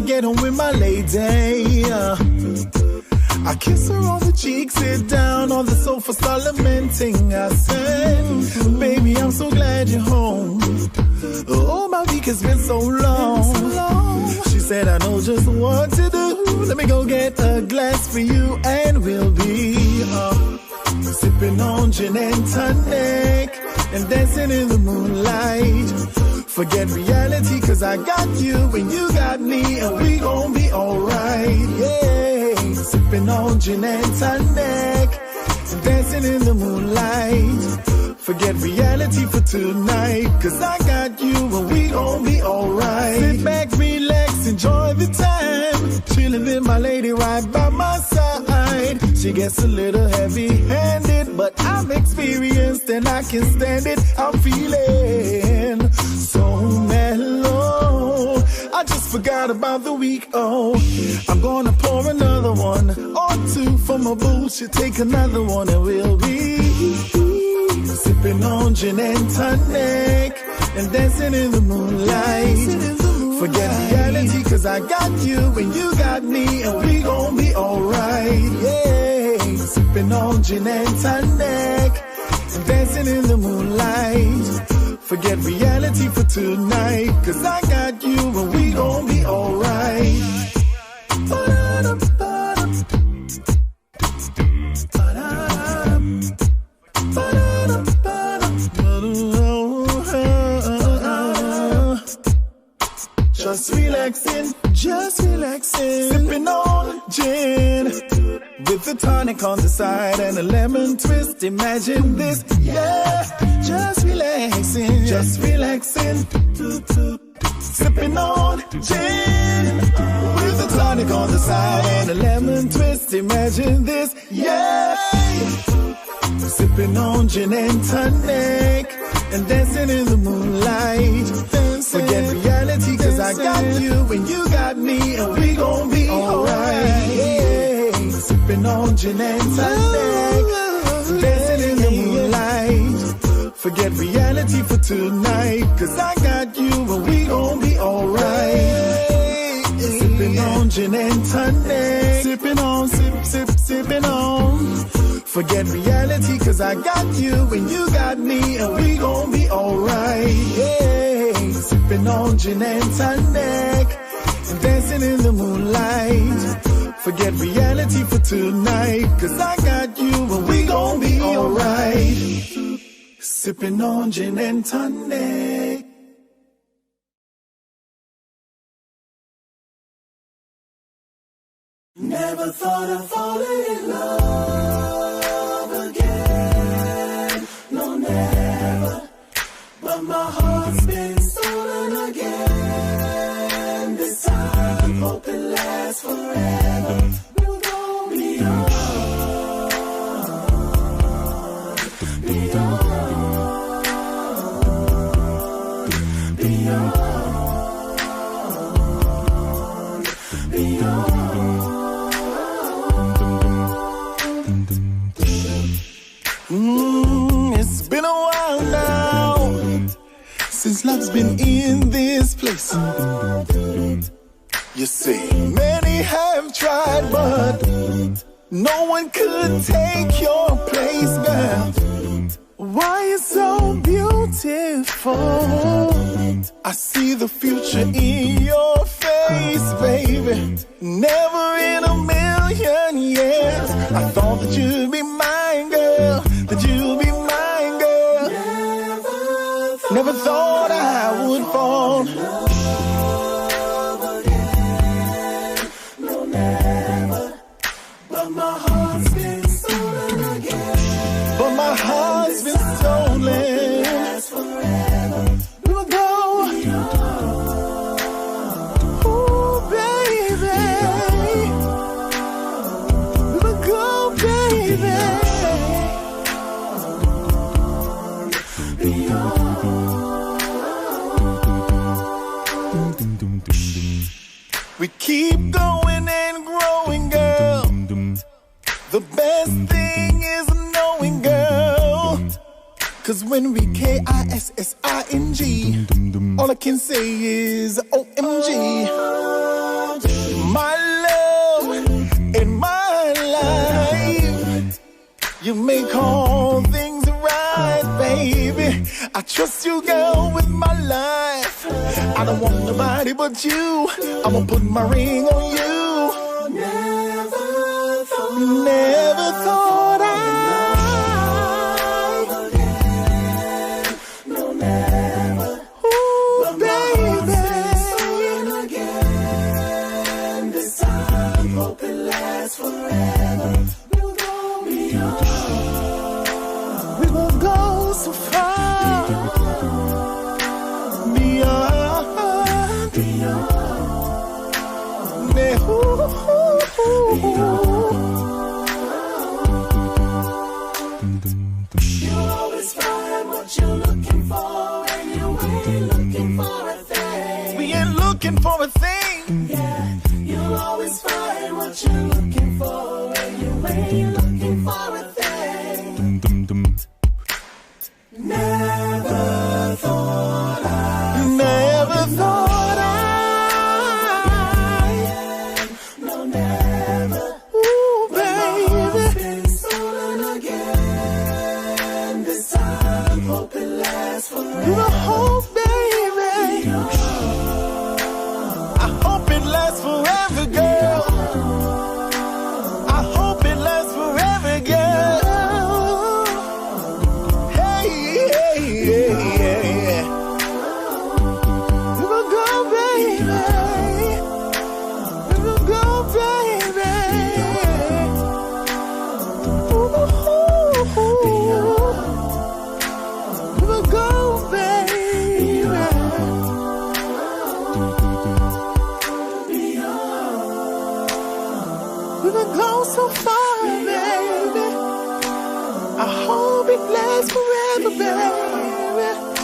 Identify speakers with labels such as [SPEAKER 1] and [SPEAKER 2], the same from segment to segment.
[SPEAKER 1] get home with my lady. I kiss her on the cheek, sit down on the sofa, start lamenting. I said, baby, I'm so glad you're home. Oh, my week has been so long. She said, I know just what to do. Let me go get a glass for you, and we'll be sipping on gin and tonic and dancing in the moonlight. Forget reality, cause I got you and you got me, and we gon' be alright. Yeah, sipping on gin and tonic and dancing in the moonlight. Forget reality for tonight, cause I got you and we gon' be alright. Sit back, relax, enjoy the time, chillin' with my lady right by my side. She gets a little heavy-handed, but I'm experienced and I can stand it. I'm feeling so mellow, I just forgot about the week. Oh, I'm gonna pour another one or two for my boo. She'll take another one and we'll be sipping on gin and tonic and dancing in the moonlight. Forget reality, cause I got you and you got me, and we gon' be alright. Yeah, sipping on gin and tonic and dancing in the moonlight. Forget reality for tonight, cause I got you and we gon' be alright. Just relaxing, sipping on gin with the tonic on the side and a lemon twist. Imagine this, yeah. Just relaxing, sipping on gin with the tonic on the side and a lemon twist. Imagine this, yeah. Sipping on gin and tonic and dancing in the moonlight. Forget reality, cause I got you and you got me, and we gon' be alright. Yeah. Sipping on gin and tonic, dancing in the moonlight. Forget reality for tonight, cause I got you and we gon' be alright. Sipping on gin and tonic, sipping on, sipping on. Forget reality, cause I got you and you got me, and we gon' be alright. Yeah, sipping on gin and tonic and dancing in the moonlight. Forget reality for tonight, cause I got you and we gon' be alright. Sipping on gin and tonic. Never thought of falling in love again, no never, but my heart's been stolen again. This time, hope it lasts forever. We'll go beyond, beyond, beyond, beyond. It's been a while now since love's been in this place. You see, many have tried, but no one could take your place, girl. Why you so beautiful? I see the future in your face, baby. Never in a million years I thought that you'd be mine, girl. That you'd be mine, girl. Never thought I would fall. No, never. But my heart's been stolen again. But my heart's been stolen. Last forever. We'll go. Ooh, baby. We'll go, baby. We keep going and growing, girl. The best thing is knowing, girl. Cause when we kissing, all I can say is OMG. You make all things right, baby. I trust you, girl, with my life. I don't want nobody but you. I'ma put my ring on you. Never thought I'd no, never. Ooh, baby. Again. This time, hope it lasts forever. We'll go beyond. We will go so far. Beyond. You always find what you're looking for, and you ain't looking for a thing. We ain't looking for a thing. Yeah, you'll always find what you're looking for, and you ain't looking for a thing. Never thought I no, never. Ooh, baby. Been stolen again. This time, hope it lasts forever. You hope, baby. I hope it lasts forever, girl. I hope it lasts forever, girl. Hey, hey, hey, hey. You will go, baby. You will go, baby. Ooh, you will go, baby. We will go so far, baby. I hope it lasts forever, baby.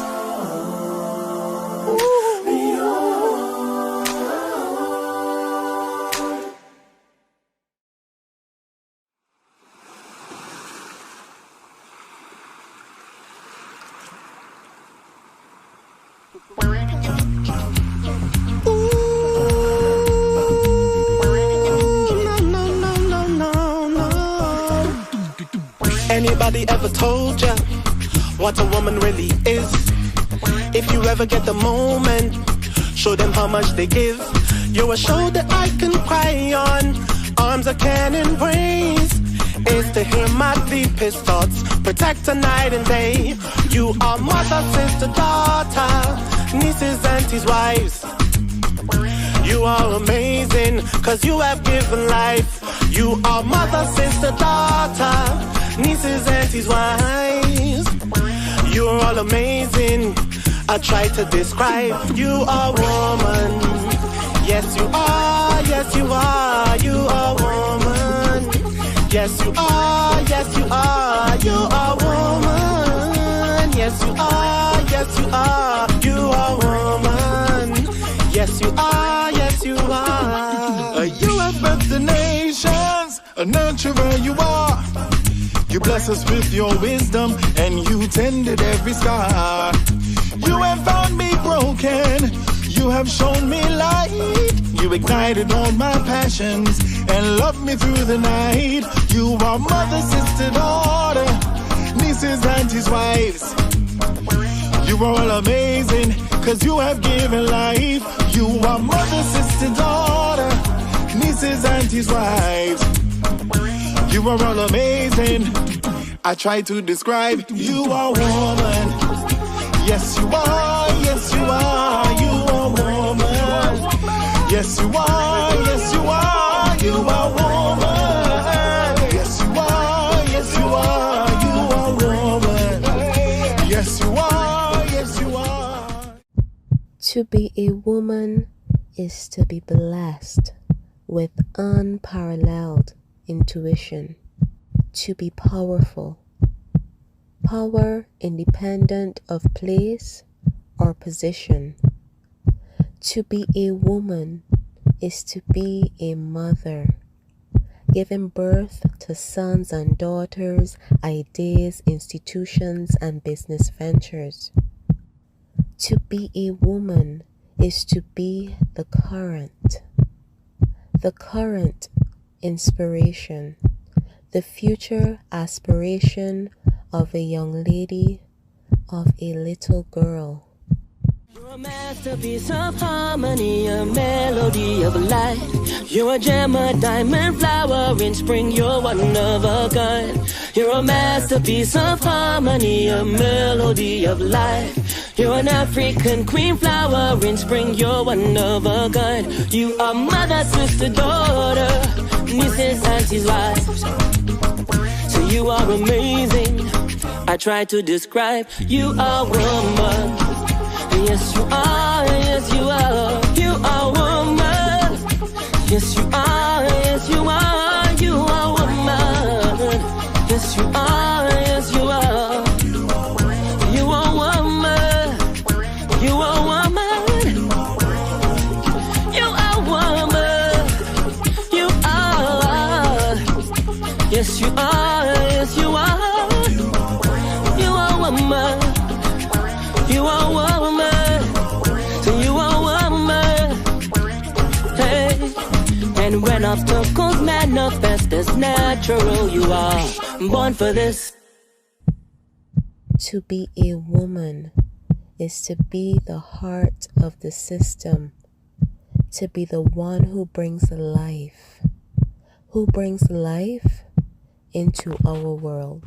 [SPEAKER 1] Anybody ever told ya what a woman really is? If you ever get the moment, show them how much they give. You're a shoulder I can cry on, arms I can embrace. Is to hear my deepest thoughts, protect her night and day. You are mother, sister, daughter, nieces, aunties, wives. You are amazing, cause you have given life. You are mother, sister, daughter, nieces, aunties, wives. You're all amazing. I try to describe. You are woman. Yes, you are. Yes, you are. You are woman. Yes, you are. Yes, you are. You are woman. Yes, you are. Yes, you are. You are woman. Yes, you are. Yes, you are. You have birthed the nations. A nurturer you are. You bless us with your wisdom, and you tended every scar. You have found me broken. You have shown me light. You ignited all my passions and loved me through the night. You are mother, sister, daughter, nieces, aunties, wives. You are all amazing, cause you have given life. You are mother, sister, daughter, nieces, aunties, wives. You are all amazing. I try to describe. You are woman. Yes, you are. Yes, you are. You are woman. Yes, you are. Yes, you are. You are woman. Yes, you are. Yes, you are. You are woman. Yes, you are. Yes, you are.
[SPEAKER 2] To be a woman is to be blessed with unparalleled intuition, to be powerful, power independent of place or position. To be a woman is to be a mother, giving birth to sons and daughters, ideas, institutions, and business ventures. To be a woman is to be the current inspiration, the future aspiration of a young lady, of a little girl.
[SPEAKER 3] You're a masterpiece of harmony, a melody of life. You're a gem, a diamond flower in spring, you're one of a kind. You're a masterpiece of harmony, a melody of life. You're an African queen flower in spring, you're one of a kind. You are mother, sister, daughter, nieces, aunties, wives. So you are amazing. I try to describe you are woman. Yes, you are, yes, you are. You are woman. Yes, you are, yes, you are. You are woman. Yes, you are, yes, you are. You are woman. You are woman. You are woman. You are. Yes, you are, yes, you are. You are woman. You are woman. So you are woman. Hey. And when obstacles manifest as natural, you are born for this.
[SPEAKER 2] To be a woman is to be the heart of the system, to be the one who brings life into our world.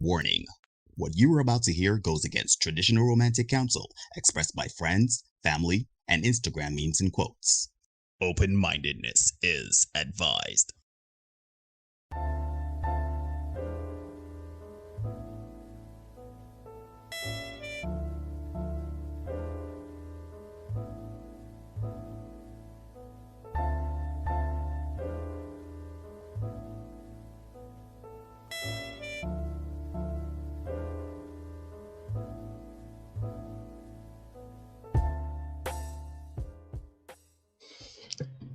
[SPEAKER 4] Warning. What you are about to hear goes against traditional romantic counsel expressed by friends, family, and Instagram memes and quotes. Open-mindedness is advised.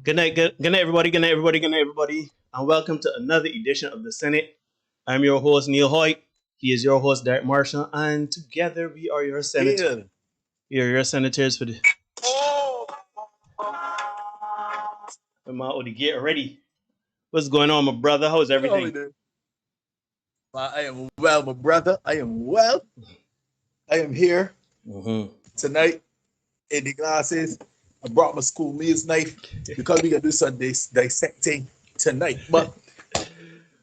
[SPEAKER 5] Good night, good night, everybody. Good night, everybody. Good night, everybody. And welcome to another edition of the Senate. I'm your host, Neil Hoyt. He is your host, Derek Marshall. And together we are your senators. We are your senators for the. I'm out of the gate already. What's going on, my brother? How's everything?
[SPEAKER 6] I am well, my brother. I am well. I am here tonight in the glasses. I brought my school meals knife because we gonna do some dissecting tonight. But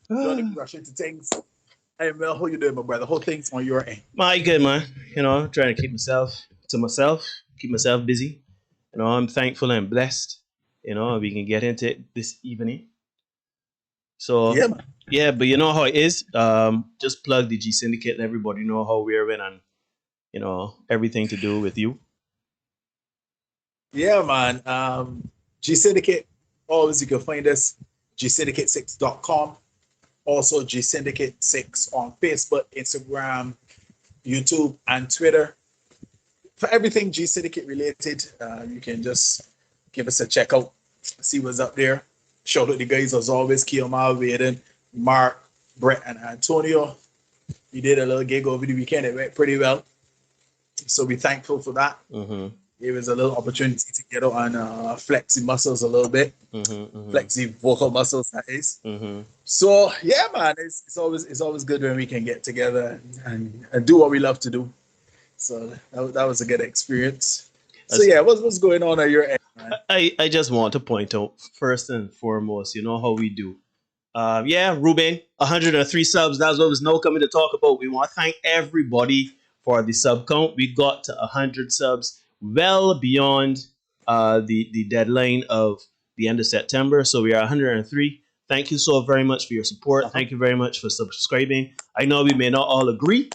[SPEAKER 6] don't rush into things. I am well. How you doing, my brother? How things on your end?
[SPEAKER 5] My good, man. You know, trying to keep myself to myself, keep myself busy. You know, I'm thankful and blessed. You know, we can get into it this evening. So
[SPEAKER 6] Yeah, man.
[SPEAKER 5] yeah, but you know how it is. Just plug the G-Syndicate. Let everybody know how we're in and you know everything to do with you.
[SPEAKER 6] Yeah, man. G-Syndicate. Always you can find us G-Syndicate6.com. Also G-Syndicate6 on Facebook, Instagram, YouTube, and Twitter. For everything G-Syndicate related, you can just give us a check out, see what's up there. Shout out the guys as always, Kiyoma, Waden, Mark, Brett, and Antonio. We did a little gig over the weekend. It went pretty well. So we're thankful for that. It was a little opportunity to get out and flex the muscles a little bit. Flex the vocal muscles, that is. So yeah, man, it's always good when we can get together and do what we love to do. So that was a good experience. So yeah, what's going on at your end, man?
[SPEAKER 5] I just want to point out first and foremost, you know how we do. Yeah, Ruben, 103 subs. That's what was now coming to talk about. We want to thank everybody for the sub count. We got to 100 subs, well beyond the deadline of the end of September. So we are 103. Thank you so very much for your support. Thank you very much for subscribing. I know we may not all agree,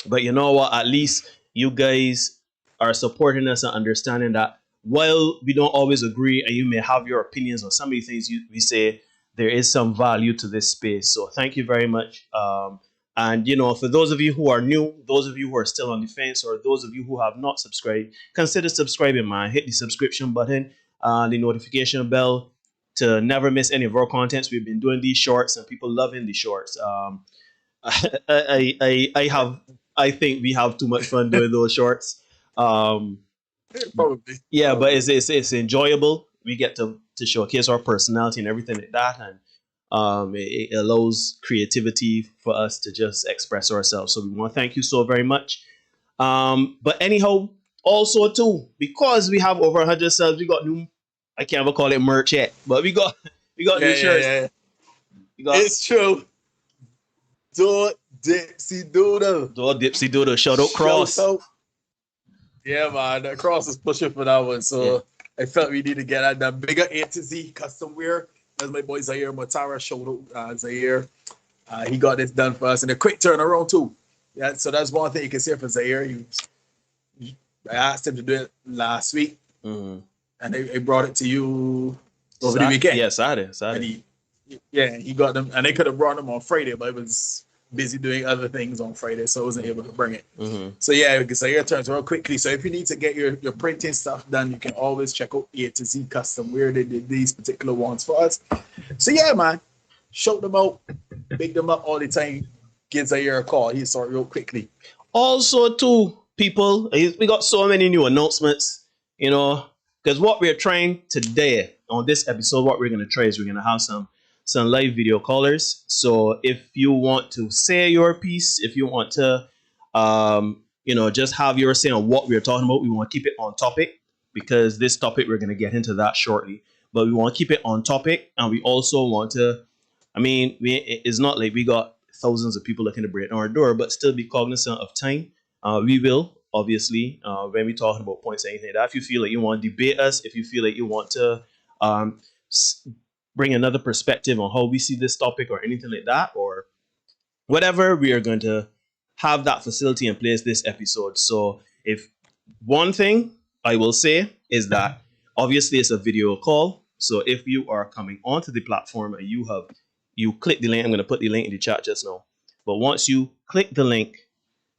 [SPEAKER 5] but you know what? At least you guys are supporting us and understanding that while we don't always agree and you may have your opinions on some of the things we say, there is some value to this space. So thank you very much. And, you know, for those of you who are new, those of you who are still on the fence, or those of you who have not subscribed, consider subscribing, man. Hit the subscription button, the notification bell to never miss any of our contents. We've been doing these shorts and people loving the shorts. I think we have too much fun doing those shorts.
[SPEAKER 6] Probably.
[SPEAKER 5] Yeah, but it's enjoyable. We get to showcase our personality and everything like that, and it allows creativity for us to just express ourselves. So we want to thank you so very much. But anyhow, also too, because we have over 100 subs, we got new. I can't ever call it merch yet, but we got new shirts.
[SPEAKER 6] Yeah.
[SPEAKER 5] We got,
[SPEAKER 6] it's true. Do Dipsy Doodle.
[SPEAKER 5] Shout out Cross.
[SPEAKER 6] Yeah, man. The Cross is pushing for that one. So I felt we need to get that bigger A to Z custom wear. That's my boy Zaire Matara. Shout out Zaire. He got this done for us in a quick turnaround too. Yeah, so that's one thing you can say for Zaire. I asked him to do it last week, and they brought it to you over the weekend.
[SPEAKER 5] Yeah, Saturday.
[SPEAKER 6] And he got them, and they could have brought them on Friday, but it was busy doing other things on Friday, so I wasn't able to bring it. So yeah, because Zaire turns around quickly. So if you need to get your printing stuff done, you can always check out A to Z Custom, where they did these particular ones for us. So yeah, man, shout them out, big them up all the time. Give Zaire a call. He'll sort real quickly.
[SPEAKER 5] Also, too, people, we got so many new announcements, you know, because what we're trying today on this episode, what we're going to try is we're going to have some live video callers. So if you want to say your piece, if you want to, you know, just have your say on what we're talking about, we want to keep it on topic, because this topic, we're going to get into that shortly, but we want to keep it on topic. And we also want to, it's not like we got thousands of people looking to break our door, but still be cognizant of time. We will obviously, when we're talking about points and anything like that. If you feel like you want to debate us, if you feel like you want to um, bring another perspective on how we see this topic or anything like that, or whatever, we are going to have that facility in place this episode. So if one thing I will say is that obviously it's a video call. So if you are coming onto the platform and you click the link, I'm going to put the link in the chat just now. But once you click the link,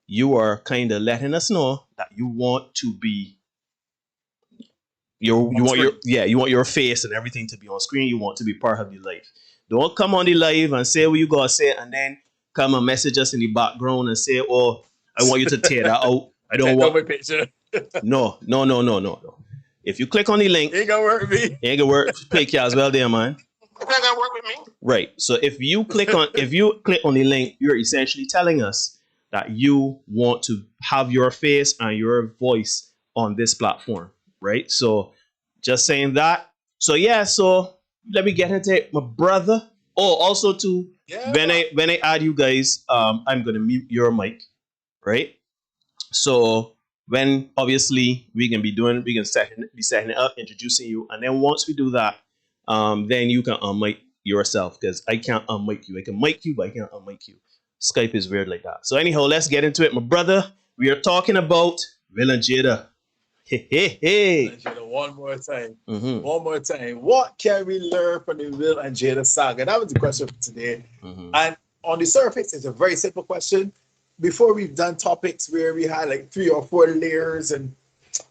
[SPEAKER 5] you are kind of letting us know that you want to be you want your face and everything to be on screen. You want to be part of the live. Don't come on the live and say what you gotta say and then come and message us in the background and say, "Oh, I want you to tear that out. I don't want
[SPEAKER 6] my picture."
[SPEAKER 5] No. If you click on the link,
[SPEAKER 6] Ain't gonna work with me.
[SPEAKER 5] Ain't gonna work. Play as well there, man.
[SPEAKER 7] It's not gonna work with me.
[SPEAKER 5] Right. So if you click on the link, you're essentially telling us that you want to have your face and your voice on this platform, right? So just saying that. So yeah, so let me get into it, my brother. Oh, also too, when I add you guys, I'm gonna mute your mic, right? So when obviously we can be setting it up, introducing you, and then once we do that, then you can unmic yourself because I can't unmic you. I can mic you, but I can't unmic you. Skype is weird like that. So anyhow, let's get into it, my brother. We are talking about Will and Jada. Hey.
[SPEAKER 6] One more time.
[SPEAKER 5] Mm-hmm.
[SPEAKER 6] One more time. What can we learn from the Will and Jada saga? That was the question for today.
[SPEAKER 5] Mm-hmm.
[SPEAKER 6] And on the surface, it's a very simple question. Before we've done topics where we had like 3 or 4 layers and,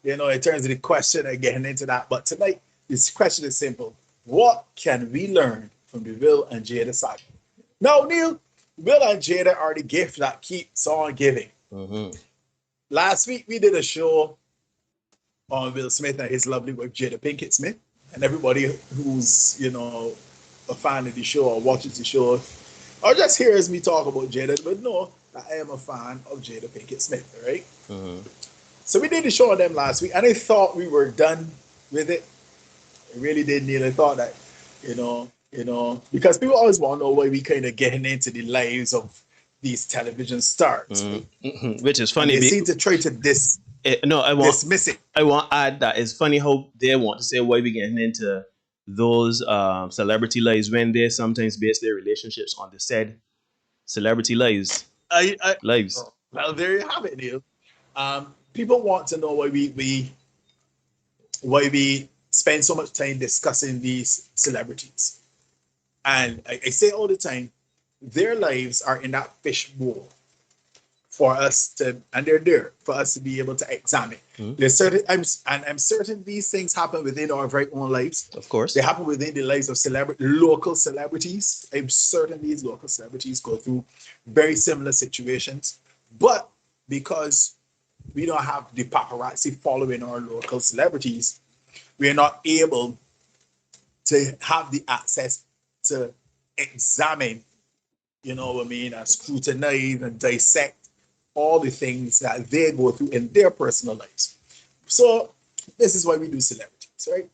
[SPEAKER 6] in terms of the question and getting into that. But tonight, this question is simple. What can we learn from the Will and Jada saga? Now, Neil, Will and Jada are the gift that keeps on giving.
[SPEAKER 5] Mm-hmm.
[SPEAKER 6] Last week, we did a show on Will Smith and his lovely wife, Jada Pinkett Smith. And everybody who's, a fan of the show or watches the show or just hears me talk about Jada, but no, I am a fan of Jada Pinkett Smith, right?
[SPEAKER 5] Mm-hmm.
[SPEAKER 6] So we did the show on them last week, and I thought we were done with it. I really did, Neil. I thought that, because people always want to know why we kind of getting into the lives of these television stars.
[SPEAKER 5] Mm-hmm. Mm-hmm. Which is funny.
[SPEAKER 6] And they seem to try to dismiss it.
[SPEAKER 5] I want to add that it's funny how they want to say why we getting into those celebrity lives when they sometimes base their relationships on the said celebrity lives. Lives.
[SPEAKER 6] Well, there you have it, Neil. People want to know why we spend so much time discussing these celebrities. And I say all the time, their lives are in that fishbowl for us to, and they're there for us to be able to examine.
[SPEAKER 5] Mm-hmm.
[SPEAKER 6] There's certain, I'm certain these things happen within our very own lives.
[SPEAKER 5] Of course.
[SPEAKER 6] They happen within the lives of local celebrities. I'm certain these local celebrities go through very similar situations. But because we don't have the paparazzi following our local celebrities, we are not able to have the access to examine, and scrutinize and dissect all the things that they go through in their personal lives. So this is why we do celebrities, right?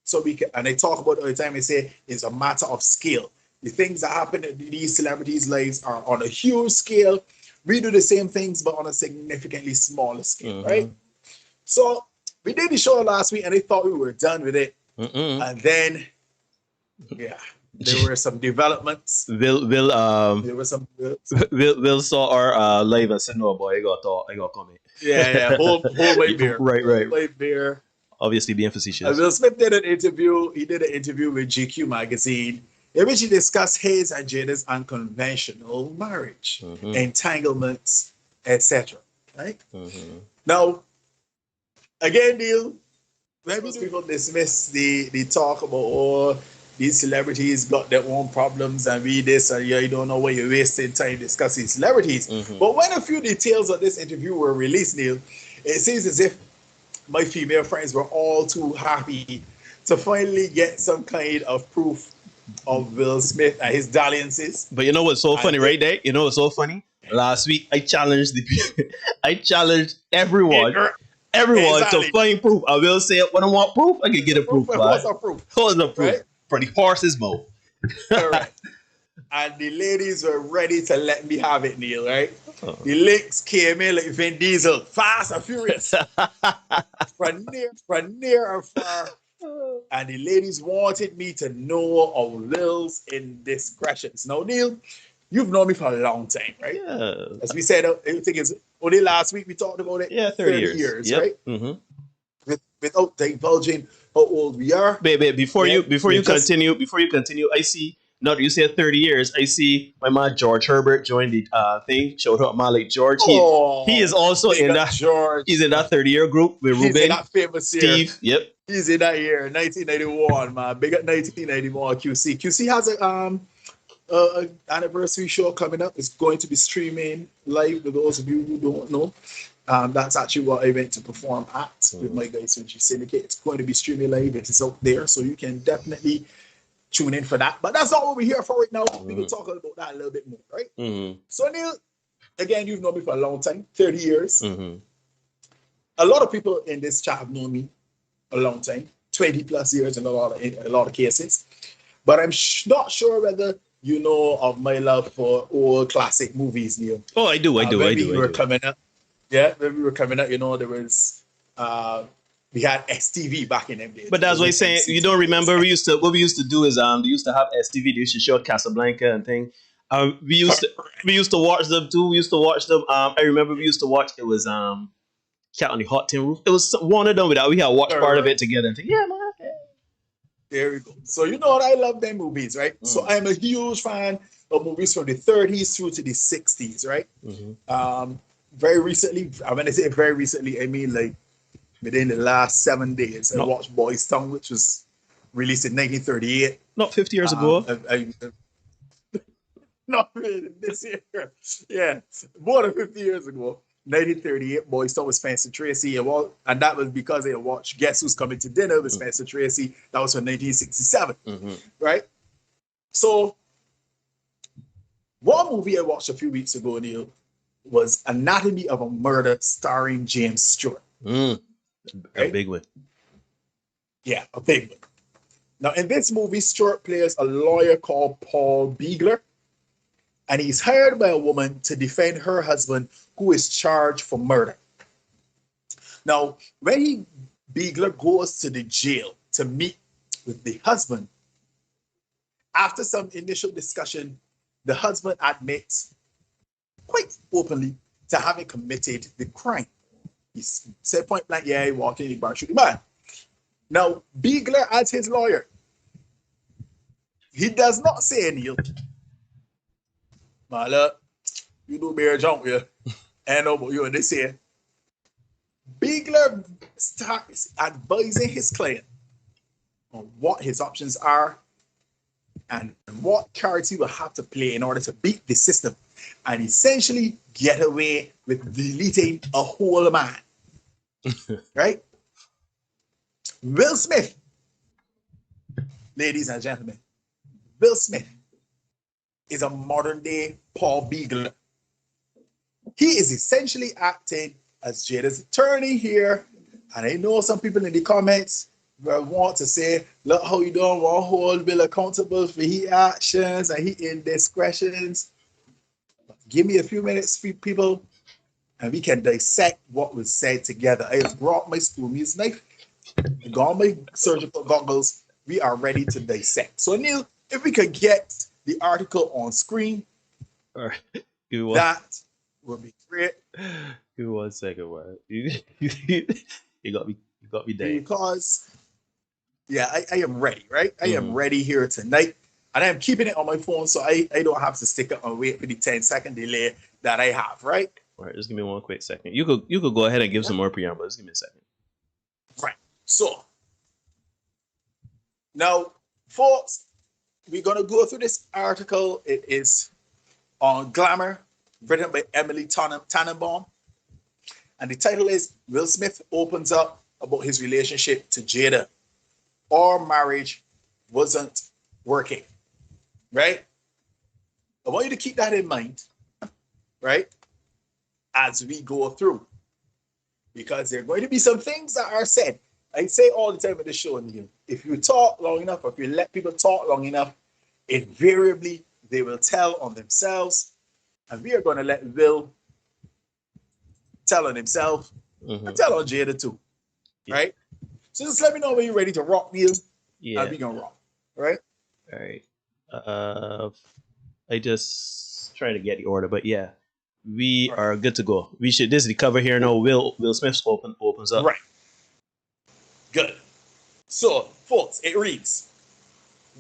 [SPEAKER 6] So we can, and I talk about it all the time, I say it's a matter of scale. The things that happen in these celebrities' lives are on a huge scale. We do the same things, but on a significantly smaller scale,
[SPEAKER 5] Mm-hmm.
[SPEAKER 6] right? So we did the show last week, and I thought we were done with it.
[SPEAKER 5] Mm-mm.
[SPEAKER 6] And then, there were some developments.
[SPEAKER 5] Will saw our live and said, "No, boy, I got comment."
[SPEAKER 6] Yeah, hold my beer.
[SPEAKER 5] Right.
[SPEAKER 6] Hold my beer.
[SPEAKER 5] Obviously, being facetious.
[SPEAKER 6] Will Smith did an interview. He did an interview with GQ magazine, in which he discussed his and Jada's unconventional marriage,
[SPEAKER 5] Mm-hmm.
[SPEAKER 6] entanglements, etc. Right?
[SPEAKER 5] Mm-hmm.
[SPEAKER 6] Now, again, Neil, when most people dismiss the talk about these celebrities got their own problems and we this and you don't know why you're wasting time discussing celebrities.
[SPEAKER 5] Mm-hmm.
[SPEAKER 6] But when a few details of this interview were released, Neil, it seems as if my female friends were all too happy to finally get some kind of proof of Will Smith and his dalliances.
[SPEAKER 5] But you know what's so funny, right there? You know what's so funny? Last week I challenged everyone
[SPEAKER 6] Exactly.
[SPEAKER 5] to find proof. I will say when I want proof, I can get a proof.
[SPEAKER 6] What's our proof?
[SPEAKER 5] What's the proof?
[SPEAKER 6] Right?
[SPEAKER 5] For the horse's mouth.
[SPEAKER 6] All right. and the ladies were ready to let me have it, Neil, right?
[SPEAKER 5] Oh.
[SPEAKER 6] The links came in like Vin Diesel, fast and furious, from near and far. And the ladies wanted me to know of Lil's indiscretions. Now, Neil, you've known me for a long time, right?
[SPEAKER 5] Yeah.
[SPEAKER 6] As we said, everything is only last week we talked about it.
[SPEAKER 5] Yeah, 30 years. Yep.
[SPEAKER 6] Right?
[SPEAKER 5] Mm-hmm.
[SPEAKER 6] Without divulging how old we are.
[SPEAKER 5] Babe, before you continue, I see. Not you said 30 years. I see my man George Herbert joined the thing. Shout out Malik George. He is also in that.
[SPEAKER 6] George.
[SPEAKER 5] He's in that 30-year group with Ruben.
[SPEAKER 6] He's in that famous
[SPEAKER 5] Steve.
[SPEAKER 6] Year.
[SPEAKER 5] Yep.
[SPEAKER 6] He's in that year, 1991, man. Big up 1991 QC. QC has a anniversary show coming up. It's going to be streaming live. For those of you who don't know, that's actually what I went to perform at with my guys from G-Syndicate. It's going to be streaming live. It is out there, so you can definitely tune in for that. But that's not what we're here for right now. We can talk about that a little bit more, right? So Neil, again, you've known me for a long time, 30 years. A lot of people in this chat have known me a long time, 20 plus years in a lot of cases. But I'm not sure whether you know of my love for old classic movies, Neil.
[SPEAKER 5] Oh, I do.
[SPEAKER 6] When we were coming up, you know, there was we had STV back in them days.
[SPEAKER 5] But that's what I'm saying. You don't remember? What we used to do is they used to have STV. They used to show Casablanca and thing. We used to watch them too. We used to watch them. I remember we used to watch. It was Cat on the Hot Tin Roof. It was one of them that we had watched part of it together. And think, yeah, man.
[SPEAKER 6] There we go. So you know what? I love them movies, right? So I'm a huge fan of movies from the 30s through to the 60s, right? Very recently, when I say very recently, I mean like within the last 7 days, I watched Boys Town, which was released in 1938.
[SPEAKER 5] Not 50 years ago.
[SPEAKER 6] Not really, this year. Yeah, more than 50 years ago. 1938, Boys Town with Spencer Tracy. And that was because they watched Guess Who's Coming to Dinner with Spencer Tracy. That was from 1967, right? So, one movie I watched a few weeks ago, Neil, was Anatomy of a Murder starring James Stewart.
[SPEAKER 5] Right? A big one.
[SPEAKER 6] Yeah, a big one. Now, in this movie, Stewart plays a lawyer called Paul Beagler, and he's hired by a woman to defend her husband who is charged for murder. Now, when Beagler goes to the jail to meet with the husband, after some initial discussion, the husband admits quite openly to having committed the crime. He said point blank, yeah, he walked in the bar, shoot the man. Now, Beagler, as his lawyer, he does not say, Neil, Mala, you do bear jump here. And over you and this here. Beagler starts advising his client on what his options are and what cards he will have to play in order to beat the system and essentially get away with deleting a whole man. Right? Will Smith, ladies and gentlemen, Will Smith is a modern day Paul Beagler. He is essentially acting as Jada's attorney here. And I know some people in the comments will want to say, look how you don't want to hold Will accountable for his actions and his indiscretions. Give me a few minutes, people, and we can dissect what was said together. I have brought my Scooby's knife, got my surgical goggles. We are ready to dissect. So Neil, if we could get the article on screen,
[SPEAKER 5] all right.
[SPEAKER 6] That would be great.
[SPEAKER 5] Give me 1 second, man. You got me there.
[SPEAKER 6] Because, yeah, I am ready, right? I am ready here tonight. And I'm keeping it on my phone so I don't have to stick up and wait for the 10-second delay that I have, right?
[SPEAKER 5] All right, just give me 1 quick second. You could go ahead and give some more preamble. Just give me a second.
[SPEAKER 6] Right. So, now, folks, we're going to go through this article. It is on Glamour, written by Emily Tannenbaum. And the title is Will Smith opens up about his relationship to Jada. Our marriage wasn't working. Right? I want you to keep that in mind, right? As we go through. Because there are going to be some things that are said. I say all the time at the show, Neil, if you talk long enough, or if you let people talk long enough, invariably they will tell on themselves. And we are going to let Will tell on himself and tell on Jada too.
[SPEAKER 5] Yeah.
[SPEAKER 6] Right? So just let me know when you're ready to rock, Neil.
[SPEAKER 5] Yeah.
[SPEAKER 6] And we're going to rock. Right?
[SPEAKER 5] All right. I just trying to get the order, but yeah, we are good to go. We should. This is the cover here now. Will Smith's opens up.
[SPEAKER 6] Right. Good. So, folks, it reads: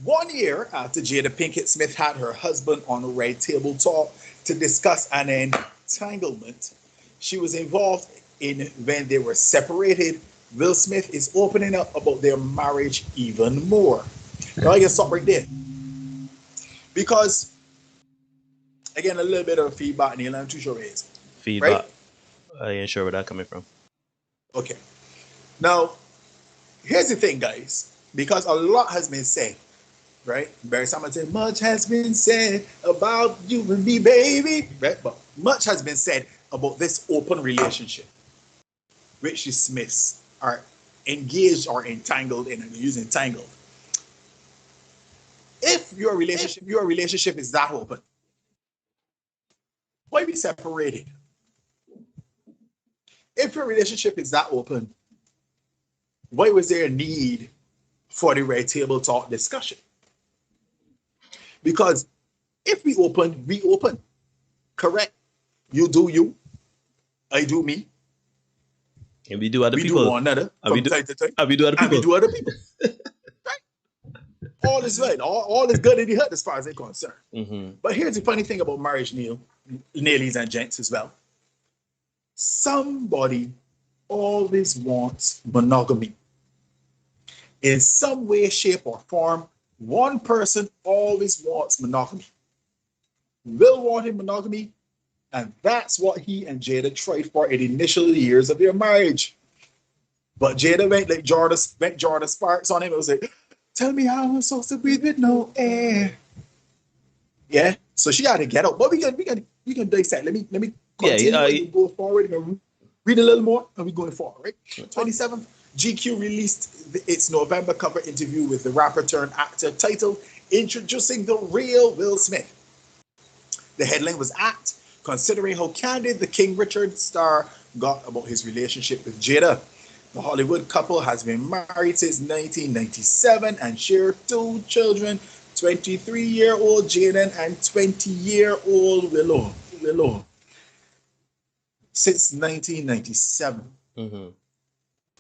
[SPEAKER 6] 1 year after Jada Pinkett Smith had her husband on a Red Table Talk to discuss an entanglement she was involved in when they were separated, Will Smith is opening up about their marriage even more. Now I can stop right there. Because, again, a little bit of feedback, Neil, I'm too sure it is.
[SPEAKER 5] Feedback.
[SPEAKER 6] Right?
[SPEAKER 5] I ain't sure where that coming from.
[SPEAKER 6] Okay. Now, here's the thing, guys. Because a lot has been said, right? Barry Simon said, much has been said about you and me, baby. Right? But much has been said about this open relationship which the Smiths are engaged or entangled in, and use entangled. If your relationship is that open, why be separated? If your relationship is that open, why was there a need for the Red Table Talk discussion? Because if we open, we open. Correct? You do you, I do me.
[SPEAKER 5] And we do other
[SPEAKER 6] we
[SPEAKER 5] people.
[SPEAKER 6] We do one another from time to time.
[SPEAKER 5] And we do other people.
[SPEAKER 6] And we do other people. Right? All is right. All is good in the hut as far as they're concerned.
[SPEAKER 5] Mm-hmm.
[SPEAKER 6] But here's the funny thing about marriage, Neil, ladies and gents as well. Somebody always wants monogamy. In some way, shape, or form, one person always wants monogamy. Will wanted monogamy, and that's what he and Jada tried for in the initial years of their marriage. But Jada went like Jordan Sparks on him. It was like, tell me how I'm supposed to breathe with no air. Yeah, so she had to get out. But we can dissect. Let me continue. Go forward and read a little more, and we're going forward. Right. 27th, GQ released its November cover interview with the rapper turned actor titled "Introducing the Real Will Smith." The headline was apt, considering how candid the King Richard star got about his relationship with Jada. The Hollywood couple has been married since 1997 and share 2 children, 23-year-old Jaden and 20-year-old Willow. Since 1997.
[SPEAKER 5] Mm-hmm.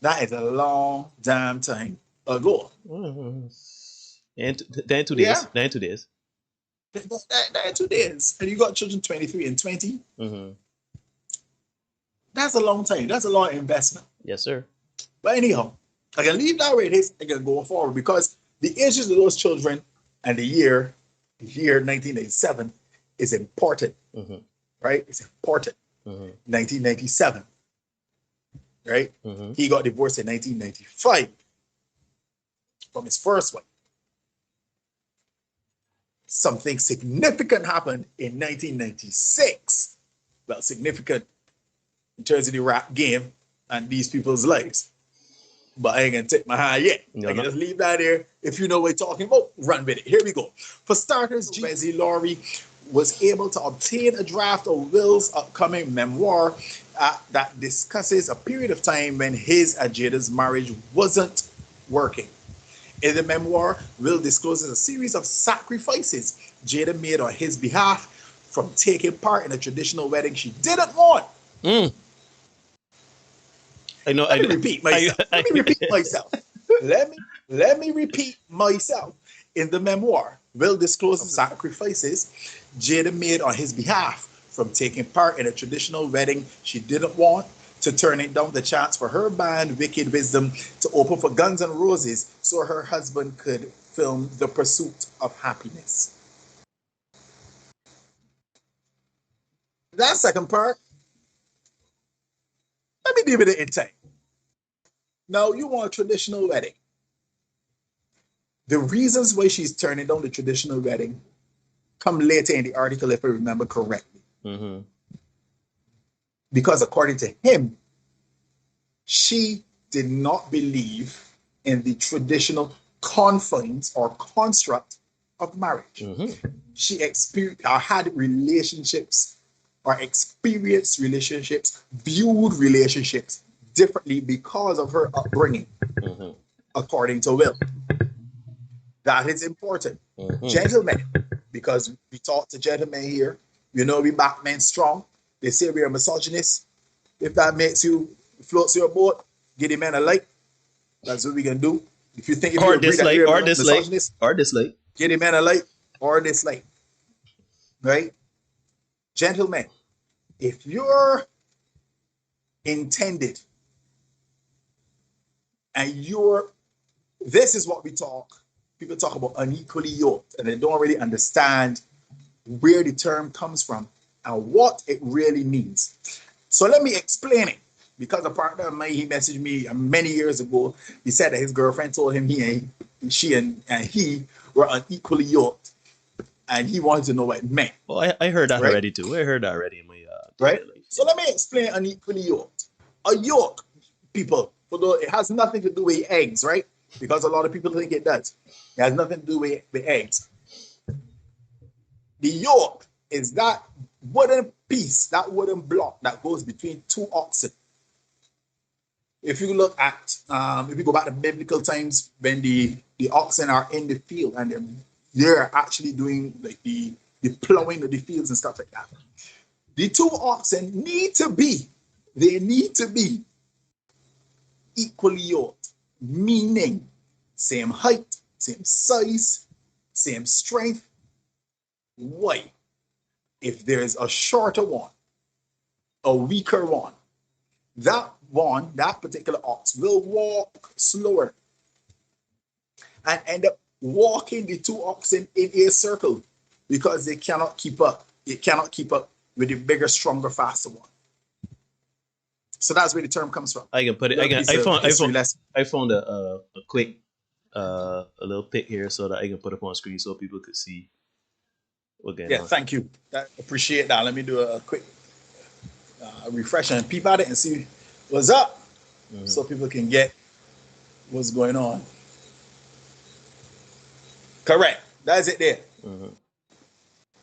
[SPEAKER 6] That is a long damn time ago.
[SPEAKER 5] Mm-hmm. And then 2 days.
[SPEAKER 6] Yeah.
[SPEAKER 5] Then 2 days.
[SPEAKER 6] Then 2 days. And you got children 23 and 20.
[SPEAKER 5] Mm-hmm.
[SPEAKER 6] That's a long time. That's a long investment.
[SPEAKER 5] Yes, sir.
[SPEAKER 6] But anyhow, I can leave that where it is. I can go forward because the ages of those children and the year 1987 is important.
[SPEAKER 5] Mm-hmm.
[SPEAKER 6] Right? It's important.
[SPEAKER 5] Mm-hmm.
[SPEAKER 6] 1997. Right?
[SPEAKER 5] Mm-hmm.
[SPEAKER 6] He got divorced in 1995 from his first wife. Something significant happened in 1996. Well, significant in terms of the rap game and these people's lives. But I ain't gonna take my hand yet. I can just leave that there. If you know what we're talking about, run with it. Here we go. For starters, Wesley Laurie was able to obtain a draft of Will's upcoming memoir that discusses a period of time when his and Jada's marriage wasn't working. In the memoir, Will discloses a series of sacrifices Jada made on his behalf, from taking part in a traditional wedding she didn't want. Let me repeat myself. Let me repeat myself. In the memoir, Will discloses sacrifices Jada made on his behalf, from taking part in a traditional wedding she didn't want to turning down the chance for her band Wicked Wisdom to open for Guns N' Roses so her husband could film The Pursuit of Happiness. That second part, let me give it an insight. Now, you want a traditional wedding. The reasons why she's turning down the traditional wedding come later in the article, if I remember correctly.
[SPEAKER 5] Mm-hmm.
[SPEAKER 6] Because according to him, she did not believe in the traditional confines or construct of marriage.
[SPEAKER 5] Mm-hmm.
[SPEAKER 6] She experienced or had relationships or experienced relationships, viewed relationships differently because of her upbringing,
[SPEAKER 5] Mm-hmm.
[SPEAKER 6] according to Will. That is important.
[SPEAKER 5] Mm-hmm.
[SPEAKER 6] Gentlemen, because we talk to gentlemen here, you know we back men strong. They say we are misogynists. If that makes you floats your boat, get the man a like. That's what we can do. If you think if you
[SPEAKER 5] Or
[SPEAKER 6] agree that
[SPEAKER 5] dislike,
[SPEAKER 6] you're
[SPEAKER 5] or
[SPEAKER 6] a
[SPEAKER 5] dislike,
[SPEAKER 6] misogynist,
[SPEAKER 5] or dislike.
[SPEAKER 6] get a man a like or dislike. Right? Gentlemen, if you're intended and you're this is what we talk. People talk about unequally yoked and they don't really understand where the term comes from and what it really means. So let me explain it. Because a partner of mine, he messaged me many years ago. He said that his girlfriend told him she and he were unequally yoked, and he wanted to know what it meant.
[SPEAKER 5] Well, I heard that
[SPEAKER 6] Right?
[SPEAKER 5] already too. I heard that already in my
[SPEAKER 6] Right?
[SPEAKER 5] life.
[SPEAKER 6] So let me explain unequally yoked. A yolk, people, although it has nothing to do with eggs, right? Because a lot of people think it does. It has nothing to do with eggs. The yolk is that wooden piece, that wooden block that goes between two oxen. If you look at, if you go back to biblical times when the oxen are in the field and they're actually doing like the plowing of the fields and stuff like that. The two oxen they need to be equally yoked, meaning same height, same size, same strength. Why? If there's a shorter one, a weaker one, that particular ox will walk slower and end up walking the two oxen in a circle because they cannot keep up. It cannot keep up with the bigger, stronger, faster one. So that's where the term comes from.
[SPEAKER 5] I can put it. I found a quick a little pic here so that I can put up on screen so people could see what going on.
[SPEAKER 6] Thank you. I appreciate that. Let me do a quick refresh and peep at it and see what's up, so people can get what's going on. Correct. That's it there.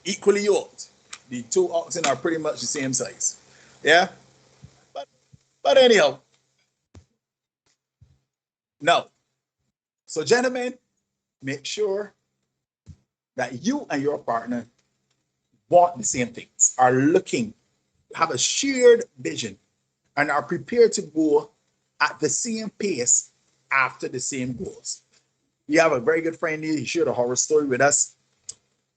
[SPEAKER 6] Equally yoked. The two oxen are pretty much the same size. Yeah? But anyhow. No. So gentlemen, make sure that you and your partner want the same things, are looking, have a shared vision, and are prepared to go at the same pace after the same goals. We have a very good friend here. He shared a horror story with us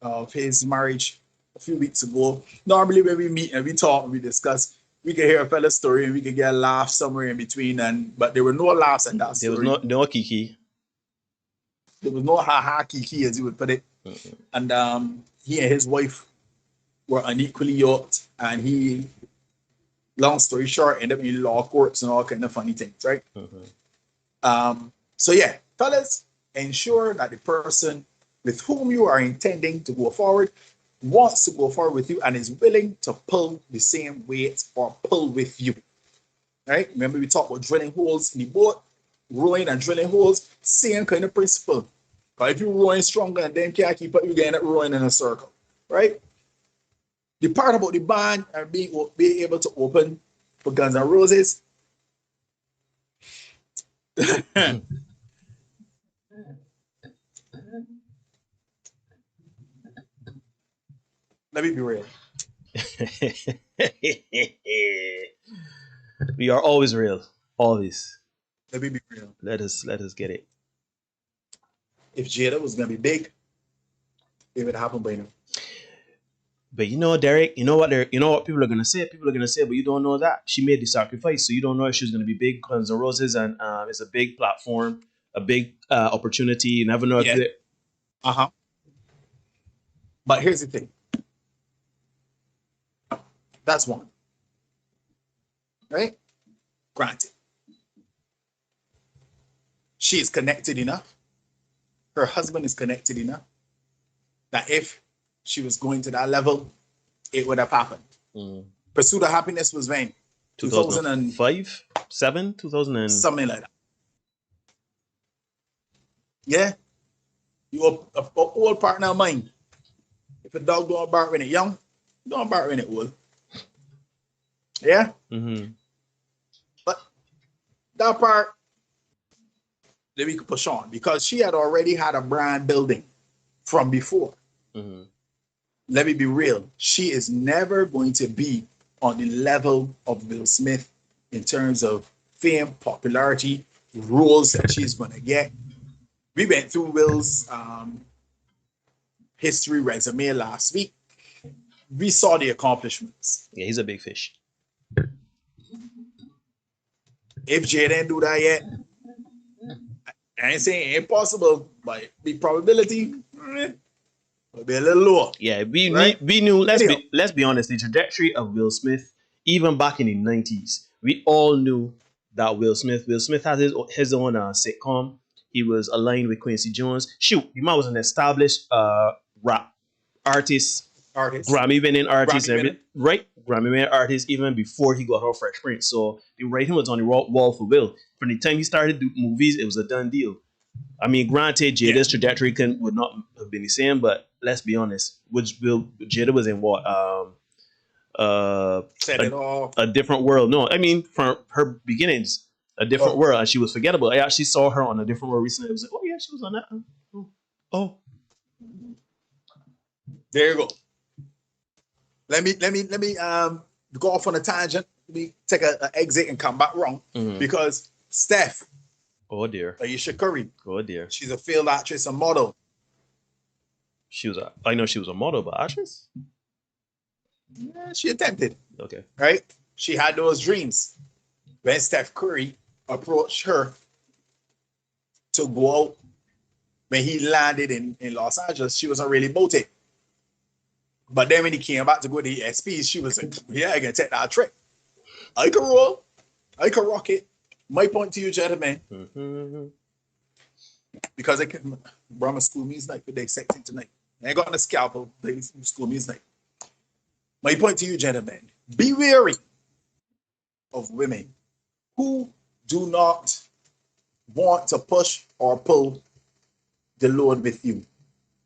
[SPEAKER 6] of his marriage a few weeks ago. Normally when we meet and we talk and we discuss, we can hear a fella's story and we can get a laugh somewhere in between, but there were no laughs in that story.
[SPEAKER 5] There was no kiki.
[SPEAKER 6] There was no ha-ha kiki, as you would put it. And he and his wife were unequally yoked, and he, long story short, ended up in law courts and all kind of funny things, right? So yeah, fellas, ensure that the person with whom you are intending to go forward wants to go forward with you and is willing to pull the same weight or pull with you. Right? Remember we talked about drilling holes in the boat, rowing and drilling holes, same kind of principle. But if you're rowing stronger and then can't keep up, you're going to end up rowing in a circle. Right? The part about the band and being able to open for Guns N' Roses. Let me be real.
[SPEAKER 5] We are always real. Always.
[SPEAKER 6] Let me be real.
[SPEAKER 5] Let us get it.
[SPEAKER 6] If Jada was gonna be big, it would happen by now.
[SPEAKER 5] But you know, Derek, you know what people are gonna say? People are gonna say, but you don't know that. She made the sacrifice, so you don't know if she's gonna be big. Guns N' Roses, and it's a big platform, a big opportunity. You never know if
[SPEAKER 6] But here's the thing. That's one. Right? Granted. She is connected enough. Her husband is connected enough that if she was going to that level, it would have happened. Pursuit of Happiness was when?
[SPEAKER 5] 2005? 7? 2000 and...
[SPEAKER 6] Something like that. Yeah? You a old partner of mine. If a dog don't bark when it young, don't bark when it old. Yeah?
[SPEAKER 5] Mm-hmm.
[SPEAKER 6] But that part, then we could push on because she had already had a brand building from before.
[SPEAKER 5] Mm-hmm.
[SPEAKER 6] Let me be real. She is never going to be on the level of Will Smith in terms of fame, popularity, roles that she's going to get. We went through Will's history resume last week. We saw the accomplishments.
[SPEAKER 5] Yeah, he's a big fish.
[SPEAKER 6] If Jay didn't do that yet, I ain't saying impossible, but the probability will be a little lower.
[SPEAKER 5] Yeah,
[SPEAKER 6] Right?
[SPEAKER 5] we knew.
[SPEAKER 6] Anyhow.
[SPEAKER 5] Let's be honest. The trajectory of Will Smith, even back in the 90s, we all knew that Will Smith had his own sitcom. He was aligned with Quincy Jones. Shoot, the man was an established rap artist, Grammy winning artist, right? Grammy winning artist even before he got out Fresh Prince. So the writing was on the wall for Will. From the time he started doing movies, it was a done deal. I mean, granted, Jada's trajectory would not have been the same, but let's be honest. Jada was in what?
[SPEAKER 6] Set it off.
[SPEAKER 5] A different world. No, I mean, from her beginnings, a different world, and she was forgettable. I actually saw her on a different world recently. I was like, oh yeah, she was on that. Oh.
[SPEAKER 6] There you go. Let me go off on a tangent. Let me take an exit and come back wrong because Steph.
[SPEAKER 5] Oh dear.
[SPEAKER 6] Ayesha Curry.
[SPEAKER 5] Oh dear.
[SPEAKER 6] She's a failed actress and model.
[SPEAKER 5] I know she was a model, but actress?
[SPEAKER 6] Yeah, she attempted.
[SPEAKER 5] Okay.
[SPEAKER 6] Right? She had those dreams. When Steph Curry approached her to go out, when he landed in Los Angeles, she wasn't really about it. But then when he came back to go to the ESPYs, she was like, yeah, I can take that trick. I can roll. I can rock it. My point to you, gentlemen, because I can, Brahma school means night, but they sexing tonight. I ain't got on a scalpel, they school means night. My point to you, gentlemen, be wary of women who do not want to push or pull the load with you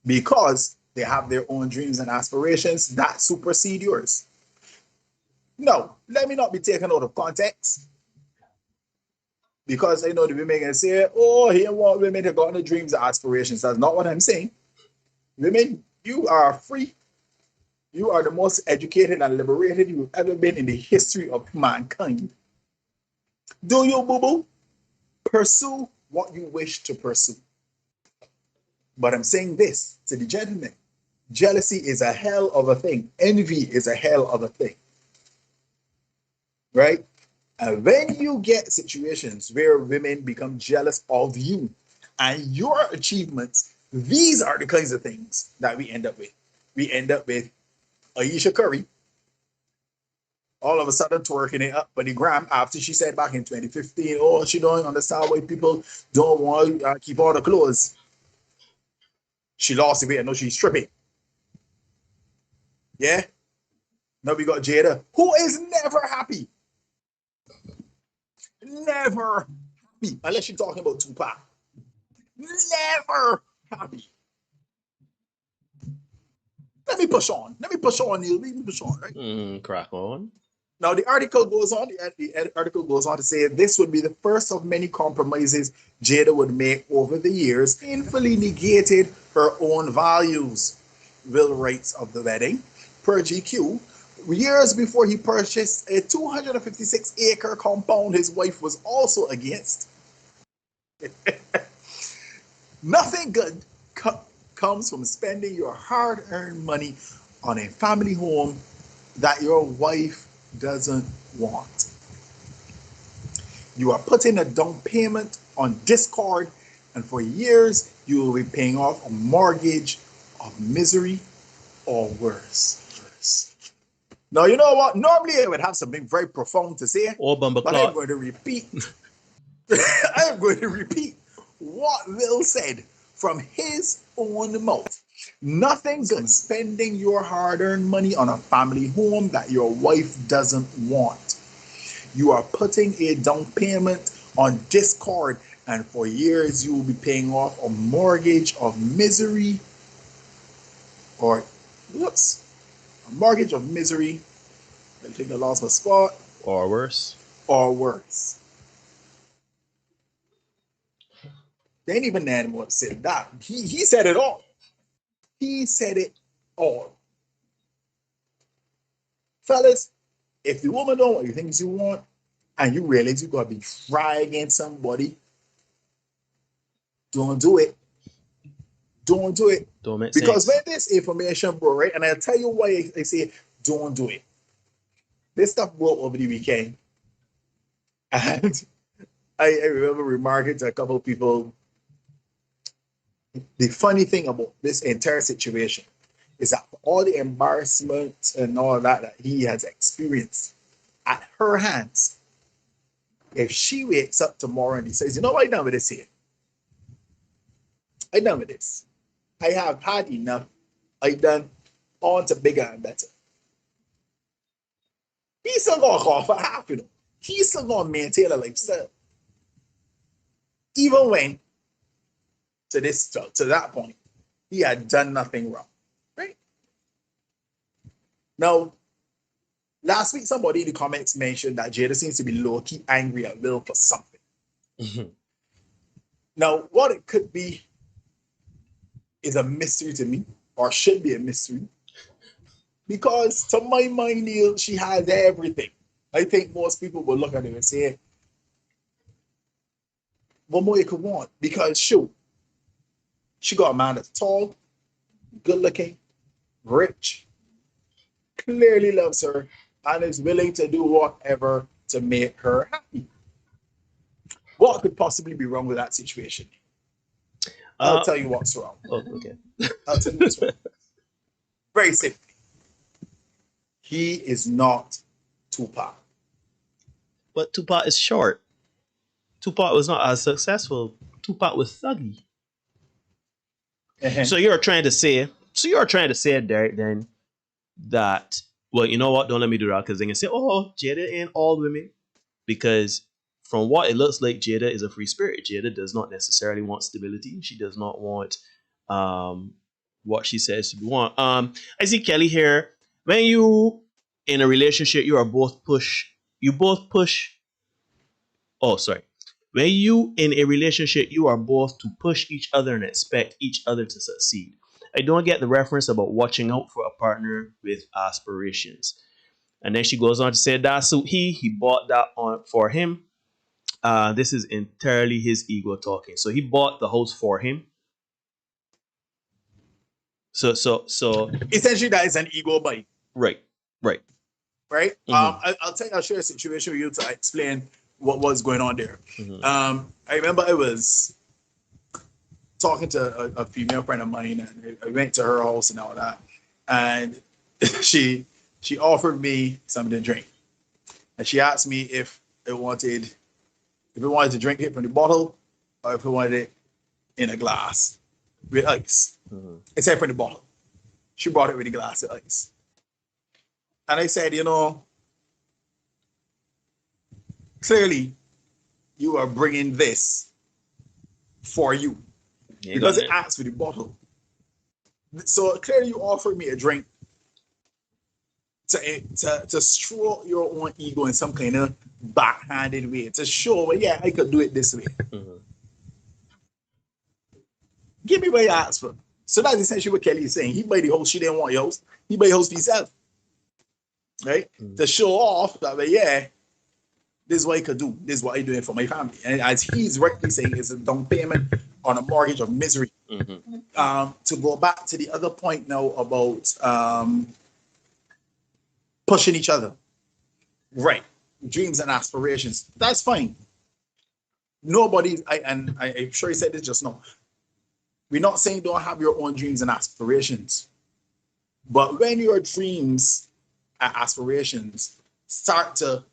[SPEAKER 6] because they have their own dreams and aspirations that supersede yours. No, let me not be taken out of context. Because I know the women can say, oh, he want women to go on the dreams and aspirations. That's not what I'm saying. Women, you are free. You are the most educated and liberated you've ever been in the history of mankind. Do you, boo-boo? Pursue what you wish to pursue. But I'm saying this to the gentlemen. Jealousy is a hell of a thing. Envy is a hell of a thing. Right? And when you get situations where women become jealous of you and your achievements, these are the kinds of things that we end up with. We end up with Ayesha Curry all of a sudden twerking it up on the gram after she said back in 2015, oh, she don't understand why people don't want to keep all the clothes. She lost the weight. I know she's stripping. Yeah? Now we got Jada, who is never happy. Never happy. Unless you're talking about Tupac. Never happy. Let me push on, Neil. Let me push on, right?
[SPEAKER 5] Crack on.
[SPEAKER 6] Now, the article goes on. The article goes on to say this would be the first of many compromises Jada would make over the years, painfully negated her own values. Will writes of the wedding, per GQ, years before he purchased a 256-acre compound his wife was also against. Nothing good comes from spending your hard-earned money on a family home that your wife doesn't want. You are putting a down payment on discord, and for years you will be paying off a mortgage of misery or worse. Now, you know what? Normally I would have something very profound to say, but I'm going to repeat. I'm going to repeat what Will said from his own mouth. Nothing good spending your hard-earned money on a family home that your wife doesn't want. You are putting a down payment on discord, And for years, you will be paying off a mortgage of misery, or whoops, a mortgage of misery. I think I lost my spot.
[SPEAKER 5] Or worse.
[SPEAKER 6] Or worse. They ain't even animal said that. He said it all. He said it all. Fellas, if the woman don't want you things you want, and you realize you gotta be try against somebody, don't do it. Don't do it.
[SPEAKER 5] Don't make
[SPEAKER 6] Because
[SPEAKER 5] sense.
[SPEAKER 6] when this information, bro, right? And I'll tell you why I say don't do it. This stuff broke over the weekend. And I remember remarking to a couple of people, the funny thing about this entire situation is that all the embarrassment and all that he has experienced at her hands, if she wakes up tomorrow and he says, you know what, I'm done with this here. I'm done with this. I have had enough. I've done on to bigger and better. He's still gonna call for half, you know. He's still gonna maintain a lifestyle. Even when to that point, he had done nothing wrong. Right? Now, last week somebody in the comments mentioned that Jada seems to be low-key angry at Will for something.
[SPEAKER 5] Mm-hmm.
[SPEAKER 6] Now, what it could be is a mystery to me, or should be a mystery. Because to my mind, Neil, she has everything. I think most people will look at it and say, what more you could want? Because shoot, she got a man that's tall, good looking, rich, clearly loves her, and is willing to do whatever to make her happy. What could possibly be wrong with that situation? I'll tell you what's wrong.
[SPEAKER 5] Oh, okay.
[SPEAKER 6] I'll tell you what's wrong. Very simply. He is not Tupac.
[SPEAKER 5] But Tupac is short. Tupac was not as successful. Tupac was thuggy.
[SPEAKER 6] Uh-huh.
[SPEAKER 5] So you're trying to say, Derek, then that, well, you know what? Don't let me do that, because they can say, oh, Jada ain't all women. Because from what it looks like, Jada is a free spirit. Jada does not necessarily want stability. She does not want what she says to want. I see Kelly here. When you in a relationship, you both push. Oh, sorry. When you in a relationship, you are both to push each other and expect each other to succeed. I don't get the reference about watching out for a partner with aspirations. And then she goes on to say that's he bought that on for him. This is entirely his ego talking. So he bought the house for him. So
[SPEAKER 6] essentially that is an ego bite.
[SPEAKER 5] Right.
[SPEAKER 6] Mm-hmm. I'll share a situation with you to explain what was going on there.
[SPEAKER 5] Mm-hmm.
[SPEAKER 6] I remember I was talking to a female friend of mine, and I went to her house and all that, and she offered me something to drink, and she asked me if I wanted to drink it from the bottle or if I wanted it in a glass with ice.
[SPEAKER 5] Mm-hmm.
[SPEAKER 6] Except for the bottle. She brought it with a glass of ice. And I said, clearly you are bringing this for you. Because it asks for the bottle. So clearly you offered me a drink to stroke your own ego in some kind of backhanded way. To show, yeah, I could do it this way.
[SPEAKER 5] Mm-hmm.
[SPEAKER 6] Give me what you asked for. So that's essentially what Kelly is saying. He buy the house, she didn't want your house. He buy the house for himself. Right? Mm-hmm. To show off that, yeah, this is what I could do. This is what I do it for my family. And as he's rightly saying, it's a down payment on a mortgage of misery. Mm-hmm. To go back to the other point now about pushing each other. Right. Dreams and aspirations. That's fine. I'm sure he said this just now. We're not saying don't have your own dreams and aspirations. But when your dreams and aspirations start to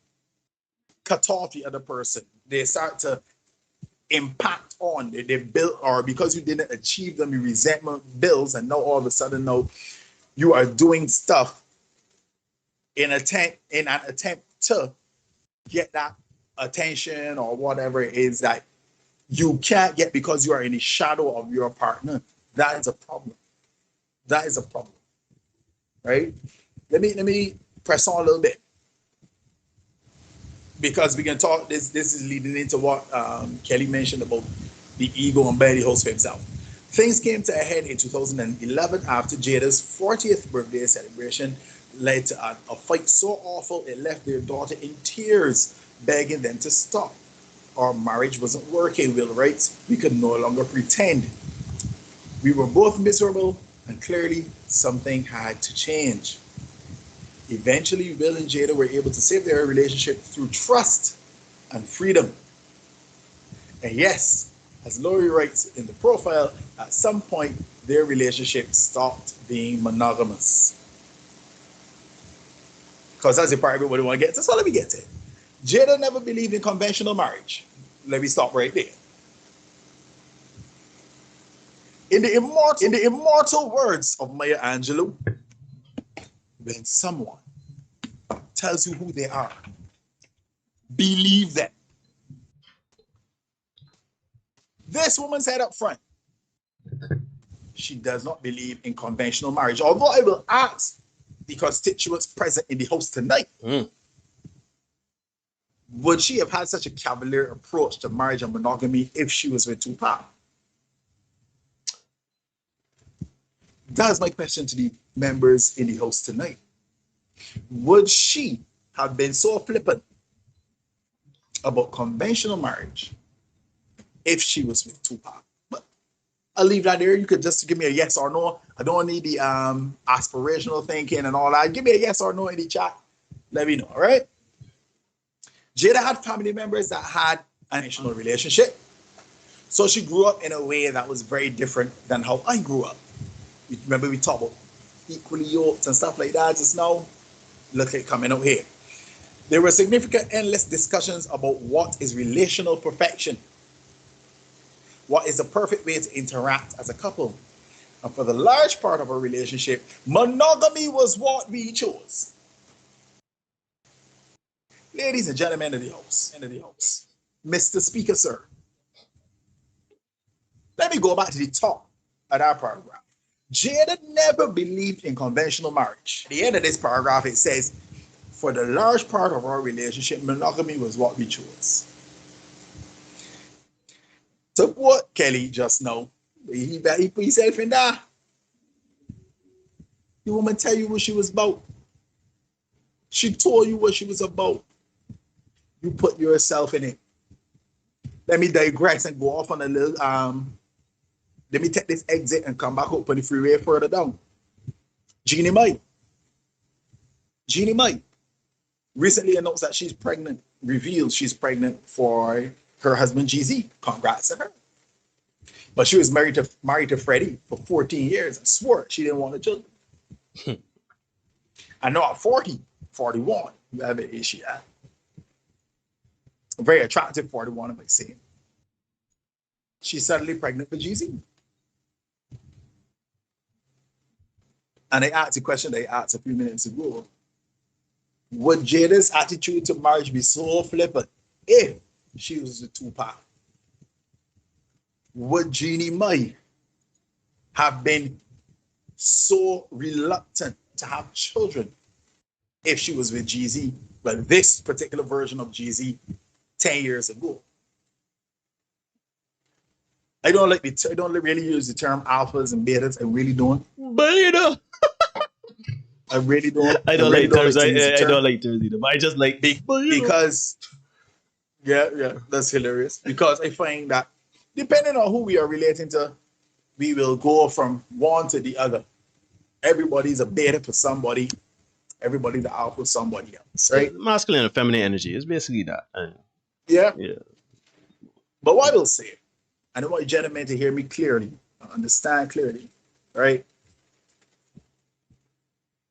[SPEAKER 6] cut off the other person, they start to impact on, they build, or because you didn't achieve them, you resentment builds, and now all of a sudden now you are doing stuff in an attempt to get that attention or whatever it is that you can't get because you are in the shadow of your partner. That is a problem. That is a problem. Right? Let me press on a little bit. Because we can talk, this is leading into what Kelly mentioned about the ego and barely host for himself. Things came to a head in 2011 after Jada's 40th birthday celebration led to a fight so awful it left their daughter in tears, begging them to stop. Our marriage wasn't working, Will writes. We could no longer pretend. We were both miserable, and clearly something had to change. Eventually, Will and Jada were able to save their relationship through trust and freedom. And yes, as Lori writes in the profile, at some point, their relationship stopped being monogamous. Because that's the part everybody want to get to, so let me get to it. Jada never believed in conventional marriage. Let me stop right there. In the immortal words of Maya Angelou, when someone tells you who they are, believe them. This woman said up front, she does not believe in conventional marriage. Although I will ask, because she was present in the house tonight, would she have had such a cavalier approach to marriage and monogamy if she was with Tupac? That's my question to the members in the house tonight. Would she have been so flippant about conventional marriage if she was with Tupac? But I'll leave that there. You could just give me a yes or no. I don't need the aspirational thinking and all that. Give me a yes or no in the chat. Let me know, all right? Jada had family members that had an international relationship. So she grew up in a way that was very different than how I grew up. Remember we talked about equally yoked and stuff like that just now? Look at it coming out here. There were significant endless discussions about what is relational perfection. What is the perfect way to interact as a couple? And for the large part of our relationship, monogamy was what we chose. Ladies and gentlemen of the house, Mr. Speaker, sir. Let me go back to the top of that paragraph. Jada never believed in conventional marriage. At the end of this paragraph, it says, for the large part of our relationship, monogamy was what we chose. So what Kelly just now, he put himself in there. The woman tell you what she was about. She told you what she was about. You put yourself in it. Let me digress and go off on a little, let me take this exit and come back up on the freeway further down. Jeannie Mai recently announced that she's pregnant, revealed she's pregnant for her husband G-Z. Congrats to her. But she was married to Freddie for 14 years and swore she didn't want a children. I know at 40, 41, you have an issue. A very attractive 41, I might say. She's suddenly pregnant for G-Z. And I asked the question they asked a few minutes ago. Would Jada's attitude to marriage be so flippant if she was with Tupac? Would Jeannie Mai have been so reluctant to have children if she was with G-Z? Well, this particular version of G-Z 10 years ago. I don't really use the term alphas and betas. I really don't.
[SPEAKER 5] Beta.
[SPEAKER 6] I really don't.
[SPEAKER 5] I don't like terms. I don't like terms either. But I just like
[SPEAKER 6] because yeah, that's hilarious. Because I find that depending on who we are relating to, we will go from one to the other. Everybody's a beta for somebody. Everybody's the alpha for somebody else, right?
[SPEAKER 5] Masculine and feminine energy. It's basically that.
[SPEAKER 6] Yeah. But what I will say, I don't want you gentlemen to hear me clearly, understand clearly, right?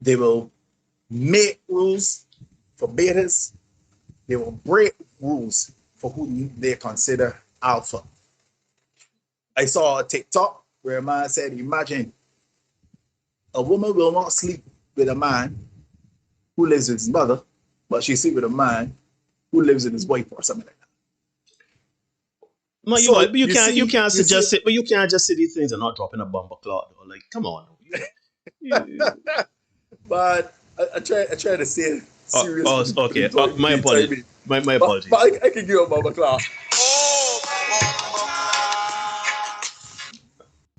[SPEAKER 6] They will make rules for betas. They will break rules for who they consider alpha. I saw a TikTok where a man said, imagine a woman will not sleep with a man who lives with his mother, but she sleep with a man who lives with his wife or something like that.
[SPEAKER 5] No, you
[SPEAKER 6] So
[SPEAKER 5] but you can't
[SPEAKER 6] you see,
[SPEAKER 5] suggest it, but you can't just say these things and not dropping a bumper clock. Like, come on. You-
[SPEAKER 6] but I try to say it serious
[SPEAKER 5] okay.
[SPEAKER 6] for
[SPEAKER 5] My
[SPEAKER 6] the
[SPEAKER 5] apologies.
[SPEAKER 6] timing.
[SPEAKER 5] My
[SPEAKER 6] But
[SPEAKER 5] apologies.
[SPEAKER 6] I can give a Baba clap.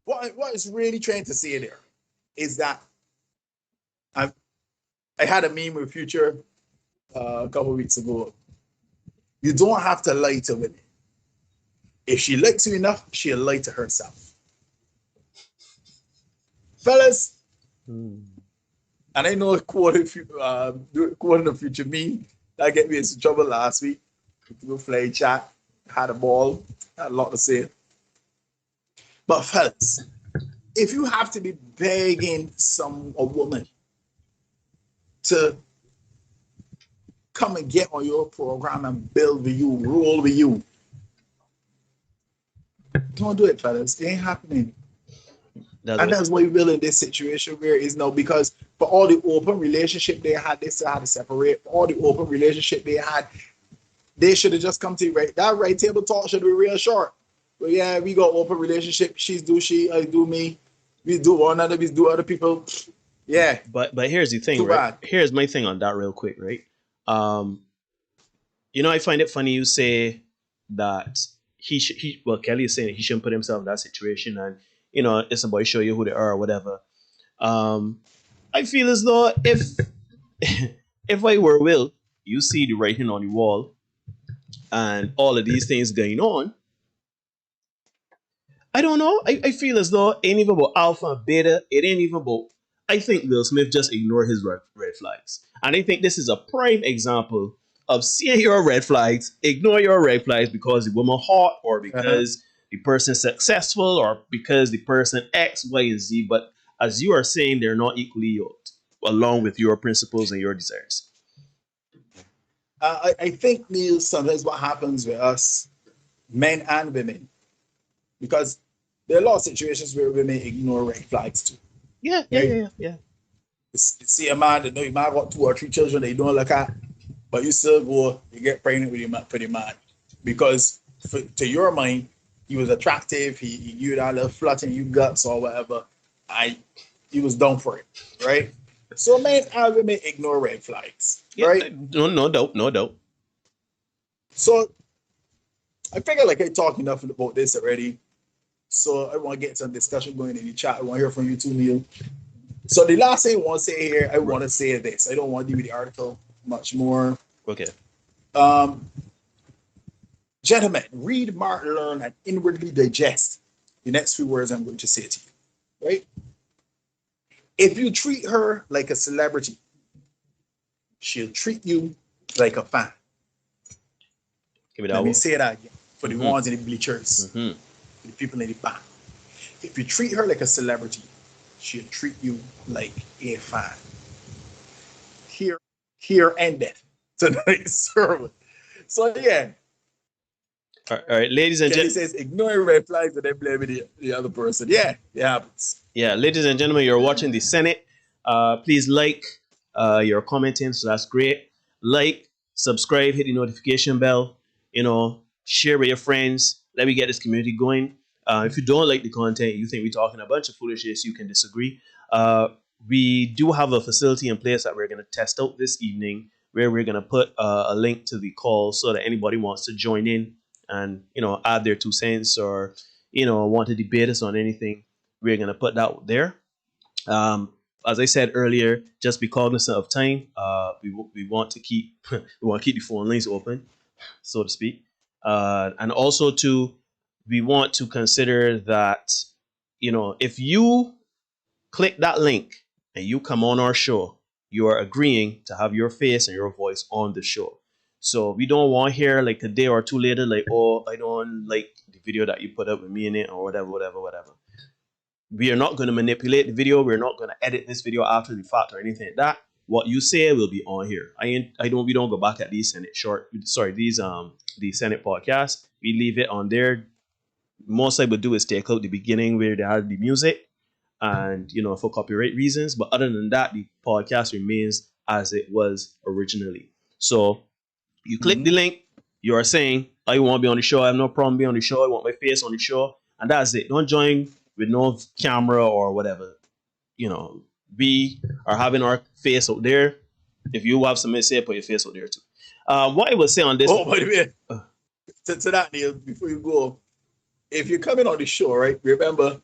[SPEAKER 6] What is really trying to say there is that I I had a meme with Future a couple of weeks ago. You don't have to lie to women. If she likes you enough, she'll lie to herself. Fellas,
[SPEAKER 5] Hmm.
[SPEAKER 6] and I know quoting the Future meme that get me in some trouble last week. We played chat, had a ball, had a lot to say. But fellas, if you have to be begging a woman to come and get on your program and build with you, roll with you, don't do it, fellas. It ain't happening. And that's why Will in this situation where is now, because for all the open relationship they had, they still had to separate. For all the open relationship they had, they should have just come to you, right. That right table talk should be real short. But yeah, we got open relationship. She's do she, I do me. We do one another, we do other people. Yeah.
[SPEAKER 5] But here's the thing,
[SPEAKER 6] Too
[SPEAKER 5] right?
[SPEAKER 6] bad.
[SPEAKER 5] Here's my thing on that real quick, right? Um, I find it funny you say that Kelly is saying he shouldn't put himself in that situation, and it's about show you who they are or whatever. I feel as though if if I were Will, you see the writing on the wall and all of these things going on. I don't know. I feel as though it ain't even about alpha and beta. It ain't even about. I think Will Smith just ignored his red flags. And I think this is a prime example of seeing your red flags, ignore your red flags because the woman hot or because the person successful or because the person X, Y, and Z. But as you are saying, they're not equally yoked along with your principles and your desires.
[SPEAKER 6] I think, Neil, sometimes what happens with us, men and women, because there are a lot of situations where women ignore red flags too.
[SPEAKER 5] Yeah.
[SPEAKER 6] You see a man that know you might got 2 or 3 children that you don't look at, but you still go, you get pregnant with the man. Because to your mind, he was attractive, he you that little flut in you guts or whatever. He was done for it, right? So men and women ignore red flags, right?
[SPEAKER 5] No doubt.
[SPEAKER 6] So I figure like I talked enough about this already. So I want to get some discussion going in the chat. I want to hear from you too, Neil. So the last thing I want to say here, I want to say this. I don't want to do with the article much more.
[SPEAKER 5] Okay.
[SPEAKER 6] Gentlemen, read, mark, learn, and inwardly digest the next few words I'm going to say to you. Right? If you treat her like a celebrity, she'll treat you like a fan. Let me say that again for the ones in the bleachers, for the people in the back. If you treat her like a celebrity, she'll treat you like a fan. Here endeth tonight's sermon. So yeah.
[SPEAKER 5] All right, ladies and
[SPEAKER 6] gentlemen. He says, ignore red flags and then blame the other person. Yeah, it happens.
[SPEAKER 5] Yeah, ladies and gentlemen, you're watching the Senate. Please like, you're commenting, so that's great. Like, subscribe, hit the notification bell, share with your friends. Let me get this community going. If you don't like the content, you think we're talking a bunch of foolishness, you can disagree. We do have a facility in place that we're going to test out this evening, where we're going to put a link to the call so that anybody wants to join in and add their 2 cents or want to debate us on anything. We're going to put that there. As I said earlier, just be cognizant of time. We want to keep the phone lines open, so to speak. And also we want to consider that, if you click that link and you come on our show, you are agreeing to have your face and your voice on the show. So we don't want to hear like a day or 2 later, like, oh, I don't like the video that you put up with me in it or whatever. We are not going to manipulate the video. We're not going to edit this video after the fact or anything like that. What you say will be on here. We don't go back at the Senate podcast. We leave it on there. Most I would do is take out the beginning where they had the music and for copyright reasons. But other than that, the podcast remains as it was originally. So you click the link, you are saying I want to be on the show. I have no problem being on the show. I want my face on the show, and that's it. Don't join with no camera or whatever. You know, we are having our face out there. If you have something to say, put your face out there too. What I will say on this.
[SPEAKER 6] Oh, by the way, to that, Neil, before you go, if you're coming on the show, right, remember,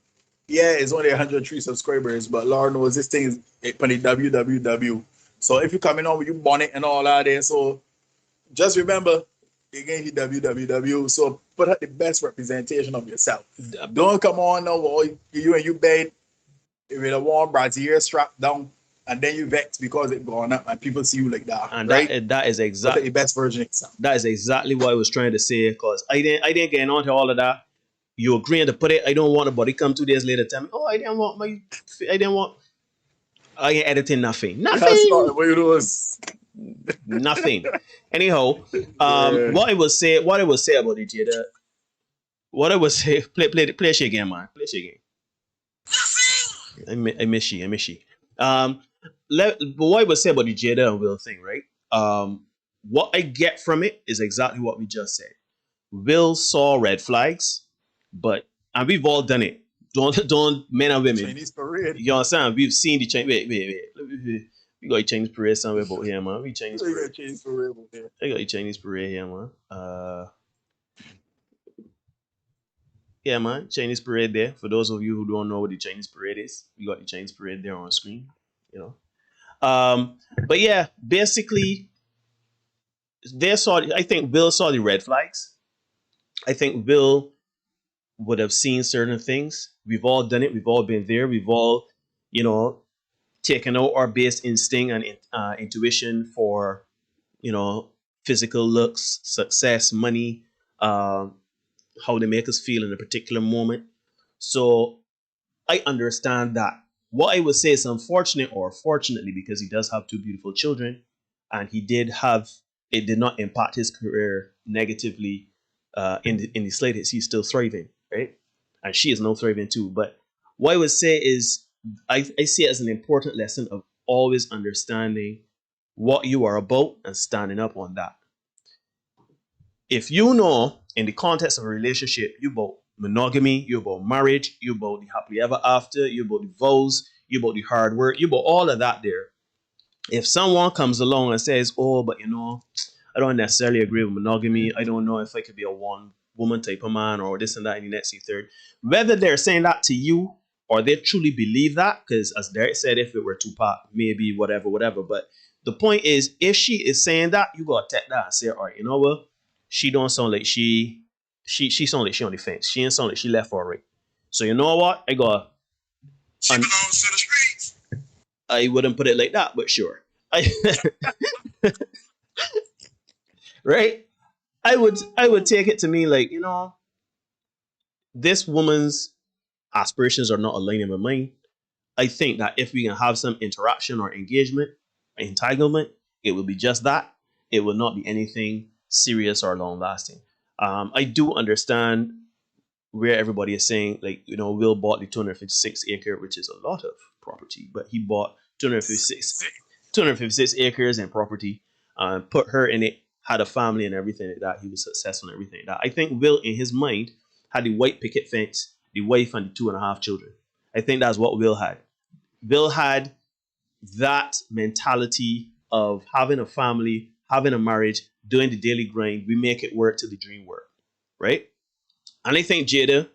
[SPEAKER 6] yeah, it's only 103 subscribers, but Lord knows this thing is on the www. So if you're coming on with your bonnet and all that there, so just remember, again, the www. So put out the best representation of yourself. Don't come on now, you and you bed with a warm brassiere strapped down, and then you vex because it gone up and people see you like that.
[SPEAKER 5] And
[SPEAKER 6] right?
[SPEAKER 5] that is exactly
[SPEAKER 6] the best version of yourself.
[SPEAKER 5] That is exactly what I was trying to say, because I didn't get on to all of that. You agreeing to put it. I don't want a body come 2 days later tell me, oh, I ain't editing nothing.
[SPEAKER 6] That's not what it was.
[SPEAKER 5] Nothing. Anyhow, what I will say about it, Jada. What I will say, play she again, man. Play she again. I miss you. But what I would say about the Jada and Will thing, right? What I get from it is exactly what we just said. Will saw red flags, and we've all done it. Don't men and women.
[SPEAKER 6] Chinese parade.
[SPEAKER 5] You understand? We've seen the Chinese. Wait. We got a Chinese parade somewhere about here, man. We Chinese parade. I got a Chinese parade here, man. Yeah, man. Chinese parade there. For those of you who don't know what the Chinese parade is, we got the Chinese parade there on screen. You know. But yeah, basically, I think Will saw the red flags. I think Will would have seen certain things. We've all done it. We've all been there. We've all, taken out our base instinct and intuition for, physical looks, success, money, how they make us feel in a particular moment. So I understand that. What I would say is unfortunate, or fortunately, because he does have 2 beautiful children, and it did not impact his career negatively in the slightest. He's still thriving, right? And she is now thriving too. But what I would say is, I see it as an important lesson of always understanding what you are about and standing up on that. If you know, in the context of a relationship, you about monogamy, you about marriage, you about the happily ever after, you about the vows, you about the hard work, you about all of that there. If someone comes along and says, oh, but I don't necessarily agree with monogamy. I don't know if I could be a one-woman type of man or this and that and the next and third. Whether they're saying that to you or they truly believe that, because as Derek said, if it were Tupac, maybe whatever. But the point is, if she is saying that, you got to take that and say, all right, you know what? She don't sound like she sound like she on the fence. She ain't sound like she left for right. So you know what? She belongs to the streets. I wouldn't put it like that, but sure. Right? I would take it to mean like, this woman's aspirations are not aligning with mine. I think that if we can have some interaction or engagement, entanglement, it will be just that. It will not be anything serious or long lasting. I do understand where everybody is saying, like, Will bought the 256 acre, which is a lot of property, but he bought 256 acres in property, put her in it, had a family and everything like that. He was successful and everything like that. I think Will, in his mind, had the white picket fence, the wife, and the 2.5 children. I think that's what Will had. Will had that mentality of having a family, having a marriage, doing the daily grind. We make it work till the dream work, right? And I think Jada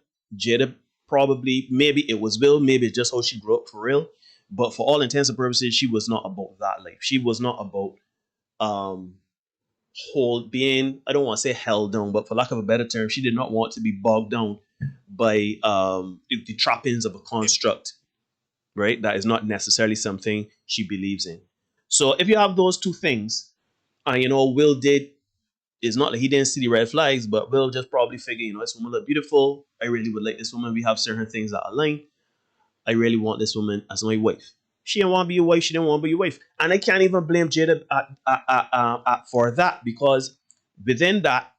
[SPEAKER 5] probably, maybe it was Will, maybe it's just how she grew up for real. But for all intents and purposes, she was not about that life. She was not about being, I don't want to say held down, but for lack of a better term, she did not want to be bogged down by the trappings of a construct, right? That is not necessarily something she believes in. So if you have those two things, and Will it's not like he didn't see the red flags, but Will just probably figure, this woman look beautiful. I really would like this woman. We have certain things that align. I really want this woman as my wife. She didn't want to be your wife. She didn't want to be your wife. And I can't even blame Jada for that, because within that,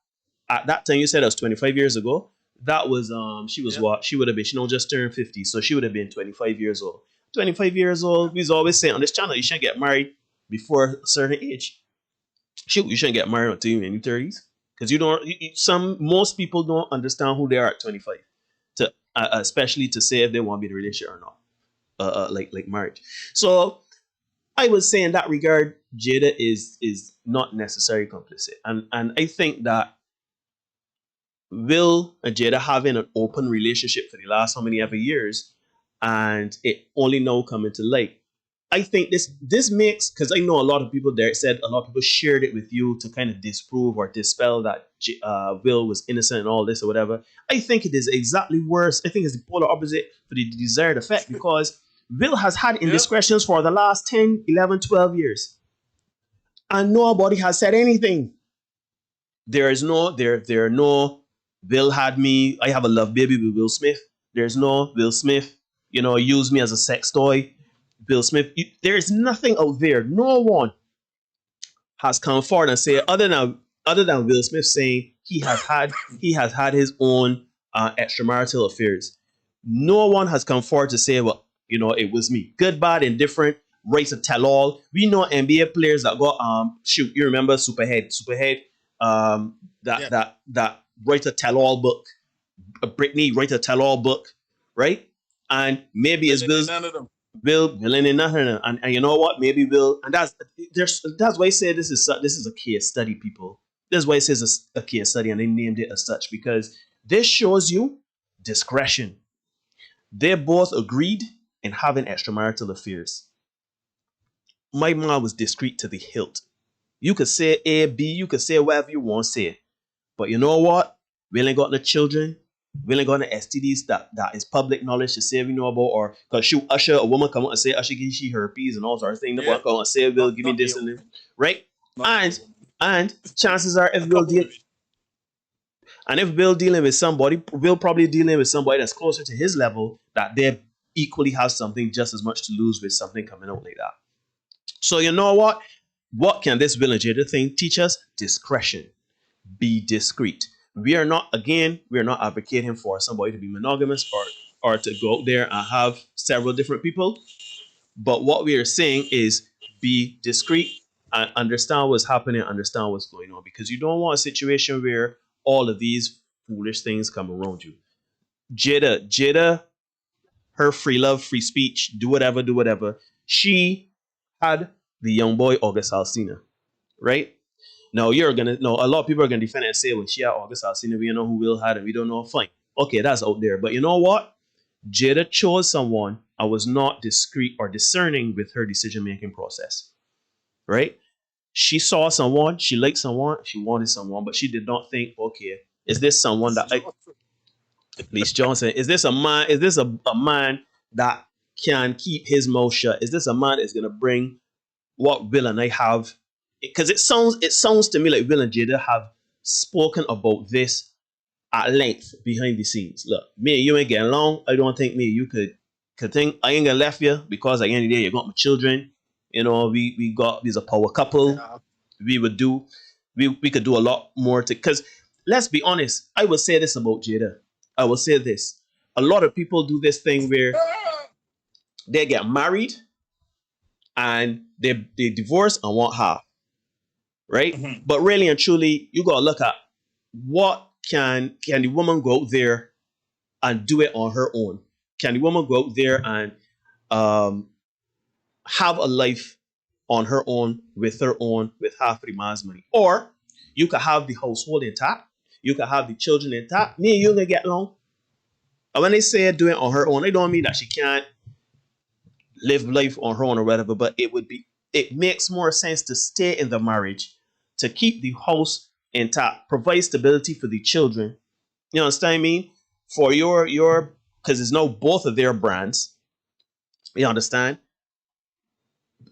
[SPEAKER 5] at that time, you said it was 25 years ago. That was, she was what? She would have been, she just turned 50. So she would have been 25 years old. 25 years old, we always say on this channel, you shouldn't get married before a certain age. Shoot, you shouldn't get married until you're in your 30s. because most people don't understand who they are at 25, to especially to say if they want to be in a relationship or not, like marriage. So I would say in that regard, Jada is not necessarily complicit, and I think that Will and Jada having an open relationship for the last how many ever years, and it only now coming to light. I think this makes, because I know a lot of people there said a lot of people shared it with you to kind of disprove or dispel that Will was innocent and all this or whatever. I think it is exactly worse. I think it's the polar opposite for the desired effect, because Will has had indiscretions for the last 10, 11, 12 years, and nobody has said anything. There are no Will had me, I have a love baby with Will Smith. There's no Will Smith, use me as a sex toy. Will Smith, there is nothing out there. No one has come forward and say, other than Will Smith saying he has had his own extramarital affairs. No one has come forward to say, well, it was me. Good, bad, indifferent, right to tell all. We know NBA players that got you remember Superhead, that write a tell all book, Britney write a tell all book, right? And maybe it's Will in none of them. And you know what? Maybe Will, and that's why I say this is a case study, people. That's why it says a case study, and they named it as such, because this shows you discretion. They both agreed in having extramarital affairs. My mom was discreet to the hilt. You could say A, B, you could say whatever you want to say. But you know what? Will ain't got no children. Will ain't got no STDs that is public knowledge to say we know about. Or because Usher, a woman come out and say Usher give she herpes and all sorts of things. The one come out and say Will give me this and this. Right? And chances are if Will dealing with somebody, Will probably dealing with somebody that's closer to his level, that they equally have something just as much to lose with something coming out like that. So you know what? What can this Will and Jada thing teach us? Discretion. Be discreet. We are not advocating for somebody to be monogamous or to go out there and have several different people. But what we are saying is be discreet and understand what's happening, understand what's going on, because you don't want a situation where all of these foolish things come around you. Jada, her free love, free speech, do whatever. She had the young boy August Alsina, right? Now a lot of people are gonna defend it and say, well, she had August Alsina, we don't know who Will had, and we don't know. Fine, okay, that's out there. But you know what? Jada chose someone and was not discreet or discerning with her decision-making process, right? She saw someone, she liked someone, she wanted someone, but she did not think, okay, is this someone that Please Johnson, is this a man that can keep his mouth shut? Is this a man that's gonna bring what Will and I have? Because it sounds to me like Will and Jada have spoken about this at length behind the scenes. Look, me and you ain't getting along. I don't think me and you could think I ain't gonna left you, because at the end of the day you got my children. We's a power couple. Yeah. We could do a lot more because let's be honest, I will say this about Jada. I will say this. A lot of people do this thing where they get married and they divorce and want half. Right? Mm-hmm. But really and truly, you gotta look at what can the woman go out there and do it on her own? Can the woman go out there and have a life on her own with half the man's money? Or you could have the household intact, you could have the children intact. Me and you gonna get along. And when they say do it on her own, I don't mean that she can't live life on her own or whatever, but it makes more sense to stay in the marriage, to keep the house intact, provide stability for the children. You understand what I mean? For your because it's now both of their brands. You understand?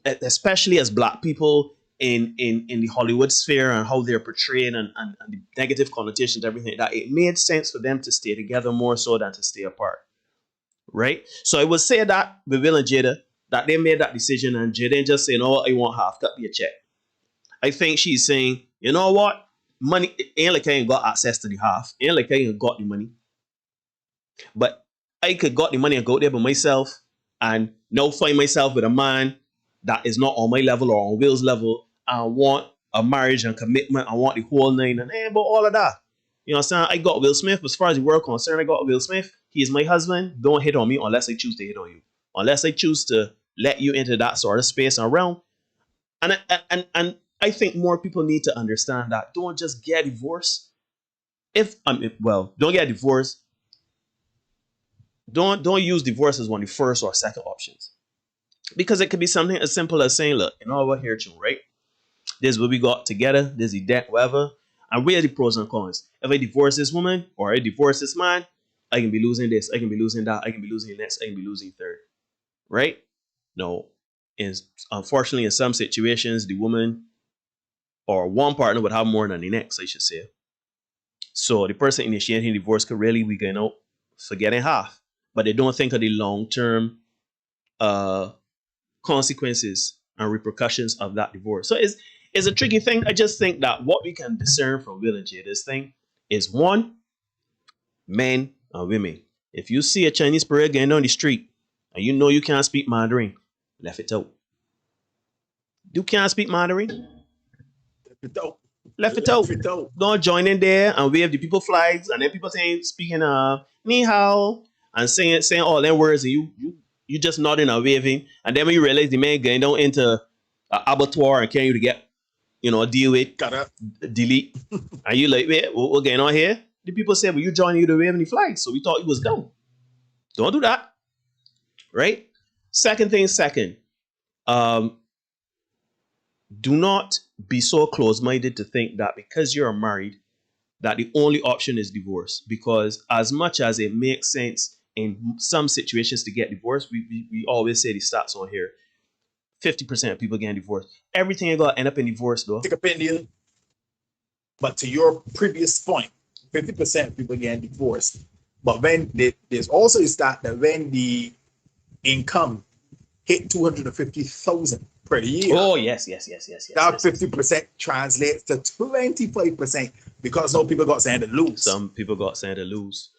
[SPEAKER 5] Especially as Black people in the Hollywood sphere and how they're portrayed and the negative connotations, everything like that, it made sense for them to stay together more so than to stay apart. Right? So I would say that with Will and Jada, that they made that decision, and Jada ain't just saying, oh, I want half, cut me a check. I think she's saying, you know what? Money, it ain't like I ain't got access to the half. It ain't like I ain't got the money. But I could got the money and go there by myself and now find myself with a man that is not on my level or on Will's level and want a marriage and commitment. I want the whole nine and but all of that. You know what I'm saying? I got Will Smith. As far as the work concerned, I got Will Smith. He is my husband. Don't hit on me unless I choose to hit on you. Unless I choose to let you into that sort of space and realm. And I think more people need to understand that. Don't just get divorced. Don't get divorced. Don't use divorce as one of the first or second options. Because it could be something as simple as saying, look, you know what, here, June, right? This is what we got together. This is the debt, whatever. And where are the pros and cons? If I divorce this woman or I divorce this man, I can be losing this. I can be losing that. I can be losing the next. I can be losing third. Right? No. Unfortunately, in some situations, the woman or one partner would have more than the next, I should say. So the person initiating divorce could really be going out forgetting half. But they don't think of the long-term consequences and repercussions of that divorce. So it's a tricky thing. I just think that what we can discern from Will and Jada's thing is one, men and women. If you see a Chinese parade going down the street and you know you can't speak Mandarin, left it out. You can't speak Mandarin? Left it out. Don't join in there and wave the people flags and then people speaking ni hao and saying all them words and you just nodding and waving, and then when you realize the man going down into an abattoir and carrying you to get, deal with, delete, and you like, wait, what's going on here? The people say, well, you joining you to waving the flags, so we thought it was done. Don't do that, right? Second, do not be so close-minded to think that because you're married, that the only option is divorce. Because as much as it makes sense in some situations to get divorced, we always say the stats on here. 50% of people getting divorced. Everything ain't gonna end up in divorce, though.
[SPEAKER 6] Take opinion. But to your previous point, 50% of people getting divorced. But when there's also a stat that when the income hit 250,000 per year.
[SPEAKER 5] Oh yes. That
[SPEAKER 6] 50% translates to 25% because no people got something to lose.
[SPEAKER 5] Some people got something to lose.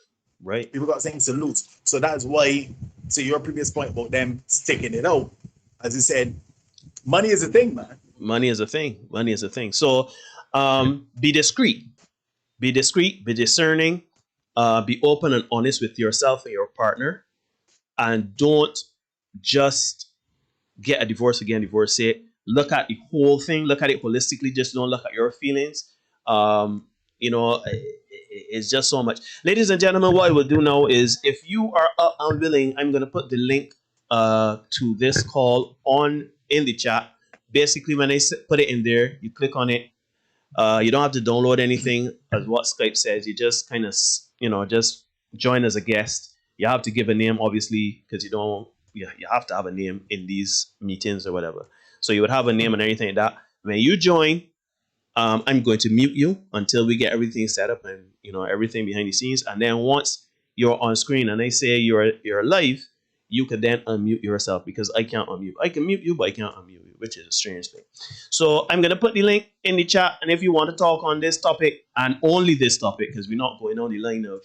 [SPEAKER 5] Right.
[SPEAKER 6] People got things to lose. So that's why, to your previous point about them sticking it out, as you said, money is a thing, man.
[SPEAKER 5] Money is a thing. So be discreet. Be discerning. Be open and honest with yourself and your partner. And don't just get a divorce again, divorce it. Look at the whole thing. Look at it holistically. Just don't look at your feelings. It's just so much. Ladies and gentlemen, what I will do now is, if you are up and willing, I'm going to put the link to this call in the chat. Basically, when I put it in there, you click on it. You don't have to download anything, as what Skype says. You just kind of, just join as a guest. You have to give a name, obviously, because you have to have a name in these meetings or whatever. So you would have a name and everything like that. When you join, I'm going to mute you until we get everything set up and everything behind the scenes. And then once you're on screen and they say you're live, you can then unmute yourself, because I can't unmute. I can mute you, but I can't unmute you, which is a strange thing. So I'm gonna put the link in the chat, and if you want to talk on this topic and only this topic, because we're not going on the line of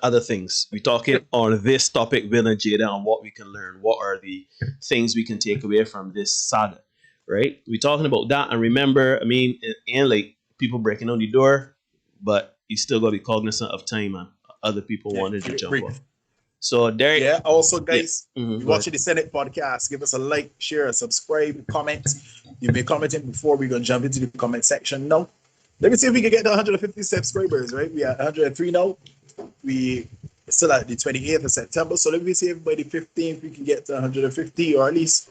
[SPEAKER 5] other things, we're talking on this topic, Will and Jada, and what we can learn. What are the things we can take away from this saga? Right? We're talking about that. And remember, it ain't like people breaking on the door, but you still got to be cognizant of time and other people wanted to jump off. So there.
[SPEAKER 6] Yeah. Also, guys, you're watching the Senate podcast. Give us a like, share, subscribe, comment. You've been commenting before. We're gonna jump into the comment section now. Let me see if we can get to 150 subscribers. Right? We are 103 now. We still at the 28th of September. So let me see if by the 15th we can get to 150, or at least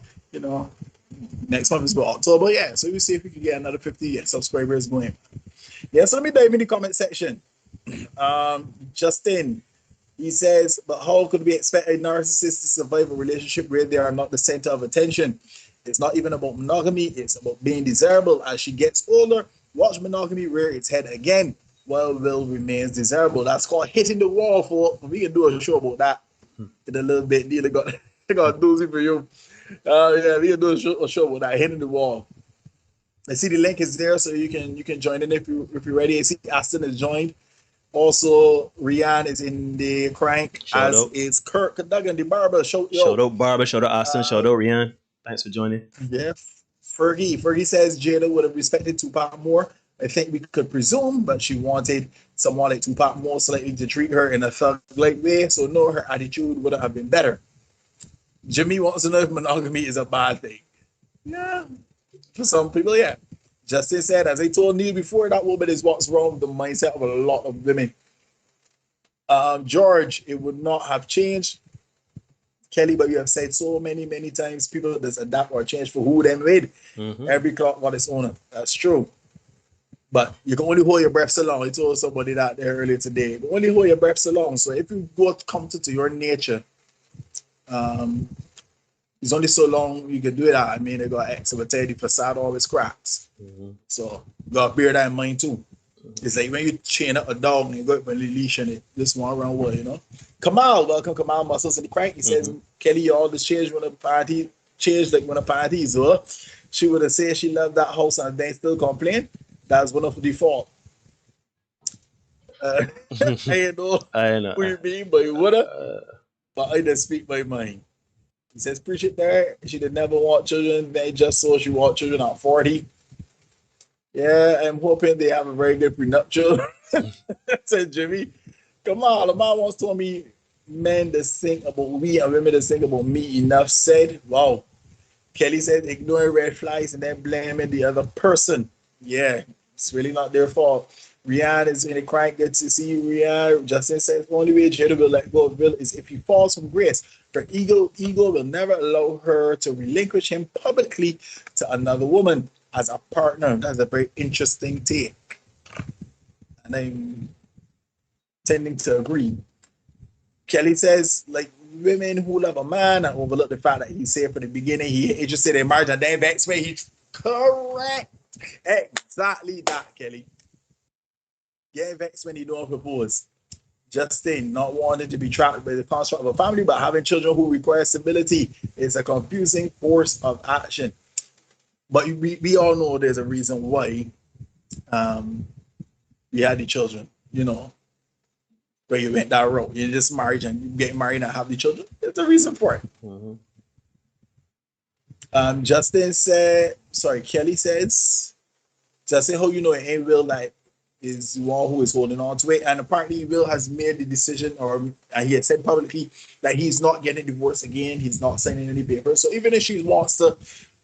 [SPEAKER 6] next month is about October. Yeah. So we'll see if we can get another 50 subscribers going. Yeah. So let me dive in the comment section. Justin, he says, but how could we expect a narcissist to survive a relationship where they are not the center of attention? It's not even about monogamy. It's about being desirable. As she gets older, watch monogamy rear its head again while Will remains desirable. That's called hitting the wall. For we can do a show about that in a little bit. Neil got a doozy for you. Yeah, we can do a show about that, hitting the wall. I see the link is there, so you can join in if you're ready. I see Aston has joined. Also, Rian is in the crank,
[SPEAKER 5] shout
[SPEAKER 6] as
[SPEAKER 5] out.
[SPEAKER 6] Is Kirk Duggan, the barber.
[SPEAKER 5] Shout out Barber, shout out Aston, shout out Rian. Thanks for joining.
[SPEAKER 6] Yeah. Fergie says Jada would have respected Tupac more. I think we could presume, but she wanted someone like Tupac more slightly to treat her in a thug-like way, so no, her attitude would have been better. Jimmy wants to know if monogamy is a bad thing. Yeah, for some people, yeah. Justice said, as I told Neil before, that woman is what's wrong with the mindset of a lot of women. George, it would not have changed. Kelly, but you have said so many times, people just adapt or change for who them with. Every clock got its owner. That's true. But you can only hold your breath so long. I told somebody that there earlier today. You can only hold your breath so long. So if you go come to your nature, it's only so long you can do that. I mean, they got X of a teddy facade always cracks. So you got to bear that in mind too. It's like when you chain up a dog and you go up and leash on it. This one around what, you know? Kamal, welcome Kamal Muscles in the Crank. He says, Kelly, you always change when a party is over. She would have said she loved that house and then still complain. That's one of the default. I know who you mean, but you would have. But I just speak my mind. He says, appreciate that. She did never want children. They just saw she want children at 40. Yeah, I'm hoping they have a very good prenuptial. Said Jimmy. Come on, the man once told me men that think about we and women that think about me. Enough said. Wow. Kelly said, ignoring red flags and then blaming the other person. Yeah, it's really not their fault. Rihanna is in the crying. Good to see you, Rihanna. Justin says, the only way Jada will let go of Will is if he falls from grace. Her ego will never allow her to relinquish him publicly to another woman as a partner. That's a very interesting take. And I'm tending to agree. Kelly says, like, women who love a man and overlook the fact that he said from the beginning he interested in marriage and then vex when he correct. Exactly that, Kelly. Getting vexed when he don't propose. Justin, not wanting to be trapped by the construct of a family, but having children who require stability is a confusing force of action. But we all know there's a reason why we had the children, you know, where you went that road. You just married and you get married and have the children. There's a reason for it. Kelly says, Justin, how you know it ain't Will that is the one who is holding on to it. And apparently Will has made the decision, and he had said publicly that he's not getting divorced again. He's not signing any papers. So even if she wants to,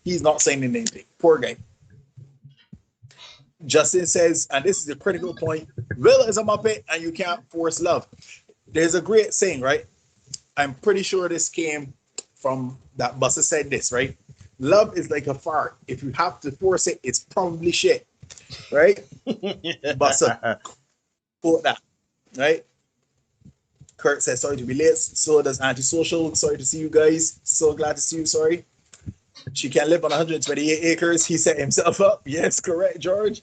[SPEAKER 6] he's not signing anything. Poor guy. Justin says, and this is the critical point, Will is a muppet and you can't force love. There's a great saying, right? I'm pretty sure this came from that Buster said this, right? Love is like a fart. If you have to force it, it's probably shit. Right? Buster, quote that. Right? Kurt says, sorry to be late. So does Antisocial. Sorry to see you guys. So glad to see you. Sorry. She can live on 128 acres. He set himself up. Yes, correct, George.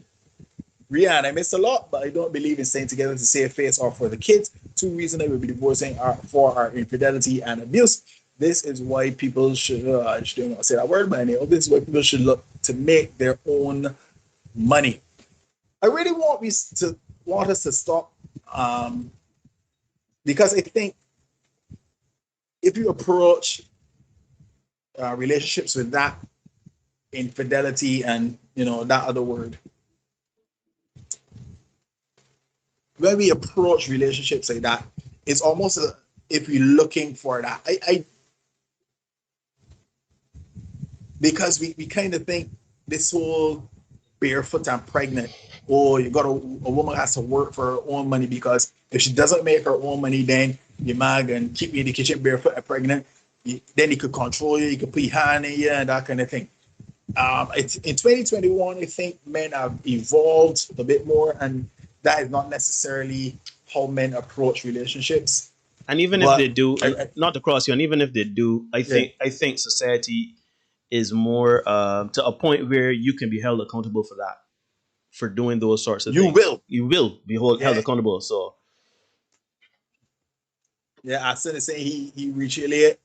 [SPEAKER 6] Rihanna, I missed a lot, but I don't believe in staying together to save face or for the kids. 2 reasons I will be divorcing are for our infidelity and abuse. This is why people should, I don't want to say that word, but anyhow, this is why people should look to make their own money. I really want us to stop, because I think if you approach relationships with that infidelity and that other word, when we approach relationships like that, it's almost if you're looking for that. Because we kind of think this whole barefoot and pregnant, or a woman has to work for her own money, because if she doesn't make her own money, then your man can keep you in the kitchen barefoot and pregnant. Then he could control you, he could put your hand in you and that kind of thing. In 2021, I think men have evolved a bit more, and that is not necessarily how men approach relationships.
[SPEAKER 5] And even if they do, not to cross you, and even if they do, I think society is more to a point where you can be held accountable for that, for doing those sorts of things. You will be held accountable. So
[SPEAKER 6] yeah, Asen is saying he reached Elliot.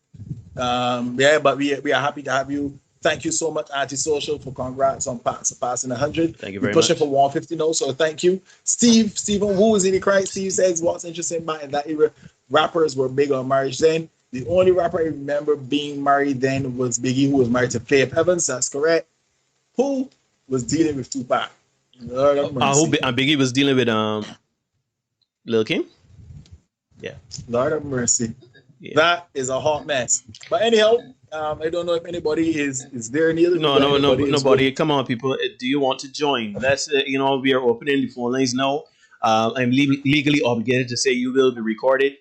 [SPEAKER 6] But we are happy to have you. Thank you so much, Antisocial, for congrats on passing 100.
[SPEAKER 5] Thank you very
[SPEAKER 6] much. We're pushing
[SPEAKER 5] for
[SPEAKER 6] 150 now, so thank you. Stephen Wu is in the cry. Steve says, what's interesting about in that era, rappers were big on marriage then. The only rapper I remember being married then was Biggie, who was married to Faith Evans. That's correct. Who was dealing with Tupac? Lord of mercy.
[SPEAKER 5] Biggie was dealing with Lil Kim. Yeah.
[SPEAKER 6] Lord of mercy.
[SPEAKER 5] Yeah.
[SPEAKER 6] That is a hot mess. But anyhow, I don't know if anybody is there, Neil.
[SPEAKER 5] No, nobody. Come on, people. Do you want to join? Let's, we are opening the phone lines now. I'm legally obligated to say you will be recorded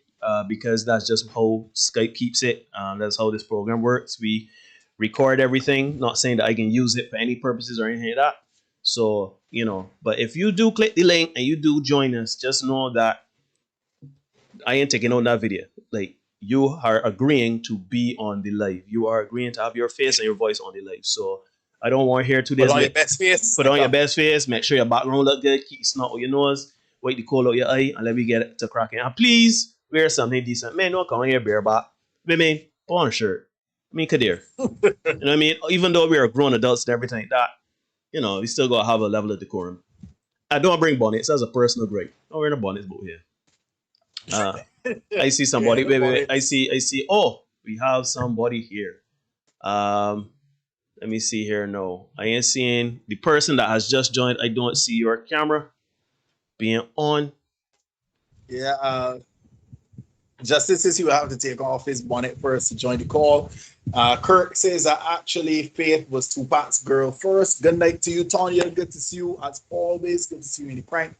[SPEAKER 5] because that's just how Skype keeps it. That's how this program works. We record everything. Not saying that I can use it for any purposes or anything like that. So, but if you do click the link and you do join us, just know that I ain't taking on that video. Like, you are agreeing to be on the live. You are agreeing to have your face and your voice on the live. So I don't want to hear 2 days.
[SPEAKER 6] Put on your best face.
[SPEAKER 5] Put on your best face. Make sure your background look good. Keep snot with your nose. Wait the cold out your eye and let me get it to cracking. And please wear something decent. Man, don't come on here bareback. Man, put on a shirt. Kadir. You know what I mean? Even though we are grown adults and everything like that, we still gotta have a level of decorum. I don't bring bonnets as a personal grade. Don't wear the bonnets both here. I see somebody. Wait. I see. Oh, we have somebody here. Let me see here. No, I ain't seeing the person that has just joined. I don't see your camera being on.
[SPEAKER 6] Yeah. Justice says he will have to take off his bonnet first to join the call. Kirk says that actually Faith was Tupac's girl first. Good night to you, Tanya. Good to see you as always. Good to see you in the prank.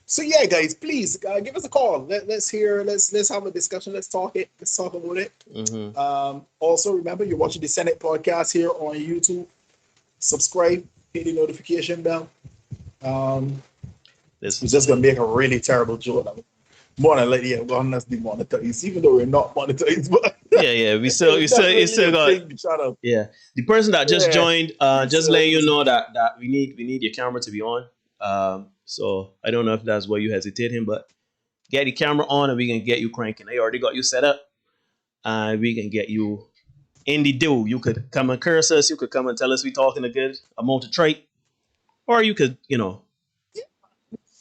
[SPEAKER 6] So yeah, guys, please give us a call. Let's have a discussion. Let's talk about it.
[SPEAKER 5] Mm-hmm.
[SPEAKER 6] Also, remember, you're watching the Senate podcast here on YouTube. Subscribe, hit the notification bell.
[SPEAKER 5] This
[SPEAKER 6] is just gonna make a really terrible joke. More than likely, we're gonna be monetized, even though we're not monetized. But
[SPEAKER 5] yeah, we still got.
[SPEAKER 6] Shut up.
[SPEAKER 5] Yeah, the person that just joined, just letting you know that we need your camera to be on. So I don't know if that's why you hesitating, but get the camera on and we can get you cranking. I already got you set up, and we can get you in the do. You could come and curse us. You could come and tell us we talking a good amount of trite, or you could,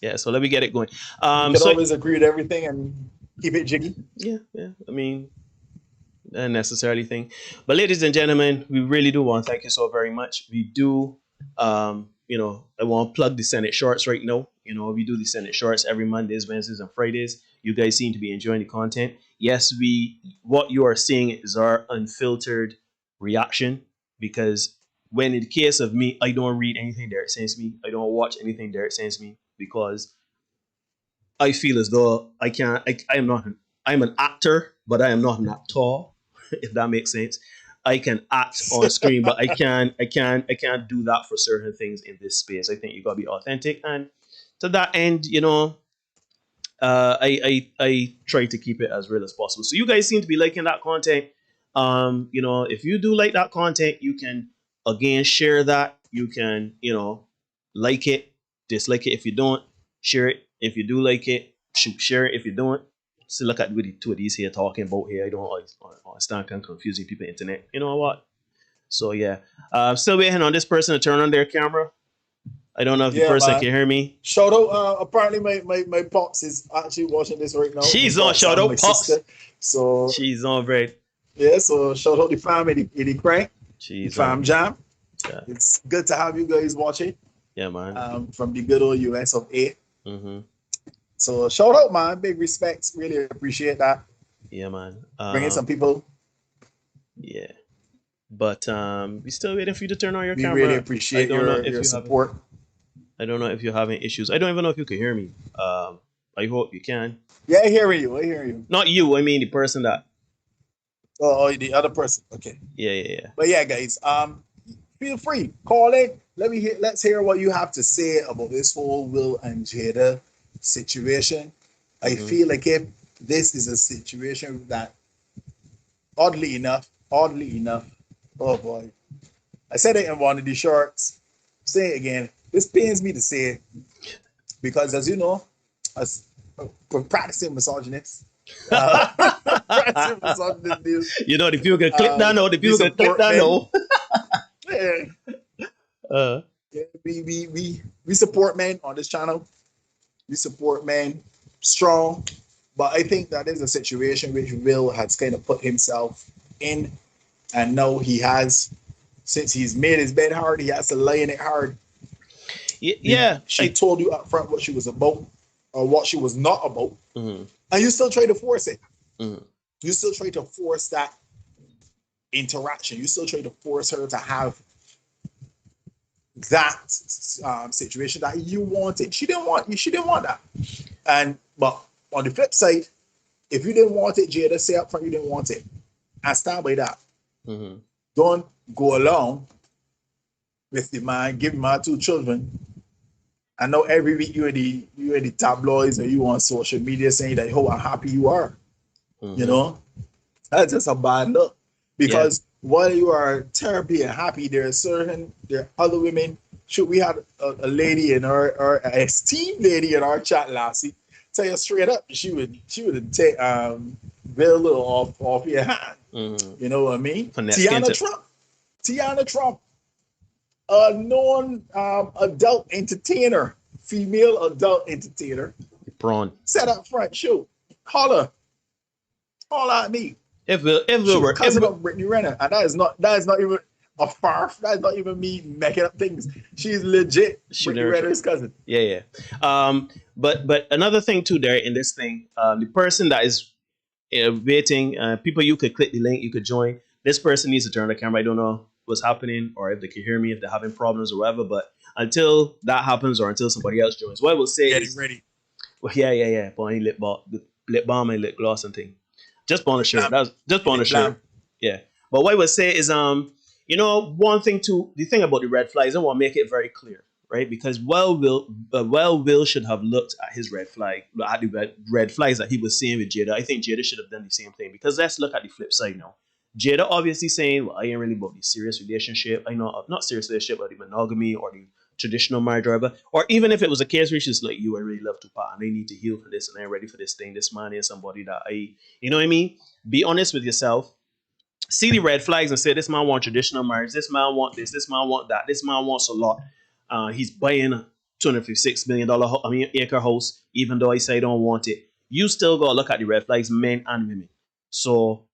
[SPEAKER 5] Yeah. So let me get it going.
[SPEAKER 6] You can always agree with everything and keep it jiggy.
[SPEAKER 5] Yeah. I mean, not necessarily thing, but ladies and gentlemen, we really do want to thank you so very much. We do. I want to plug the Senate Shorts right now. We do the Senate Shorts every Mondays, Wednesdays, and Fridays. You guys seem to be enjoying the content. Yes, what you are seeing is our unfiltered reaction, because when in the case of me, I don't read anything Derek sends me. I don't watch anything Derek sends me, because I feel as though I'm an actor, but I am not an actor, if that makes sense. I can act on screen, but I can't do that for certain things in this space. I think you gotta be authentic, and to that end, I try to keep it as real as possible. So you guys seem to be liking that content. If you do like that content, you can again share that. You can like it, dislike it if you don't, share it if you do like it, share it if you don't. So look at what the two of these here talking about here. I don't understand, kind of confusing people on the internet. You know what? So yeah, still waiting on this person to turn on their camera. I don't know if the person can hear me.
[SPEAKER 6] Shout out! Apparently, my pops is actually watching this right now.
[SPEAKER 5] She's on. Shout out, pops.
[SPEAKER 6] Sister. So
[SPEAKER 5] she's on, right?
[SPEAKER 6] Yeah. So shout out the fam in the crank.
[SPEAKER 5] She's
[SPEAKER 6] fam jam.
[SPEAKER 5] Yeah.
[SPEAKER 6] It's good to have you guys watching.
[SPEAKER 5] Yeah, man.
[SPEAKER 6] From the good old US of A.
[SPEAKER 5] Mm-hmm.
[SPEAKER 6] So shout out, man. Big respects. Really appreciate that.
[SPEAKER 5] Yeah, man.
[SPEAKER 6] Bringing some people.
[SPEAKER 5] Yeah. But we still waiting for you to turn on your camera.
[SPEAKER 6] We really appreciate your support.
[SPEAKER 5] I don't know if you're having issues. I don't even know if you can hear me. I hope you can.
[SPEAKER 6] Yeah, I hear you.
[SPEAKER 5] Not you. I mean the person that.
[SPEAKER 6] Oh, the other person. Okay.
[SPEAKER 5] Yeah.
[SPEAKER 6] But yeah, guys. Feel free. Call in. Let's hear what you have to say about this whole Will and Jada situation. I feel like if this is a situation that oddly enough, oh boy, I said it in one of the shorts, say it again, this pains me to say it, because as you know, as practicing misogynist, the
[SPEAKER 5] people can click that no, the people can click that no.
[SPEAKER 6] We support men on this channel. We support men strong, but I think that is a situation which Will has kind of put himself in, and now he has since he's made his bed hard, he has to lay in it hard.
[SPEAKER 5] Yeah.
[SPEAKER 6] She told you up front what she was about or what she was not about.
[SPEAKER 5] Mm-hmm.
[SPEAKER 6] And you still try to force it.
[SPEAKER 5] Mm-hmm.
[SPEAKER 6] You still try to force that interaction. You still try to force her to have that situation that you wanted. She didn't want that. But on the flip side, if you didn't want it, Jada, say up front you didn't want it. And stand by that.
[SPEAKER 5] Mm-hmm.
[SPEAKER 6] Don't go along with the man, give my 2 children. I know every week you in the tabloids or you on social media saying that, oh, how happy you are.
[SPEAKER 5] Mm-hmm.
[SPEAKER 6] You know? That's just a bad look. Because while you are terribly and happy, there are other women. Shoot, we had a lady in our esteemed lady in our chat last week. Tell you straight up, she would take Bill off your hand.
[SPEAKER 5] Mm-hmm.
[SPEAKER 6] You know what I mean? Tiana Trump, a known adult entertainer, female adult entertainer.
[SPEAKER 5] Prawn.
[SPEAKER 6] Set up front, shoot, holler at me.
[SPEAKER 5] If we're
[SPEAKER 6] cousin of Brittany Renner, and that is not even a farf. That is not even me making up things. She's legit Brittany Renner's cousin.
[SPEAKER 5] Yeah. But another thing too there in this thing, the person that is waiting, people, you could click the link, you could join. This person needs to turn the camera. I don't know what's happening or if they can hear me, if they're having problems or whatever. But until that happens or until somebody else joins, what I will say is
[SPEAKER 6] ready.
[SPEAKER 5] Well, yeah. But I need lip balm and lip gloss and thing. Just on the shirt. That's just on the shirt. Yeah. But what I would say is, one thing too, the thing about the red flags, I want to make it very clear, right? Because Will should have looked at his red flag, at the red flags that he was seeing with Jada. I think Jada should have done the same thing, because let's look at the flip side now. Jada obviously saying, well, I ain't really about the serious relationship. I know, not serious relationship, but the monogamy or the traditional marriage or whatever. Or even if it was a case where she's like, I really love Tupac and I need to heal for this and I'm ready for this thing. This man is somebody that you know what I mean? Be honest with yourself. See the red flags and say, this man want traditional marriage. This man want this man want that. This man wants a lot. He's buying a $256 million acre house, even though I say I don't want it. You still got to look at the red flags, men and women. So,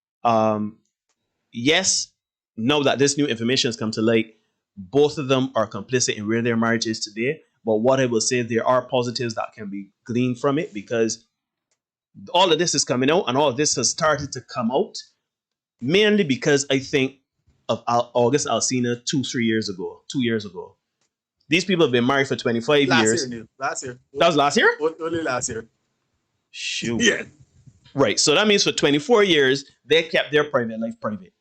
[SPEAKER 5] yes, now that this new information has come to light, both of them are complicit in where their marriage is today. But what I will say, there are positives that can be gleaned from it, because all of this is coming out and all of this has started to come out mainly because I think of August Alsina 2 years ago. These people have been married for 25 years.
[SPEAKER 6] Last year.
[SPEAKER 5] That was last year?
[SPEAKER 6] Only last year.
[SPEAKER 5] Shoot.
[SPEAKER 6] Yeah.
[SPEAKER 5] Right. So that means for 24 years, they kept their private life private.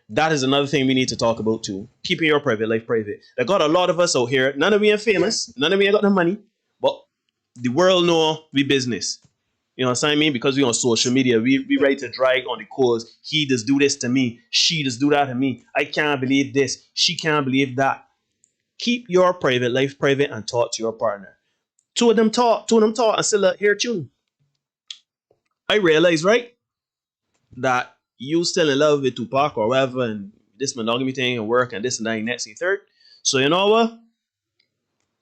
[SPEAKER 5] That is another thing we need to talk about too. Keeping your private life private. They got a lot of us out here. None of me are famous. None of me ain't got the money. But the world know we business. You know what I mean? Because we on social media. We ready to drag on the cause. He does do this to me. She does do that to me. I can't believe this. She can't believe that. Keep your private life private and talk to your partner. Two of them talk and still hear tune. I realize, right, that you still in love with Tupac or whatever, and this monogamy thing and work and this and that and next and third. So you know what?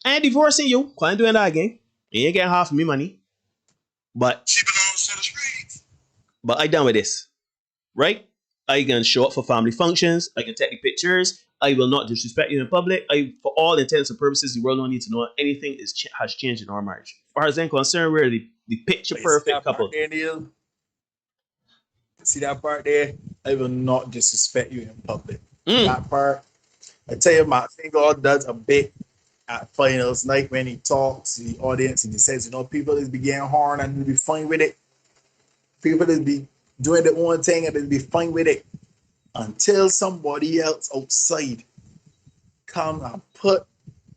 [SPEAKER 5] I ain't divorcing you. I ain't doing that again. You ain't getting half of me money. But
[SPEAKER 6] she belongs to the streets.
[SPEAKER 5] But I done with this. Right? I can show up for family functions. I can take the pictures. I will not disrespect you in public. For all intents and purposes, the world don't need to know anything has changed in our marriage. As far as I'm concerned, we're the picture perfect couple.
[SPEAKER 6] See that part there? I will not disrespect you in public. That part, I tell you, my finger does a bit at finals night when he talks to the audience and he says, people is be getting hard and they'll be fine with it. People will be doing their own thing and they'll be fine with it until somebody else outside come and put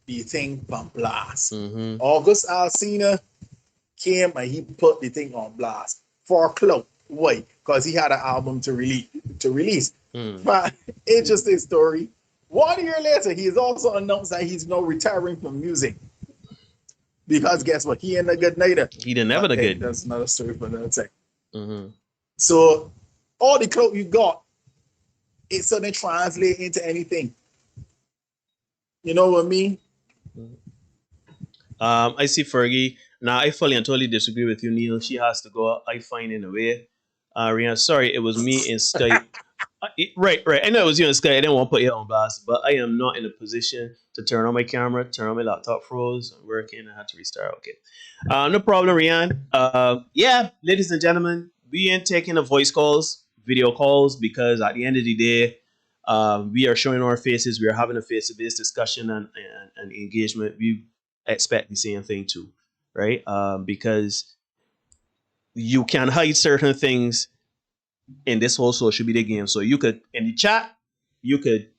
[SPEAKER 6] the thing on blast. August Alsina came and he put the thing on blast for clout. Why? Because he had an album to release. But it's just a story. 1 year later, he has also announced that he's now retiring from music. Because guess what? He ain't a good nighter.
[SPEAKER 5] He didn't have a good.
[SPEAKER 6] That's another story for another time. So all the clout you got, it suddenly translate into anything. You know what I mean?
[SPEAKER 5] I see Fergie. Now, I fully and totally disagree with you, Neil. She has to go. I find in a way. Rihanna, sorry, it was me in Skype. Right. I know it was you and Sky. I didn't want to put you on blast, but I am not in a position to turn on my camera, turn on my laptop froze, I'm working, I had to restart. Okay. No problem, Rian. Yeah, ladies and gentlemen, we ain't taking the voice calls, video calls, because at the end of the day, we are showing our faces, we are having a face-to-face discussion and engagement. We expect the same thing too, right? Because you can hide certain things in this whole social media game. So you could in the chat, you could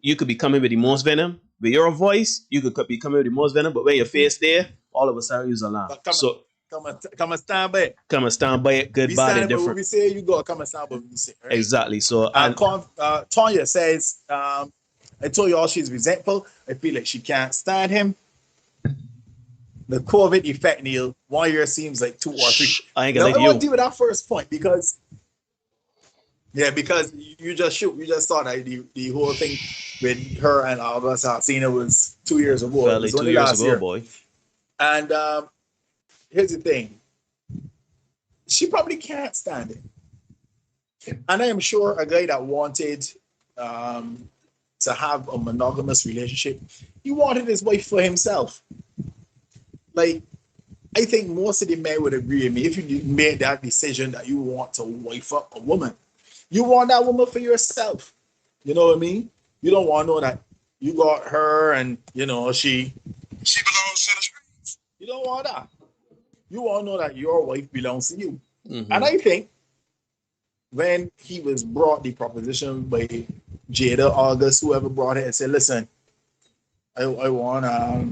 [SPEAKER 5] be coming with the most venom. With your voice, you could be coming with the most venom, but when your face there, all of a sudden you're alarm. So
[SPEAKER 6] come and stand by it.
[SPEAKER 5] Come and stand by it. Good, bad, and different.
[SPEAKER 6] We say you gotta come and stand by what we say. Right?
[SPEAKER 5] Exactly. So
[SPEAKER 6] Tonya says, I told you all she's resentful. I feel like she can't stand him. The COVID effect, Neil. 1 year seems like 2 or 3.
[SPEAKER 5] I ain't gonna let
[SPEAKER 6] I
[SPEAKER 5] you.
[SPEAKER 6] want to deal with that first point because you just thought that the whole thing with her and August Alsina was 2 years ago.
[SPEAKER 5] Well, like 2 years ago, boy.
[SPEAKER 6] And here's the thing. She probably can't stand it. And I am sure a guy that wanted to have a monogamous relationship, he wanted his wife for himself. Like, I think most of the men would agree with me. If you made that decision that you want to wife up a woman, you want that woman for yourself. You know what I mean? You don't want to know that you got her and, you know, she belongs to the streets. You don't want that. You want to know that your wife belongs to you. Mm-hmm. And I think when he was brought the proposition by Jada, August, whoever brought it and said, listen, I want I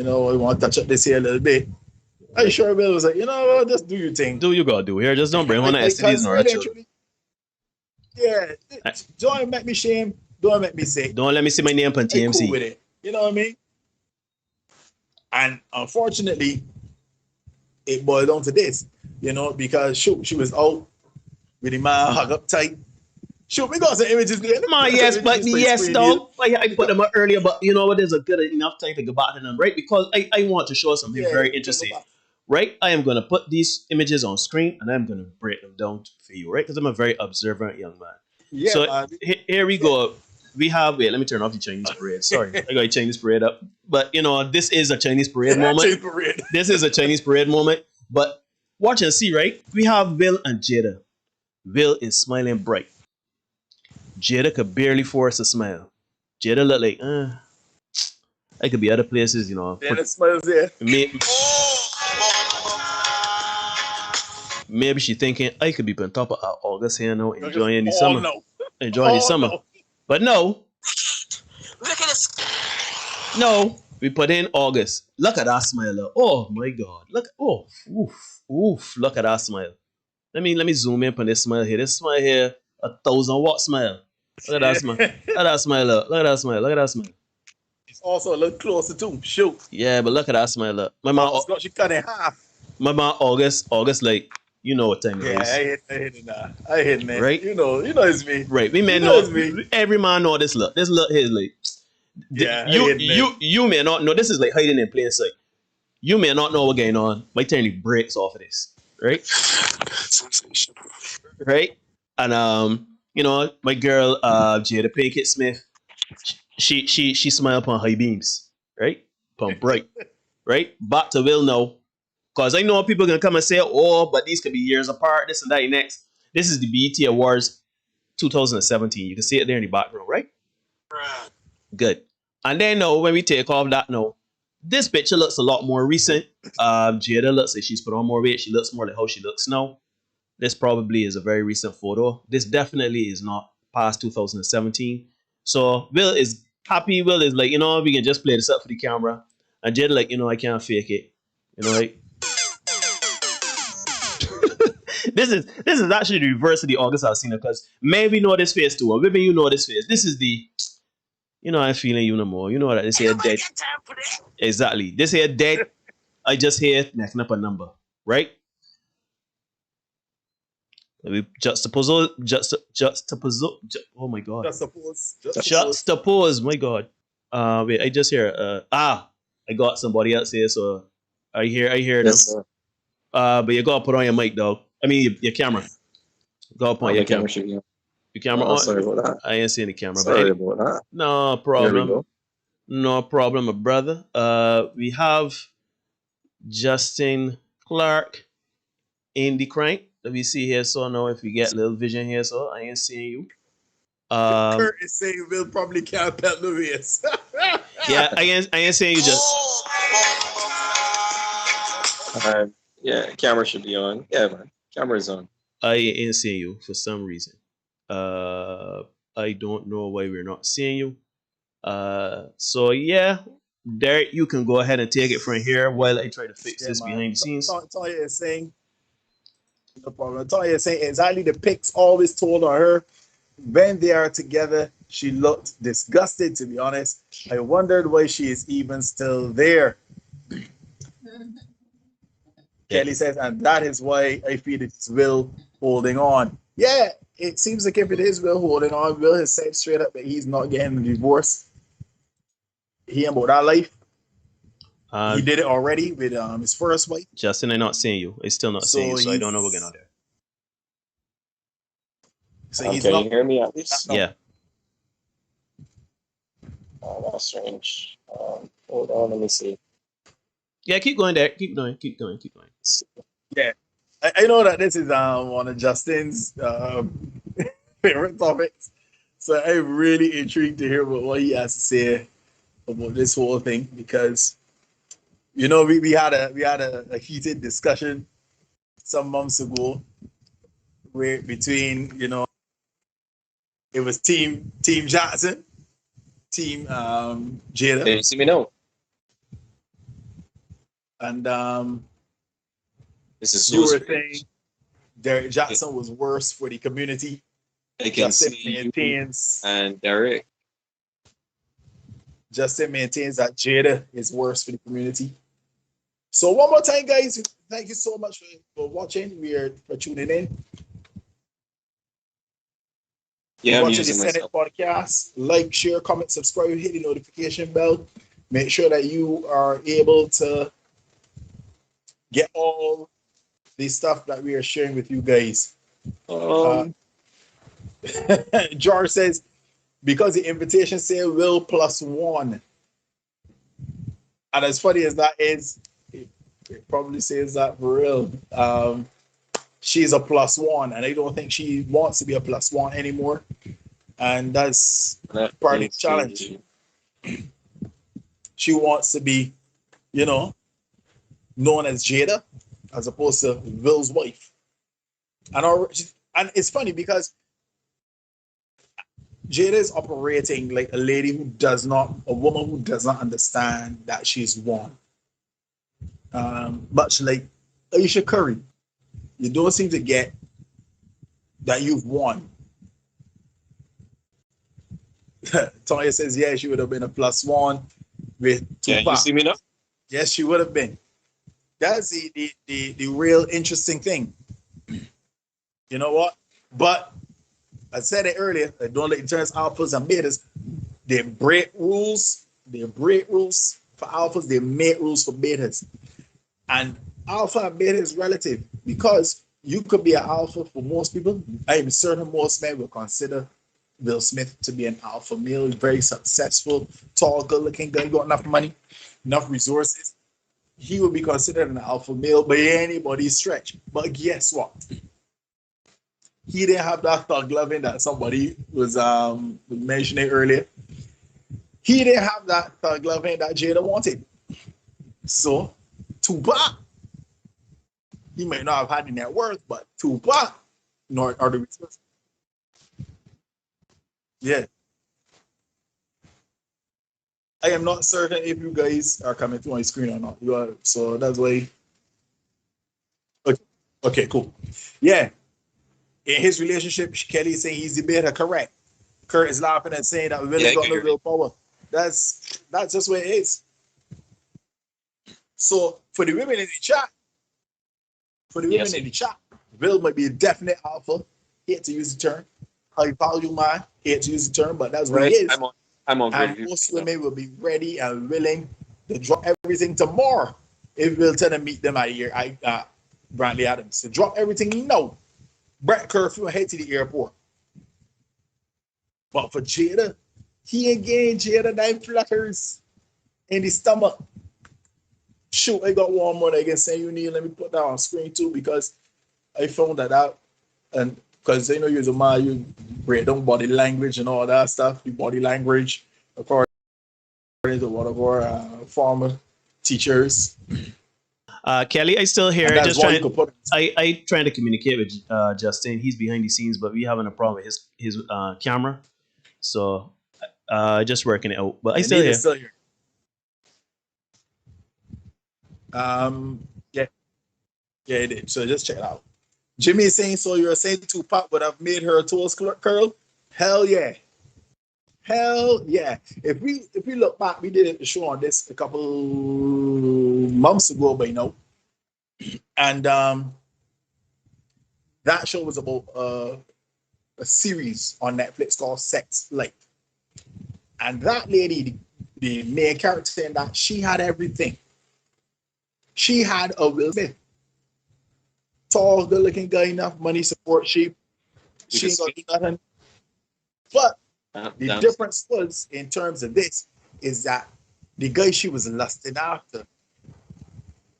[SPEAKER 6] want to touch up this here a little bit. I'm sure Bill was like, you know what, just do your thing.
[SPEAKER 5] Do you gotta do here. Just don't bring one of STDs nor children.
[SPEAKER 6] Yeah. Don't make me shame. Don't make me sick.
[SPEAKER 5] Don't let me see my name on TMC.
[SPEAKER 6] Cool with it. You know what I mean? And unfortunately, it boiled down to this, you know, because she was out with the man hug up tight. Shoot, we got some images there.
[SPEAKER 5] Yes, dog. I put them up earlier, but you know what? There's a good enough time to go back to them, right? Because I want to show something very interesting, right? I am going to put these images on screen and I'm going to break them down for you, right? Because I'm a very observant young man. Yeah, so here we go. We have, let me turn off the Chinese parade. Sorry, I got a Chinese parade up. But, you know, this is a Chinese parade moment. This is a Chinese parade moment. But watch and see, right? We have Will and Jada. Will is smiling bright. Jada could barely force a smile. Jada look like, I could be other places, you know.
[SPEAKER 6] Yeah, the smile's there.
[SPEAKER 5] Maybe she thinking, I could be on top of August here now, enjoying the summer.
[SPEAKER 6] No.
[SPEAKER 5] Enjoying the summer.
[SPEAKER 6] No.
[SPEAKER 5] But no.
[SPEAKER 3] Look at this.
[SPEAKER 5] No, we put in August. Look at that smile. Oh my God. Look, look at that smile. Let me zoom in on this smile here. This smile here, 1,000-watt smile. Look at that smile. Look at that smile. Look at that smile. Look at that smile.
[SPEAKER 6] It's also a little closer too. Shoot.
[SPEAKER 5] Yeah, but look at that smile. Look. My man,
[SPEAKER 6] she cut in half.
[SPEAKER 5] My man, August, like, you know what time it is.
[SPEAKER 6] Yeah, I hit it now. I hit it,
[SPEAKER 5] right?
[SPEAKER 6] You know it's me.
[SPEAKER 5] Right. We may know. Every man know this look. This look here is like.
[SPEAKER 6] Yeah.
[SPEAKER 5] You may not know. This is like hiding in plain sight. You may not know what's going on. By the time the breaks off of this, right? Right. And you know, my girl Jada Pinkett Smith, she smiled upon high beams, right? Upon bright, right? Back to Will now, because I know people are gonna come and say, oh, but these could be years apart, this and that. Next, this is the BET Awards 2017. You can see it there in the background, right? Good. And then now, when we take off that now, this picture looks a lot more recent. Jada looks like she's put on more weight. She looks more like how she looks now. This probably is a very recent photo. This definitely is not past 2017. So Will is happy. Will is like, you know, we can just play this up for the camera. And Jada like, you know, I can't fake it. You know, like this is actually the reverse of the August Alsina, because maybe you know this face too, or maybe you know this face. This is the, you know, I'm feeling you no more. You know that this here dead. Exactly. This here dead. I just hear necking up a number, right? We juxtapose. Oh my God. Juxtapose. My God. Wait. I just hear. I got somebody else here, so I hear them.
[SPEAKER 7] Sir.
[SPEAKER 5] But you gotta put on your mic, dog. I mean your camera. Go up on your camera. The camera
[SPEAKER 7] Oh,
[SPEAKER 5] on?
[SPEAKER 7] sorry about that.
[SPEAKER 5] I ain't seeing the camera, but
[SPEAKER 7] Sorry about that.
[SPEAKER 5] no
[SPEAKER 7] There we
[SPEAKER 5] problem.
[SPEAKER 7] go.
[SPEAKER 5] No problem, my brother. We have Justin Clark in the crank. Let me see here. So now if we get little vision here, so I ain't seeing you.
[SPEAKER 6] Kurt is saying Will probably can't pet the race.
[SPEAKER 5] Yeah, I ain't seeing you just.
[SPEAKER 7] Yeah, camera should be on. Yeah, man. Camera's on.
[SPEAKER 5] I ain't seeing you for some reason. I don't know why we're not seeing you. So yeah, Derek, you can go ahead and take it from here while I try to fix this
[SPEAKER 6] man.
[SPEAKER 5] behind the scenes.
[SPEAKER 6] Tonya is saying, no problem. Tonya is saying exactly the pics always told on her. When they are together, she looked disgusted, to be honest. I wondered why she is even still there. Kelly says, and that is why I feel it's Will holding on. Yeah, it seems like if it is Will holding on, Will has said straight up that he's not getting a divorce. He ain't about that life. He did it already with his first wife.
[SPEAKER 5] Justin, I'm not seeing you. I'm still not seeing you, so I don't know what's going on there.
[SPEAKER 6] So he's
[SPEAKER 7] can
[SPEAKER 6] not,
[SPEAKER 7] you hear me at least?
[SPEAKER 6] No.
[SPEAKER 5] Yeah.
[SPEAKER 7] Oh, that's strange. Hold on, let me see.
[SPEAKER 5] Yeah, keep going, Derek. Keep going.
[SPEAKER 6] Yeah. I know that this is one of Justin's favorite topics. So I'm really intrigued to hear what he has to say about this whole thing, because you know we had a heated discussion some months ago where between, you know, it was team Jackson, team Jada.
[SPEAKER 7] Can you see me now?
[SPEAKER 6] And
[SPEAKER 7] This is
[SPEAKER 6] you
[SPEAKER 7] so
[SPEAKER 6] were
[SPEAKER 7] strange.
[SPEAKER 6] saying Derek Jackson was worse for the community.
[SPEAKER 7] I can
[SPEAKER 6] Justin
[SPEAKER 7] see you
[SPEAKER 6] maintains
[SPEAKER 7] and Derek.
[SPEAKER 6] Justin maintains that Jada is worse for the community. So one more time, guys, thank you so much for watching. For tuning in.
[SPEAKER 7] Yeah, I'm
[SPEAKER 6] Watching the
[SPEAKER 7] using
[SPEAKER 6] Senate
[SPEAKER 7] myself.
[SPEAKER 6] podcast. Like, share, comment, subscribe, hit the notification bell. Make sure that you are able to get all the stuff that we are sharing with you guys. George says, because the invitation say Will +1. And as funny as that is, it probably says that for real. She's a +1, and I don't think she wants to be a +1 anymore. And that's part of the challenge. She wants to be, you know, known as Jada as opposed to Will's wife. And it's funny because Jada is operating like a woman who does not understand that she's won. Much like Aisha Curry. You don't seem to get that you've won. Tonya says, yeah, she would have been a +1 with Tupac.
[SPEAKER 7] Yeah, you see me now?
[SPEAKER 6] Yes, she would have been. That's the real interesting thing. You know what? But I said it earlier, I don't let you turn alphas and betas. They break rules. They break rules for alphas. They make rules for betas. And alpha and beta is relative, because you could be an alpha for most people. I'm certain most men will consider Will Smith to be an alpha male. He's very successful, tall, good-looking guy, got enough money, enough resources. He would be considered an alpha male by anybody's stretch. But guess what? He didn't have that thug loving that somebody was mentioning earlier. He didn't have that thug loving that Jada wanted. So, Tupac, he may not have had the net worth, but Tupac, nor are the resources. Yeah. I am not certain if you guys are coming through my screen or not. You are, so that's why. Okay, cool. Yeah. In his relationship, Kelly is saying he's the better, correct. Kurt is laughing and saying that Will got no real power. That's just where it is. So for the women in the chat, Will might be a definite alpha. Hate to use the term. High value man. Hate to use the term, but that's what he is.
[SPEAKER 7] I'm on.
[SPEAKER 6] And most women will be ready and willing to drop everything tomorrow if Will tell them meet them at Brantley Adams. So drop everything you know. Brett curfew and head to the airport. But for Jada, he again, Jada, 9 flutters in the stomach. Shoot, I got one more I can send you, Neil. Let me put that on screen too, because I found that out. And because you're a man, you break down body language and all that stuff, the body language, according to one of our former teachers.
[SPEAKER 5] Kelly, I still
[SPEAKER 6] And
[SPEAKER 5] here.
[SPEAKER 6] that's
[SPEAKER 5] Just
[SPEAKER 6] why you
[SPEAKER 5] trying.
[SPEAKER 6] could put
[SPEAKER 5] I trying to communicate with Justin. He's behind the scenes, but we having a problem with his camera. So just working it out. But I still
[SPEAKER 6] Neil
[SPEAKER 5] here.
[SPEAKER 6] is still here. Yeah, it did. So just check it out. Jimmy is saying, so you're saying Tupac would have made her toes curl? Hell yeah. Hell yeah. If we look back, we did a show on this a couple months ago by now. And that show was about a series on Netflix called Sex Life. And that lady, the main character in that, she had everything. She had a Will Smith. Tall, good looking guy, enough money, support she ain't gonna do nothing. But the difference was, in terms of this, is that the guy she was lusting after,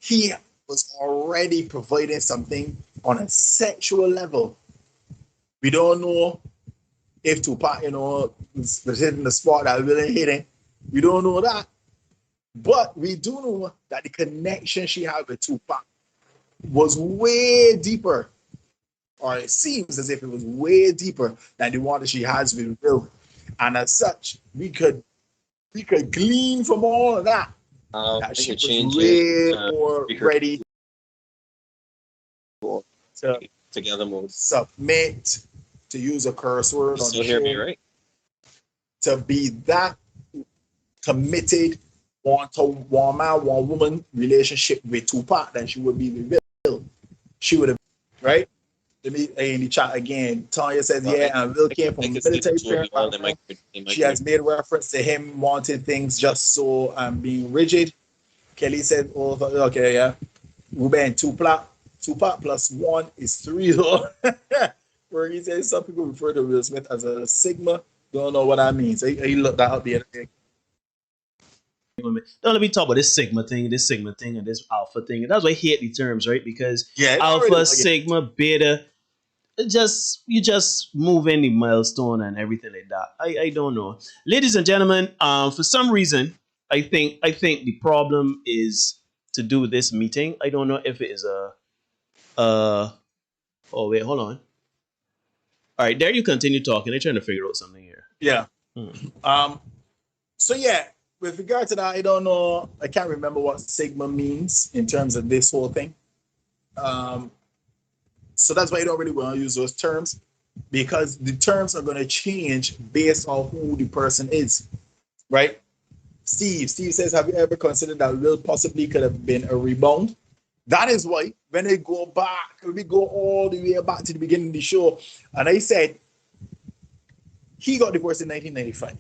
[SPEAKER 6] he was already providing something on a sexual level. We don't know if Tupac, was hitting the spot that really hitting. We don't know that. But we do know that the connection she had with Tupac was way deeper, or it seems as if it was way deeper than the one that she has with Will. And as such, we could glean from all of that that she was way more ready to
[SPEAKER 7] together mode.
[SPEAKER 6] submit, to use a curse word
[SPEAKER 7] You
[SPEAKER 6] on
[SPEAKER 7] still
[SPEAKER 6] the
[SPEAKER 7] hear
[SPEAKER 6] show,
[SPEAKER 7] me, right?
[SPEAKER 6] to be that committed one man, one woman relationship with Tupac than she would be with Will. She would have, right? Let me in the chat again. Tanya says, yeah, and Will came from a military parent background. She has made reference to him wanting things just so being rigid. Kelly said, oh, okay, yeah. Ruben, Tupac plus 1 is 3, though. Where he says some people refer to Will Smith as a Sigma. Don't know what that means. He looked that up the other day.
[SPEAKER 5] Don't let me talk about this Sigma thing, and this Alpha thing. And that's why I hate the terms, right? Because Alpha, Sigma, Beta, you just move any milestone and everything like that. I don't know. Ladies and gentlemen, for some reason, I think the problem is to do with this meeting. I don't know if it is oh wait, hold on. All right, there you continue talking. They're trying to figure out something here.
[SPEAKER 6] Yeah. So yeah, with regard to that, I don't know. I can't remember what Sigma means in terms of this whole thing. So that's why I don't really want to use those terms, because the terms are going to change based on who the person is, right? Steve says, have you ever considered that Will possibly could have been a rebound? That is why when we go all the way back to the beginning of the show, and I said he got divorced in 1995.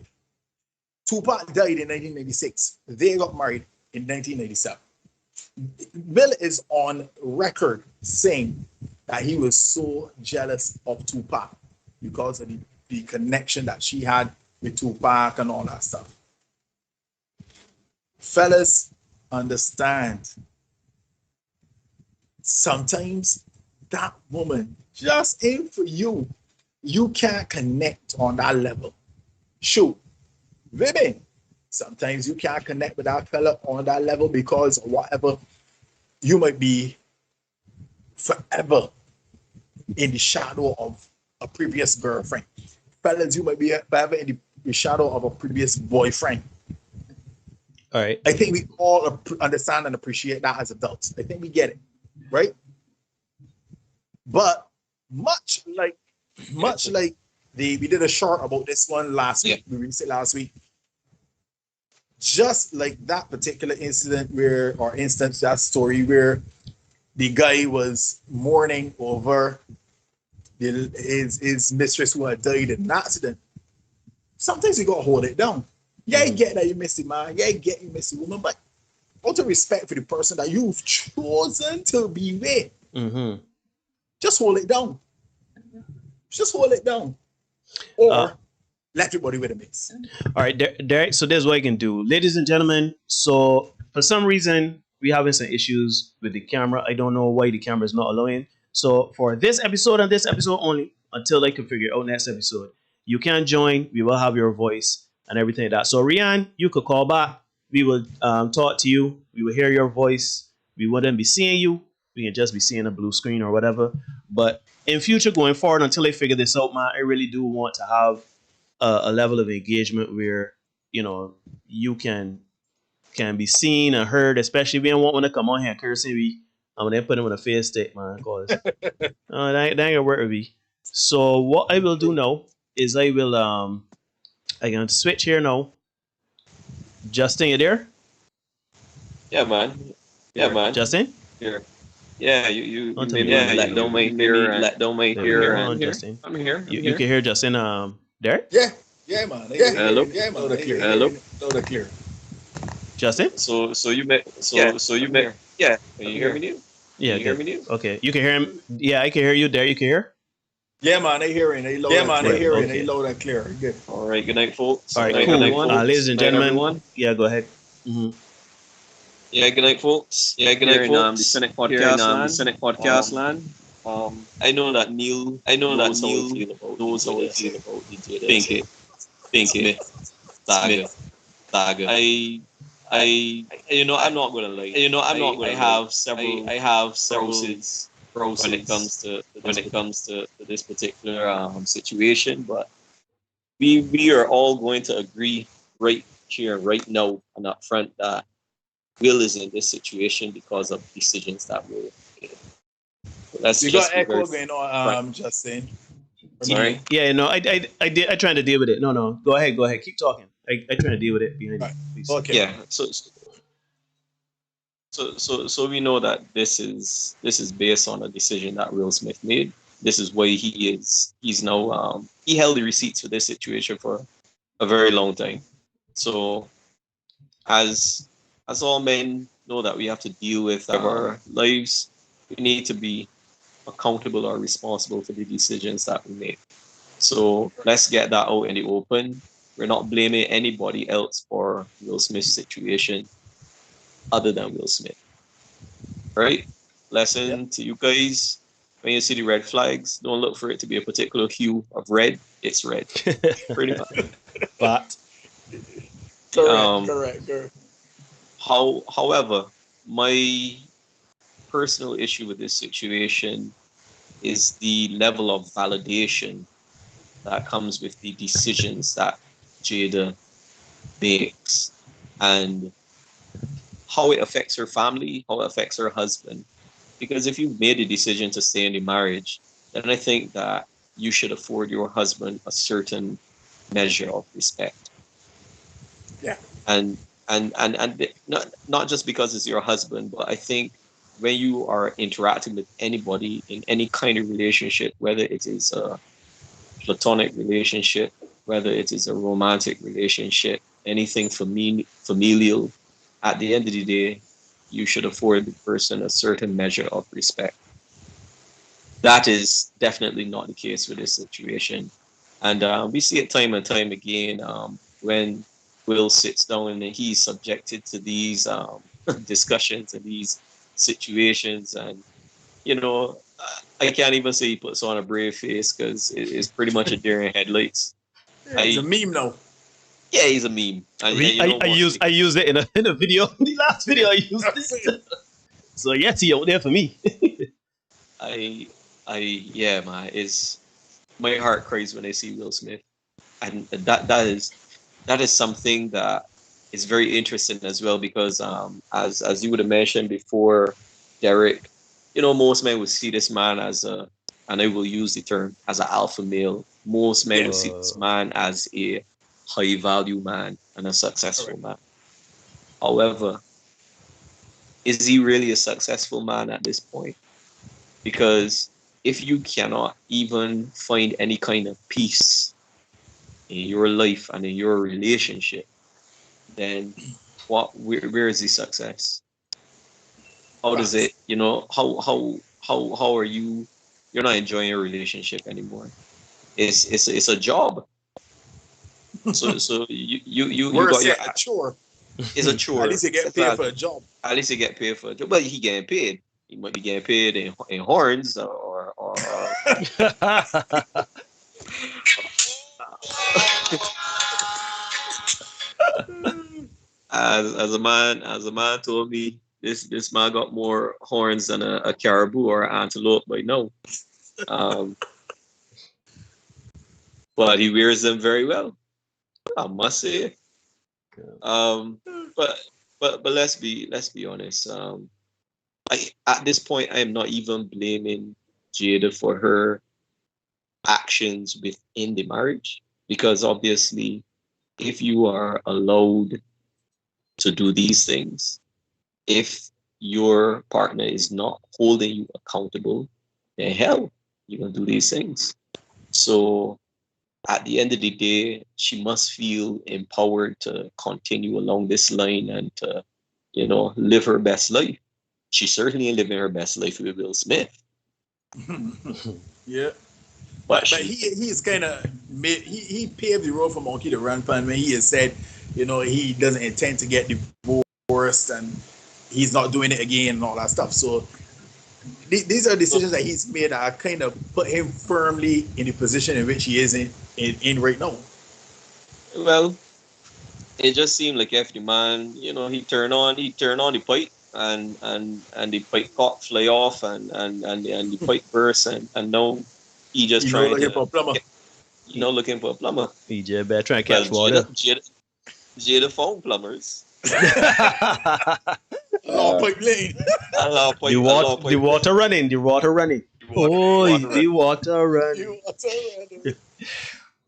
[SPEAKER 6] Tupac died in 1996. They got married in 1997. Will is on record saying that he was so jealous of Tupac because of the connection that she had with Tupac and all that stuff. Fellas, understand. Sometimes that woman just ain't for you. You can't connect on that level. Shoot, women, sometimes you can't connect with that fella on that level because whatever, you might be forever in the shadow of a previous girlfriend. Fellas, you might be forever in the shadow of a previous boyfriend.
[SPEAKER 5] All right.
[SPEAKER 6] I think we all understand and appreciate that as adults. I think we get it, right? But much like we did a short about this one last week. We released it last week. Just like that particular incident that story where the guy was mourning over his mistress who had died in an accident. Sometimes you gotta hold it down. Yeah, you get that you miss the man. Yeah, you get you miss the woman, but out of respect for the person that you've chosen to be with, just hold it down. Just hold it down. Or Let everybody with a mix.
[SPEAKER 5] All right, Derek. So there's what I can do, ladies and gentlemen. So for some reason we having some issues with the camera. I don't know why the camera is not allowing. So for this episode and this episode only, until I can figure out next episode, you can join. We will have your voice and everything like that. So Rian, you could call back. We will talk to you. We will hear your voice. We wouldn't be seeing you. We can just be seeing a blue screen or whatever. But in future, going forward, until I figure this out, man, I really do want to have a level of engagement where you can be seen and heard, especially if we don't want to come on here cursing we then put them in a face state, man, because that ain't gonna work with me. So what I will do now is I can switch here now. Justin, you there?
[SPEAKER 7] Yeah, man.
[SPEAKER 5] Justin?
[SPEAKER 7] Here. Yeah, you
[SPEAKER 5] Don't tell
[SPEAKER 7] maybe
[SPEAKER 5] me when
[SPEAKER 7] let down my ear and let down my ear.
[SPEAKER 5] Hold on,
[SPEAKER 7] And
[SPEAKER 5] Justin.
[SPEAKER 7] I'm here.
[SPEAKER 5] You can hear Justin. Derek?
[SPEAKER 6] Yeah, man.
[SPEAKER 7] Hello?
[SPEAKER 6] Yeah, man.
[SPEAKER 7] Loud and clear.
[SPEAKER 6] Hello? Loud and clear.
[SPEAKER 5] Justin?
[SPEAKER 7] So you met. Yeah. Can you hear me now?
[SPEAKER 5] Yeah.
[SPEAKER 7] Can you hear
[SPEAKER 5] Good.
[SPEAKER 7] me now?
[SPEAKER 5] Okay. You can hear him. Yeah, I can hear you. Derek, you can hear?
[SPEAKER 6] Yeah, man. They hearing. They loud and clear.
[SPEAKER 5] They hearing.
[SPEAKER 6] They loud and clear. Good.
[SPEAKER 7] All right. Good night, folks.
[SPEAKER 5] All right,
[SPEAKER 7] Good
[SPEAKER 5] cool.
[SPEAKER 7] night, folks.
[SPEAKER 5] Ladies and
[SPEAKER 7] Good night,
[SPEAKER 5] gentlemen.
[SPEAKER 7] everyone.
[SPEAKER 5] Yeah, go ahead.
[SPEAKER 7] Yeah, good night, folks. Yeah, good night, folks. The Cynic Podcast land. I know that Neil knows how I feel about the Jada. Think it. Saga. I'm not gonna lie. I have several processes when it comes to this particular situation, but we are all going to agree right here, right now, and up front that Will is in this situation because of decisions that were made. That's
[SPEAKER 6] You
[SPEAKER 7] just
[SPEAKER 6] got echo
[SPEAKER 7] very
[SPEAKER 6] going on, Justin.
[SPEAKER 7] sorry.
[SPEAKER 5] Yeah, no, I trying to deal with it. No, go ahead. Keep talking. I trying to deal with it behind
[SPEAKER 6] Right.
[SPEAKER 5] you. Please.
[SPEAKER 6] Okay.
[SPEAKER 7] Yeah. So we know that this is based on a decision that Will Smith made. This is why he's now he held the receipts for this situation for a very long time. So as all men know that we have to deal with our lives, we need to be accountable or responsible for the decisions that we make. So let's get that out in the open. We're not blaming anybody else for Will Smith's situation other than Will Smith. Right? Lesson to you guys. When you see the red flags, don't look for it to be a particular hue of red. It's red. Pretty much.
[SPEAKER 5] But
[SPEAKER 6] Correct.
[SPEAKER 7] However, my personal issue with this situation is the level of validation that comes with the decisions that Jada makes and how it affects her family, how it affects her husband. Because if you've made a decision to stay in the marriage, then I think that you should afford your husband a certain measure of respect.
[SPEAKER 6] Yeah.
[SPEAKER 7] And not just because it's your husband, but I think when you are interacting with anybody in any kind of relationship, whether it is a platonic relationship, whether it is a romantic relationship, anything familial, at the end of the day, you should afford the person a certain measure of respect. That is definitely not the case with this situation. And we see it time and time again when Will sits down and he's subjected to these discussions and these situations. And, I can't even say he puts on a brave face because it's pretty much a deer in headlights.
[SPEAKER 6] It's a meme now.
[SPEAKER 7] Yeah, he's a meme. And you know
[SPEAKER 5] I used it in a video. The last video I used it. So yes, he out there for me.
[SPEAKER 7] Yeah, man, my heart cries when I see Will Smith, and that is something that is very interesting as well because as you would have mentioned before, Derek, most men would see this man as and I will use the term as an alpha male. Most men would see this man as a high value man and a successful man. However, is he really a successful man at this point? Because if you cannot even find any kind of peace in your life and in your relationship, then where is the success? How does it, how are you're not enjoying your relationship anymore? It's a job. So you
[SPEAKER 6] Worse
[SPEAKER 7] got your
[SPEAKER 6] yet, a chore.
[SPEAKER 7] it's a chore.
[SPEAKER 6] At least you get paid for a job.
[SPEAKER 7] At least you get paid for a job. But he getting paid. He might be getting paid in horns or as a man told me, this man got more horns than a caribou or an antelope. But no, um, but he wears them very well, I must say. Um, but but let's be honest. At this point, I am not even blaming Jada for her actions within the marriage, because obviously, if you are allowed to do these things, if your partner is not holding you accountable, then hell, you're gonna do these things. So at the end of the day, she must feel empowered to continue along this line and to, live her best life. She certainly ain't living her best life with Will Smith.
[SPEAKER 6] Yeah.
[SPEAKER 7] But
[SPEAKER 6] But he's kind of he paved the road for Monkey to run pan when he has said, he doesn't intend to get divorced and he's not doing it again and all that stuff. So these are decisions that he's made that kind of put him firmly in the position in which he is in right now.
[SPEAKER 7] Well, it just seemed like if the man, he turned on the pipe and the pipe cock fly off and the pipe burst and now he just trying
[SPEAKER 6] Looking
[SPEAKER 7] to
[SPEAKER 6] for a plumber.
[SPEAKER 7] looking for a plumber.
[SPEAKER 5] EJ better try and
[SPEAKER 7] Well,
[SPEAKER 5] catch water.
[SPEAKER 7] Jada found plumbers.
[SPEAKER 6] Pipe lane.
[SPEAKER 5] The water running. The water running. The water running.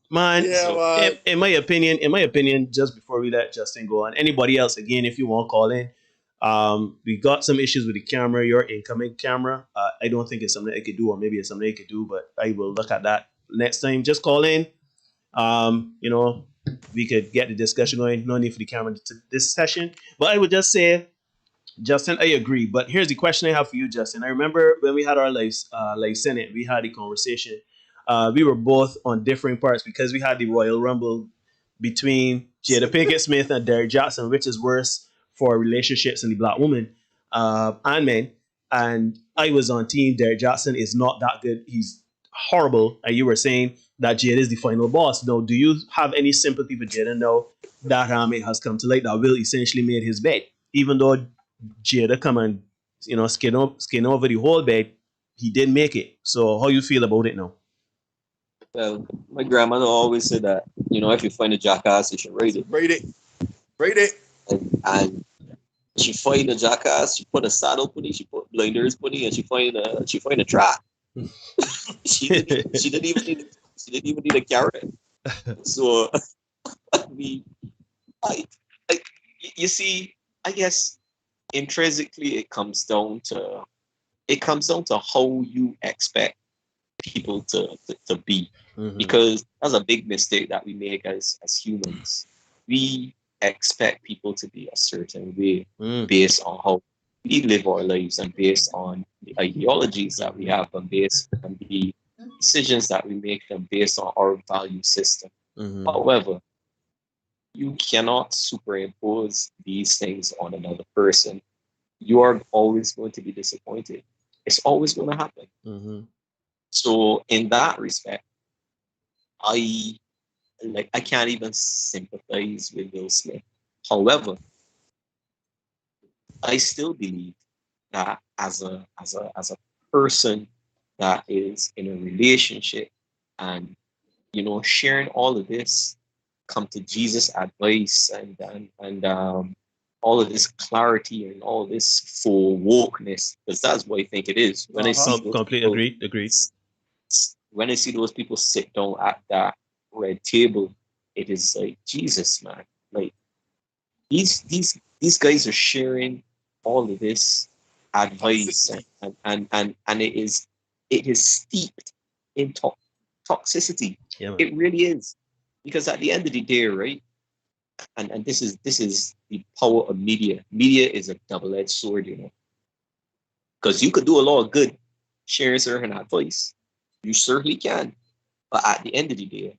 [SPEAKER 5] Man,
[SPEAKER 6] Yeah, man.
[SPEAKER 5] in my opinion, just before we let Justin go on, anybody else, again, if you want to call in, we got some issues with the camera, your incoming camera. I don't think it's something I could do, or maybe it's something I could do, but I will look at that next time. Just call in. We could get the discussion going. No need for the camera to this session. But I would just say, Justin, I agree. But here's the question I have for you, Justin. I remember when we had our live Senate, we had a conversation. We were both on differing parts because we had the Royal Rumble between Jada Pinkett Smith and Derrick Jackson, which is worse for relationships in the black woman and men. And I was on team Derrick Jackson is not that good. He's horrible. And you were saying that Jada is the final boss. Now, do you have any sympathy for Jada now that it has come to light that Will essentially made his bed? Even though Jada come and skin over the whole bed, he did make it. So how you feel about it now?
[SPEAKER 7] Well, my grandmother always said that, if you find a jackass, you should raid it.
[SPEAKER 6] Raid it.
[SPEAKER 7] And she find a jackass, she put a saddle putty, she put blinders putty, and she find a trap. she didn't even need a carrot. So you see, I guess intrinsically it comes down to how you expect people to be. Mm-hmm. Because that's a big mistake that we make as humans. We expect people to be a certain way based on how we live our lives and based on the ideologies that we have and based on the decisions that we make and based on our value system. Mm-hmm. However, you cannot superimpose these things on another person. You are always going to be disappointed. It's always going to happen. Mm-hmm. So in that respect, I can't even sympathize with Will Smith. However, I still believe that as a person that is in a relationship and sharing all of this, come to Jesus advice and all of this clarity and all this full wokeness, because that's what I think it is. When I see
[SPEAKER 5] completely agreed.
[SPEAKER 7] When I see those people sit down at that red table, it is like, Jesus, man. Like these guys are sharing all of this advice and it is steeped in toxicity. Yeah, it really is. Because at the end of the day, right? And this is the power of media. Media is a double-edged sword, because you could do a lot of good sharing certain advice. You certainly can. But at the end of the day,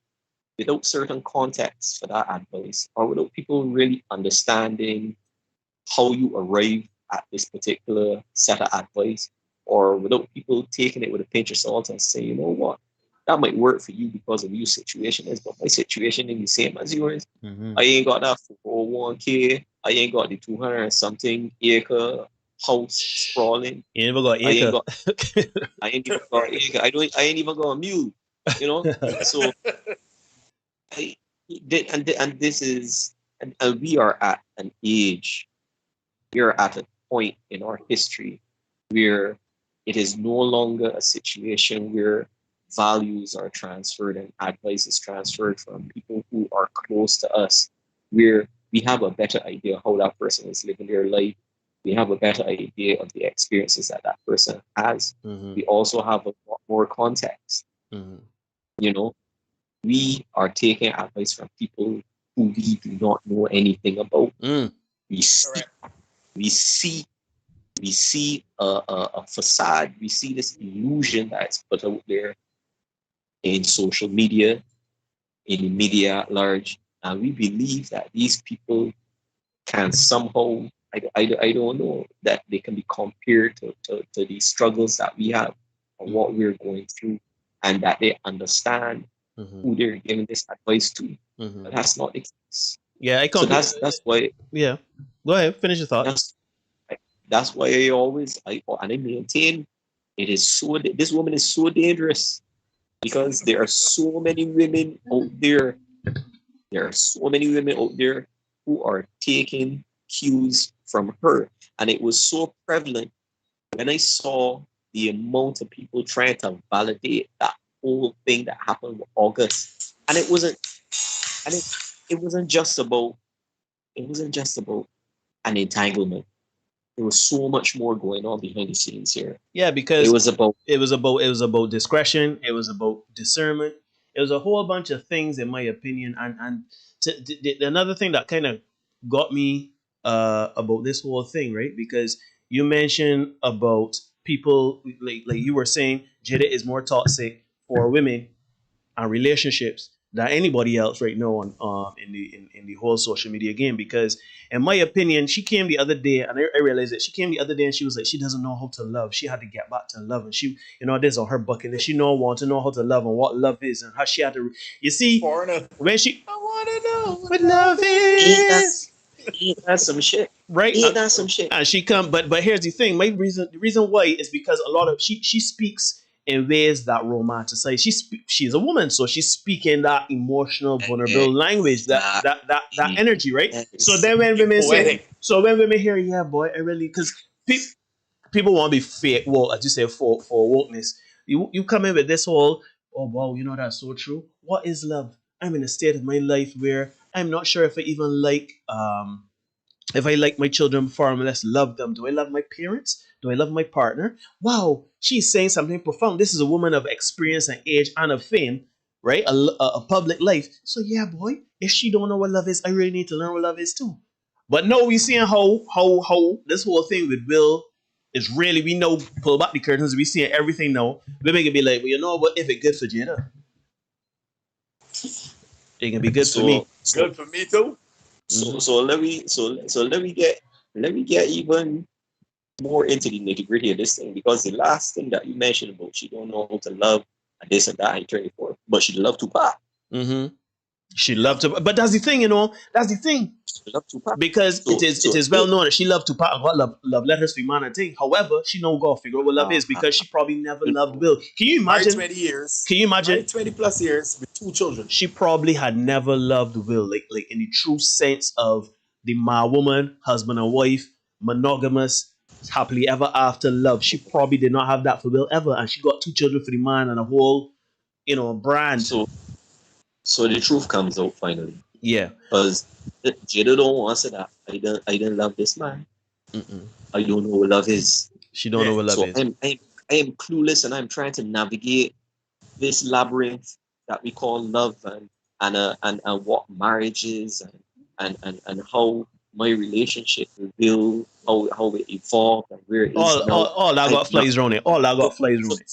[SPEAKER 7] without certain context for that advice, or without people really understanding how you arrive at this particular set of advice, or without people taking it with a pinch of salt and say, you know what, that might work for you because of your situation is, but my situation is the same as yours.
[SPEAKER 5] Mm-hmm.
[SPEAKER 7] I ain't got that 401k. I ain't got the 200 and something acre house sprawling.
[SPEAKER 5] You never got
[SPEAKER 7] I ain't
[SPEAKER 5] acre.
[SPEAKER 7] got. I ain't even got acre. I ain't even got a mule. You know. So I and this is and we are at an age. We are at a point in our history where it is no longer a situation where values are transferred and advice is transferred from people who are close to us, where we have a better idea how that person is living their life. We have a better idea of the experiences that that person has.
[SPEAKER 5] Mm-hmm.
[SPEAKER 7] We also have a lot more context.
[SPEAKER 5] Mm-hmm.
[SPEAKER 7] You know, we are taking advice from people who we do not know anything about.
[SPEAKER 5] Mm.
[SPEAKER 7] We see, we see we see a facade, we see this illusion that's put out there in social media, in the media at large, and we believe that these people can somehow, I don't know, that they can be compared to the struggles that we have and what we're going through, and that they understand
[SPEAKER 5] Mm-hmm.
[SPEAKER 7] who they're giving this advice to.
[SPEAKER 5] Mm-hmm.
[SPEAKER 7] But that's not the case.
[SPEAKER 5] Yeah, I
[SPEAKER 7] So
[SPEAKER 5] can't.
[SPEAKER 7] that's why.
[SPEAKER 5] Yeah, go ahead, finish your thought.
[SPEAKER 7] That's why I maintain it is so. This woman is so dangerous because there are so many women out there. There are so many women out there who are taking cues from her, and it was so prevalent when I saw the amount of people trying to validate that whole thing that happened with August, and it wasn't, and it wasn't just about an entanglement. There was so much more going on behind the scenes here.
[SPEAKER 5] Yeah, because
[SPEAKER 7] It was about
[SPEAKER 5] discretion. It was about discernment. It was a whole bunch of things, in my opinion. And another thing that kind of got me about this whole thing, right? Because you mentioned about people like you were saying, Jada is more toxic for women and relationships than anybody else right now on in the whole social media game. Because in my opinion, she came the other day, and I realized that she came the other day and she was like, she doesn't know how to love. She had to get back to love, and she, this on her bucket list. She want to know how to love and what love is, and how she had to. You see,
[SPEAKER 6] Foreigner.
[SPEAKER 5] when she,
[SPEAKER 6] I want to know
[SPEAKER 5] what love is.
[SPEAKER 7] that's some shit.
[SPEAKER 5] Right?
[SPEAKER 7] That's some shit.
[SPEAKER 5] And she come, but here's the thing. The reason why is because a lot of she speaks in ways that romanticize. She's a woman, so she's speaking that emotional, vulnerable language, that energy, right? So then when women say, when women hear, yeah, boy, I really, because people want to be fake, well, as you say, for wokeness. You come in with this whole, oh wow, that's so true. What is love? I'm in a state of my life where I'm not sure if I even like if I like my children far less love them. Do I love my parents? Do I love my partner? Wow, she's saying something profound. This is a woman of experience and age and of fame, right? A public life. So yeah, boy, if she don't know what love is, I really need to learn what love is too. But no, we seeing how this whole thing with Will is really, we know, pull back the curtains, we seeing everything now. Women can be like, well, you know what? If it's good for Jada, it can be good for me.
[SPEAKER 6] Good for me too.
[SPEAKER 7] So let me get even more into the nitty gritty of this thing, because the last thing that you mentioned about she don't know how to love and this and that, I trained for, but she love Tupac.
[SPEAKER 5] Mm-hmm. She loved to, but that's the thing, that's the thing.
[SPEAKER 7] She loved Tupac.
[SPEAKER 5] Because it is well known that she loved Tupac and got love letters for man and thing. However, she don't go figure out what love is, because she probably never loved Will. Can you imagine?
[SPEAKER 6] 20 years.
[SPEAKER 5] Can you imagine?
[SPEAKER 6] 20 plus years with 2 children.
[SPEAKER 5] She probably had never loved Will, like in the true sense of the man woman, husband and wife, monogamous, happily ever after love. She probably did not have that for Will ever, and she got 2 children for the man and a whole, brand.
[SPEAKER 7] So the truth comes out finally.
[SPEAKER 5] Yeah.
[SPEAKER 7] Because Jada don't want to say that I don't love this man.
[SPEAKER 5] Mm-mm.
[SPEAKER 7] I don't know what love is.
[SPEAKER 5] She don't know what love is.
[SPEAKER 7] I am clueless, and I'm trying to navigate this labyrinth that we call love and what marriage is and how my relationship will build, how it evolved and where it is now.
[SPEAKER 5] All that got flies around it. All that got flies around it.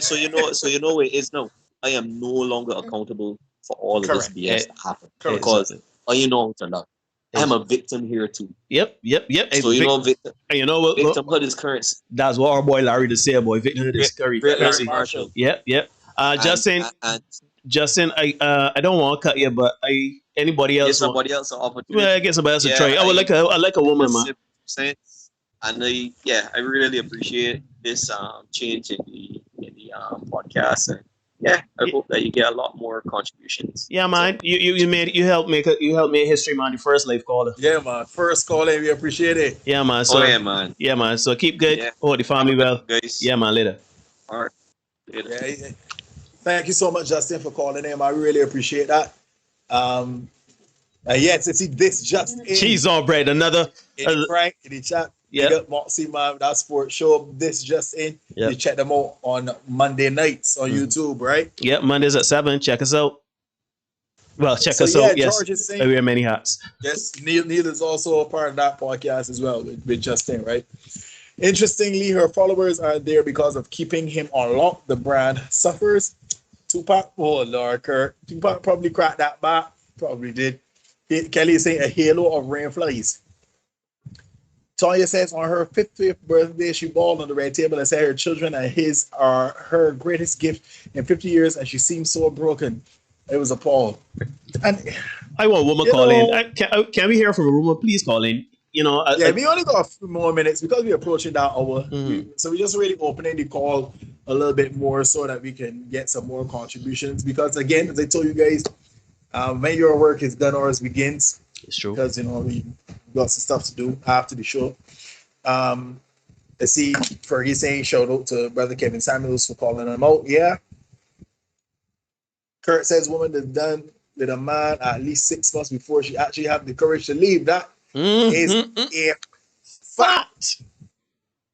[SPEAKER 7] So you know where it is now. I am no longer accountable for all of this
[SPEAKER 6] Correct.
[SPEAKER 7] BS to happen.
[SPEAKER 6] Correct.
[SPEAKER 7] Because you know to love. I'm a victim here too.
[SPEAKER 5] Yep.
[SPEAKER 7] So you know, victim,
[SPEAKER 5] And you know what?
[SPEAKER 7] victimhood is currency.
[SPEAKER 5] That's what our boy Larry to say, boy. Victimhood is
[SPEAKER 7] Great Larry
[SPEAKER 5] currency.
[SPEAKER 7] Marshall.
[SPEAKER 5] Yep. Justin,
[SPEAKER 7] And
[SPEAKER 5] I don't want to cut you, but anybody
[SPEAKER 7] give
[SPEAKER 5] else
[SPEAKER 7] somebody else an opportunity.
[SPEAKER 5] well, I guess somebody else to
[SPEAKER 7] Yeah,
[SPEAKER 5] try. I like a woman, man.
[SPEAKER 7] And I really appreciate this change in the podcast, and I hope that you get a lot more contributions.
[SPEAKER 5] Yeah, man. You helped make history, man. The first life caller.
[SPEAKER 6] Yeah, man. First call in, we appreciate it.
[SPEAKER 5] Yeah, man. So
[SPEAKER 7] man.
[SPEAKER 5] Yeah, man. So keep good.
[SPEAKER 7] Yeah.
[SPEAKER 5] Oh, the family well.
[SPEAKER 7] Guys.
[SPEAKER 5] Yeah, man. Later.
[SPEAKER 7] All right. Later.
[SPEAKER 6] Yeah. Thank you so much, Justin, for calling in. I really appreciate that. To see this just in.
[SPEAKER 5] Cheese on bread. Another.
[SPEAKER 6] Frank in the chat.
[SPEAKER 5] Yeah.
[SPEAKER 6] Moxie, man, that sports show. This just in.
[SPEAKER 5] Yep.
[SPEAKER 6] You check them out on Monday nights on YouTube, right?
[SPEAKER 5] Yep. Mondays at 7. Check us out. Well, check us out. Yes.
[SPEAKER 6] George is saying,
[SPEAKER 5] we wear many hats.
[SPEAKER 6] yes, Neil is also a part of that podcast as well with Justin, right? Interestingly, her followers are there because of keeping him on lock. The brand suffers. Tupac, oh Lord, Kurt. Tupac probably cracked that back. Probably did. Kelly is saying a halo of rain flies. Tonya says on her 50th birthday, she bawled on the red table and said her children and his are her greatest gift in 50 years, and she seems so broken. It was appalling. And
[SPEAKER 5] I want a woman call in. Can we hear from a woman? Please call in. We
[SPEAKER 6] only got a few more minutes because we're approaching that hour. So we're just really opening the call a little bit more so that we can get some more contributions. Because again, as I told you guys, when your work is done, ours begins.
[SPEAKER 5] It's true.
[SPEAKER 6] Because we got some stuff to do after the show. Let's see, Fergie saying shout out to Brother Kevin Samuels for calling him out. Yeah. Kurt says woman is done with a man at least 6 months before she actually have the courage to leave. That is a fact.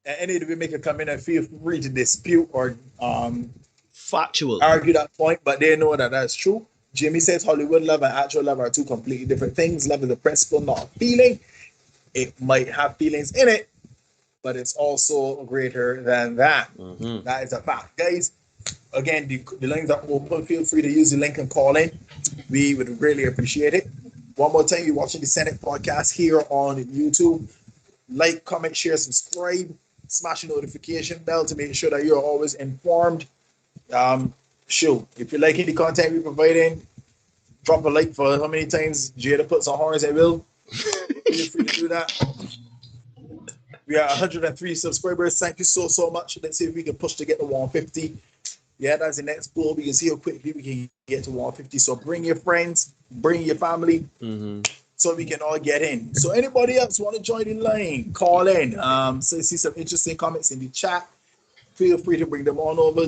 [SPEAKER 6] And any maker come in and feel free to dispute or
[SPEAKER 5] factual
[SPEAKER 6] argue that point, but they know that that's true. Jimmy says Hollywood love and actual love are two completely different things. Love is a principle, not a feeling. It might have feelings in it, but it's also greater than that. That is a fact. Guys, again, the lines are open. Feel free to use the link and call in. We would greatly appreciate it. One more time, you're watching the Senate podcast here on YouTube. Like, comment, share, subscribe. Smash the notification bell to make sure that you're always informed. If you're liking the content we're providing, drop a like for how many times Jada puts on horns at Will. Feel free to do that. We are 103 subscribers. Thank you so much. Let's see if we can push to get to 150. Yeah, that's the next goal. We can see how quickly we can get to 150. So bring your friends, bring your family, so we can all get in. So anybody else want to join the line, call in. So see some interesting comments in the chat. Feel free to bring them on over.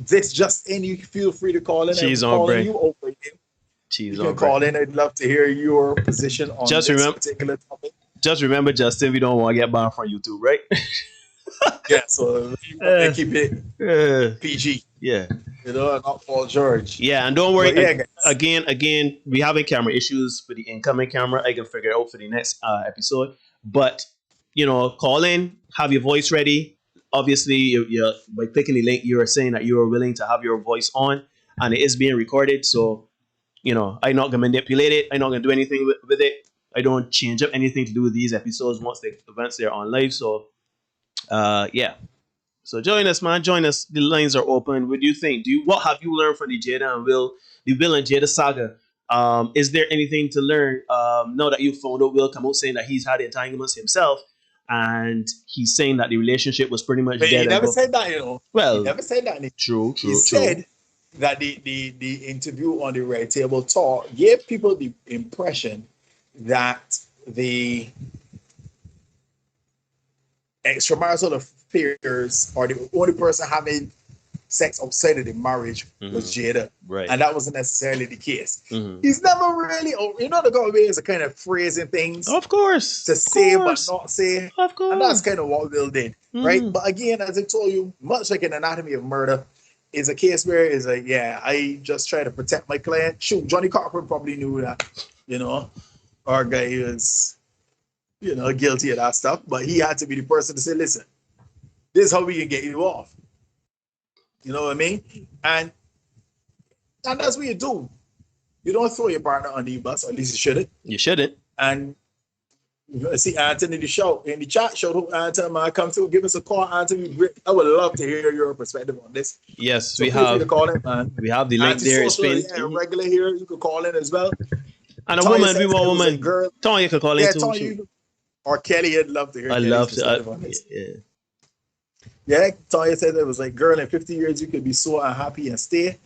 [SPEAKER 6] This just in, you feel free to call in.
[SPEAKER 5] Cheese on bread.
[SPEAKER 6] You over here.
[SPEAKER 5] Cheese
[SPEAKER 6] you
[SPEAKER 5] on
[SPEAKER 6] can call
[SPEAKER 5] bread.
[SPEAKER 6] in. I'd love to hear your position on this particular topic.
[SPEAKER 5] Just remember, Justin, we don't want to get banned from YouTube, right?
[SPEAKER 6] Yeah, so keep it PG.
[SPEAKER 5] Yeah.
[SPEAKER 6] Not Paul George.
[SPEAKER 5] Yeah, and don't worry.
[SPEAKER 6] Yeah,
[SPEAKER 5] again, we having camera issues for the incoming camera. I can figure it out for the next episode. But, call in, have your voice ready. Obviously, you're by clicking the link, you are saying that you are willing to have your voice on, and it is being recorded. So, I'm not going to manipulate it. I'm not going to do anything with it. I don't change up anything to do with these episodes once the events are on live. So, yeah. So join us, man. Join us. The lines are open. What do you think? What have you learned from the Jada and Will, the Will and Jada saga? Is there anything to learn now that you found out Will come out saying that he's had entanglements himself, and he's saying that the relationship was pretty much dead?
[SPEAKER 6] He never said that,
[SPEAKER 5] Well,
[SPEAKER 6] he never said that.
[SPEAKER 5] True.
[SPEAKER 6] He said that the interview on the Red Table Talk gave people the impression that the extramarital affairs or the only person having sex outside of the marriage was Jada.
[SPEAKER 5] Right.
[SPEAKER 6] And that wasn't necessarily the case.
[SPEAKER 5] Mm-hmm.
[SPEAKER 6] He's never really, the God ways are kind of phrasing things.
[SPEAKER 5] Of course.
[SPEAKER 6] To say but not say.
[SPEAKER 5] Of course.
[SPEAKER 6] And that's kind of what Will did. Right? But again, as I told you, much like an Anatomy of Murder, is a case where it's like, I just try to protect my client. Shoot, Johnny Cochran probably knew that, our guy is, guilty of that stuff. But he had to be the person to say, listen, this is how we can get you off. You know what I mean? And that's what you do. You don't throw your partner on the bus, or at least you shouldn't.
[SPEAKER 5] You shouldn't.
[SPEAKER 6] And I see Anthony in the chat show. Hope Anthony might come through. Give us a call, Anthony. I would love to hear your perspective on this.
[SPEAKER 5] Yes,
[SPEAKER 6] So
[SPEAKER 5] we
[SPEAKER 6] feel free
[SPEAKER 5] have.
[SPEAKER 6] to call in, man.
[SPEAKER 5] We have the link there. It's been
[SPEAKER 6] regular here. You could call in as well.
[SPEAKER 5] and a
[SPEAKER 6] Tanya
[SPEAKER 5] woman.
[SPEAKER 6] says
[SPEAKER 5] We want a
[SPEAKER 6] it was a
[SPEAKER 5] woman.
[SPEAKER 6] girl.
[SPEAKER 5] Tanya could call in
[SPEAKER 6] Yeah,
[SPEAKER 5] too.
[SPEAKER 6] Tanya, or Kelly, I'd love to hear.
[SPEAKER 5] I
[SPEAKER 6] Kelly's
[SPEAKER 5] love
[SPEAKER 6] perspective
[SPEAKER 5] to.
[SPEAKER 6] on this.
[SPEAKER 5] Yeah.
[SPEAKER 6] Yeah, Tanya said it was like, girl, in 50 years, you could be so unhappy and stay.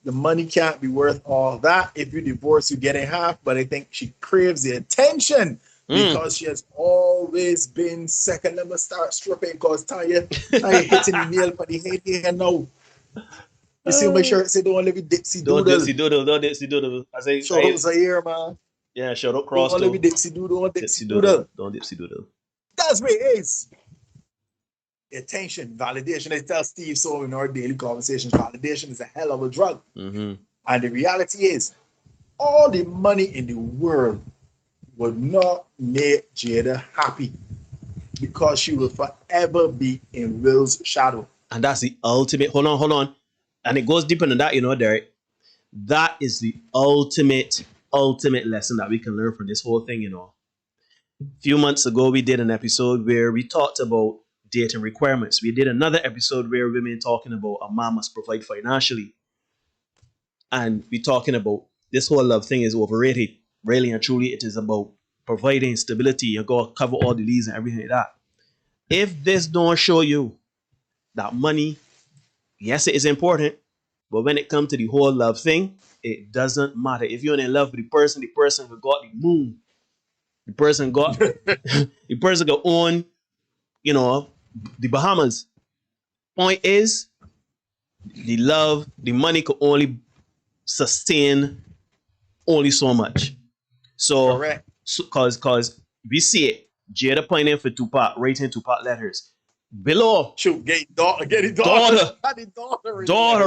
[SPEAKER 6] The money can't be worth all that. If you divorce, you get in half. But I think she craves the attention because she has always been second. Let me start stripping because Tanya hitting the nail for the head here now. You see my shirt say, don't live with Dipsy Doodle.
[SPEAKER 5] Don't Dipsy Doodle. Don't Dipsy Doodle. I say,
[SPEAKER 6] shout out to here, man.
[SPEAKER 5] Yeah, shout out cross.
[SPEAKER 6] Don't live with Dipsy Doodle. Don't Dipsy Doodle.
[SPEAKER 5] Don't Dipsy Doodle.
[SPEAKER 6] That's what it is. Attention, validation. I tell Steve so in our daily conversations, validation is a hell of a drug.
[SPEAKER 5] Mm-hmm.
[SPEAKER 6] And the reality is, all the money in the world would not make Jada happy because she will forever be in Will's shadow.
[SPEAKER 5] And that's the ultimate. Hold on. And it goes deeper than that, Derek. That is the ultimate lesson that we can learn from this whole thing, A few months ago, we did an episode where we talked about dating requirements. We did another episode where women talking about a man must provide financially. And we talking about this whole love thing is overrated. Really and truly, it is about providing stability. You go cover all the leads and everything like that. If this don't show you that money, yes, it is important, but when it comes to the whole love thing, it doesn't matter. If you're in love with the person will got the moon. The person got own, the Bahamas. Point is, the love, the money could only sustain only so much. So,
[SPEAKER 6] correct.
[SPEAKER 5] Cause we see it. Jada pointing for Tupac, writing Tupac letters. Below,
[SPEAKER 6] shoot, get daughter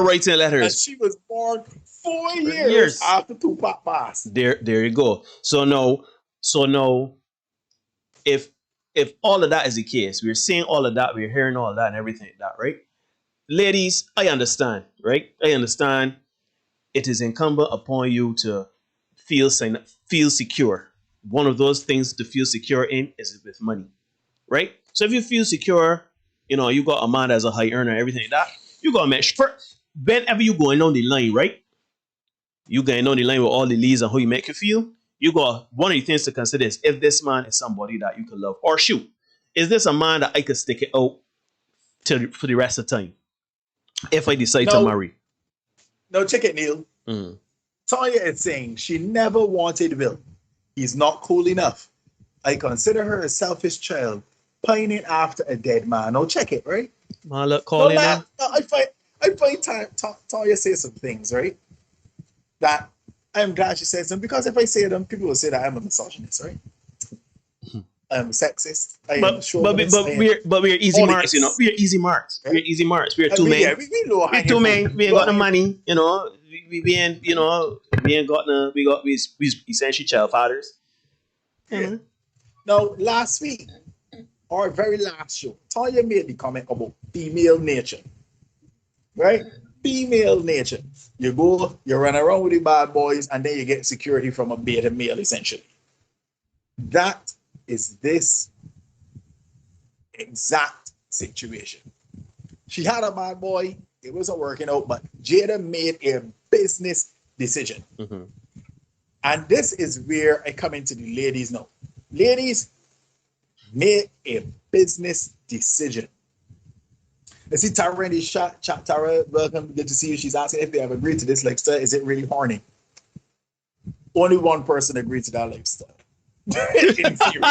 [SPEAKER 5] writing letters.
[SPEAKER 6] And she was born 4 years after Tupac passed.
[SPEAKER 5] There you go. So now, if all of that is the case, we're seeing all of that, we're hearing all of that and everything like that, right? Ladies, I understand, right? I understand. It is incumbent upon you to feel secure. One of those things to feel secure in is with money, right? So if you feel secure, you got a man that's a high earner, everything like that, you got to make sure, whenever you going on the line, right? You going on the line with all the leads and how you make you feel, you got one of the things to consider is if this man is somebody that you can love. Or shoot, is this a man that I could stick it out for the rest of the time if I decide to marry?
[SPEAKER 6] No, check it, Neil. Tanya is saying she never wanted Will. He's not cool enough. I consider her a selfish child, pining after a dead man. Now check it, right?
[SPEAKER 5] I
[SPEAKER 6] find Tanya say some things, right? That I'm glad she said them, because if I say them, people will say that I'm a misogynist, right? I'm a sexist.
[SPEAKER 5] But we're easy marks, We're easy marks. Right? We're easy marks. We're two men. We're two men. We ain't got the money, We ain't, we ain't got no. We essentially child fathers.
[SPEAKER 6] Yeah. Now, last week, our very last show, Tanya made the comment about female nature, right? Female nature. You go, you run around with the bad boys, and then you get security from a beta male, essentially. That is this exact situation. She had a bad boy. It wasn't working out, but Jada made a business decision. Mm-hmm. And this is where I come into the ladies now. Ladies, make a business decision. I see Tara in the chat. Tara, welcome. Good to see you. She's asking if they have agreed to this lifestyle. Is it really horny? Only one person agreed to that lifestyle. In theory.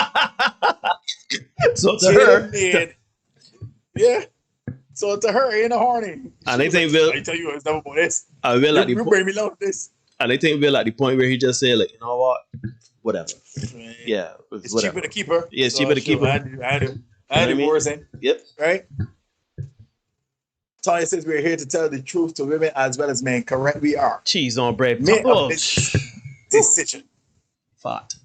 [SPEAKER 5] So to her,
[SPEAKER 6] yeah. So to her, ain't a horny.
[SPEAKER 5] And I think Will.
[SPEAKER 6] I tell you, it's never about this.
[SPEAKER 5] And Will
[SPEAKER 6] you bring me love this.
[SPEAKER 5] And I think Will at the point where he just said, like, you know what, whatever. Yeah,
[SPEAKER 6] it's
[SPEAKER 5] whatever.
[SPEAKER 6] Cheaper to keep her.
[SPEAKER 5] Yeah, it's cheaper to keep her.
[SPEAKER 6] I do worse in.
[SPEAKER 5] Yep.
[SPEAKER 6] Right. Tanya says we're here to tell the truth to women as well as men. Correct, we are.
[SPEAKER 5] Cheese on bread.
[SPEAKER 6] Make a decision.
[SPEAKER 5] Fat.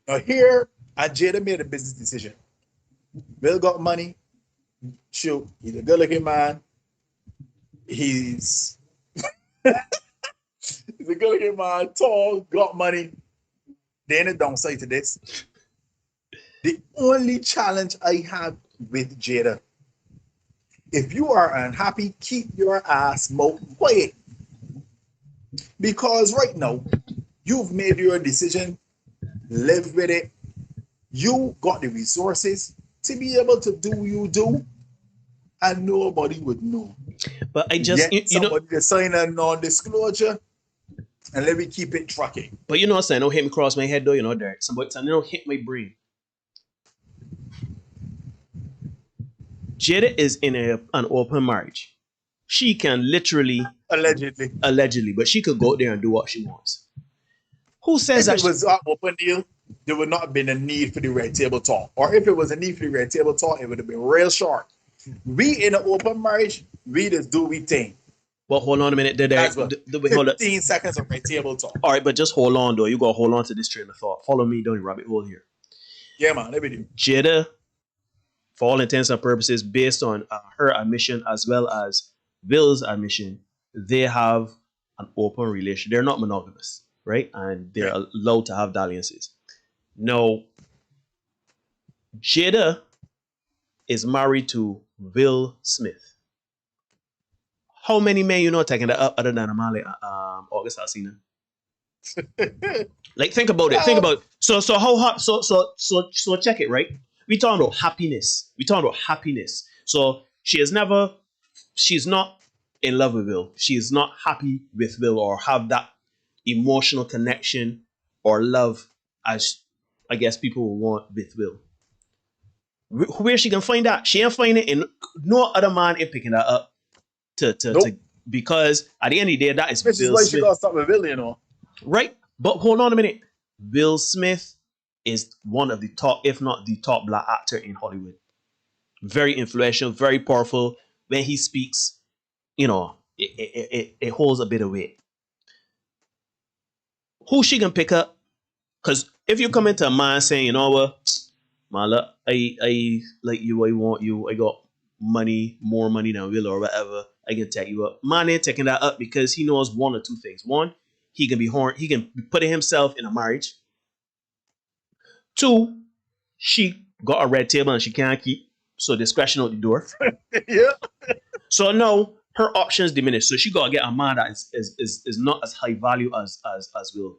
[SPEAKER 6] Now here, Jada made a business decision. Will got money. Shoot, he's a good-looking man. He's He's a good-looking man, tall, got money. Then the downside to this. The only challenge I have with Jada, if you are unhappy, keep your ass mouth quiet. Because right now, you've made your decision, live with it. You got the resources to be able to do you do, and nobody would know.
[SPEAKER 5] But I just,
[SPEAKER 6] Yet somebody to sign a non-disclosure, and let me keep it trucking.
[SPEAKER 5] but you know what I'm saying? Don't hit me across my head though, you know, Derek. Somebody don't hit my brain. Jada is in an open marriage. She can literally,
[SPEAKER 6] Allegedly,
[SPEAKER 5] but she could go out there and do what she wants. Who says
[SPEAKER 6] if
[SPEAKER 5] that?
[SPEAKER 6] it was an open deal, there would not have been a need for the red table talk. Or if it was a need for the red table talk, it would have been real short. We in an open marriage, we just do we thing.
[SPEAKER 5] But hold on a minute.
[SPEAKER 6] That's what,
[SPEAKER 5] Hold on.
[SPEAKER 6] 15 seconds of red table talk.
[SPEAKER 5] All right, but just hold on though. You gotta hold on to this train of thought. Follow me down the rabbit hole here.
[SPEAKER 6] Yeah, man, let me do.
[SPEAKER 5] Jada, for all intents and purposes, based on her admission as well as Will's admission, they have an open relation. They're not monogamous, right? And they're allowed to have dalliances. Now, Jada is married to Will Smith. How many men you know taking that up other than a man like August Alsina? Like, think about it. Think about it. So how hot? So check it, right? We talking about happiness. So she's not in love with Will. She is not happy with Will or have that emotional connection or love as I guess people will want with Will. Where she can find that? She ain't find it in no other man in picking that up to because at the end of the day that is
[SPEAKER 6] Which is why she got to stop with Will, you know.
[SPEAKER 5] Right? But hold on a minute. Will Smith is one of the top, if not the top black actor in Hollywood. Very influential, very powerful. When he speaks, you know, it holds a bit of weight. Who she can pick up? Because if you come into a man saying, you know what, man, look, I like you, I want you, I got money, more money than Will or whatever, I can take you up. Man ain't taking that up because he knows one or two things. One, he can be putting himself in a marriage. Two, she got a red table and she can't keep, so discretion out the door.
[SPEAKER 6] Yeah.
[SPEAKER 5] So now her options diminish. So she gotta get a man that is not as high value as Will.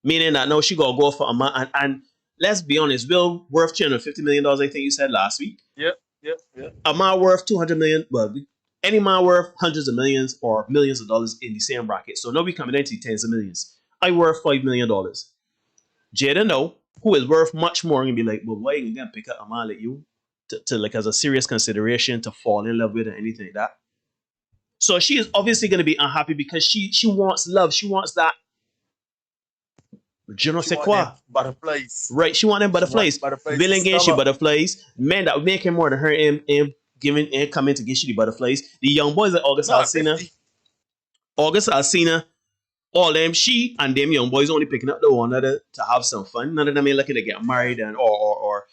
[SPEAKER 5] Meaning that now she gotta go for a man and let's be honest, Will worth $250 million, I think you said last week.
[SPEAKER 6] Yep.
[SPEAKER 5] A man worth 200 million, well, any man worth hundreds of millions or millions of dollars in the same bracket. So now we coming into tens of millions. I worth $5 million. Jada no, who is worth much more, and be like, well, why are you gonna pick up a man like you to like as a serious consideration to fall in love with or anything like that? So she is obviously gonna be unhappy because she wants love. She wants that. Je ne sais quoi.
[SPEAKER 6] Butterflies.
[SPEAKER 5] Right, she want them butterflies. Willing against she butterflies. Men that making more than her him giving and coming to get you the butterflies. The young boys like August Alsina, all them, she and them young boys only picking up the one another to have some fun. None of them ain't looking to get married and or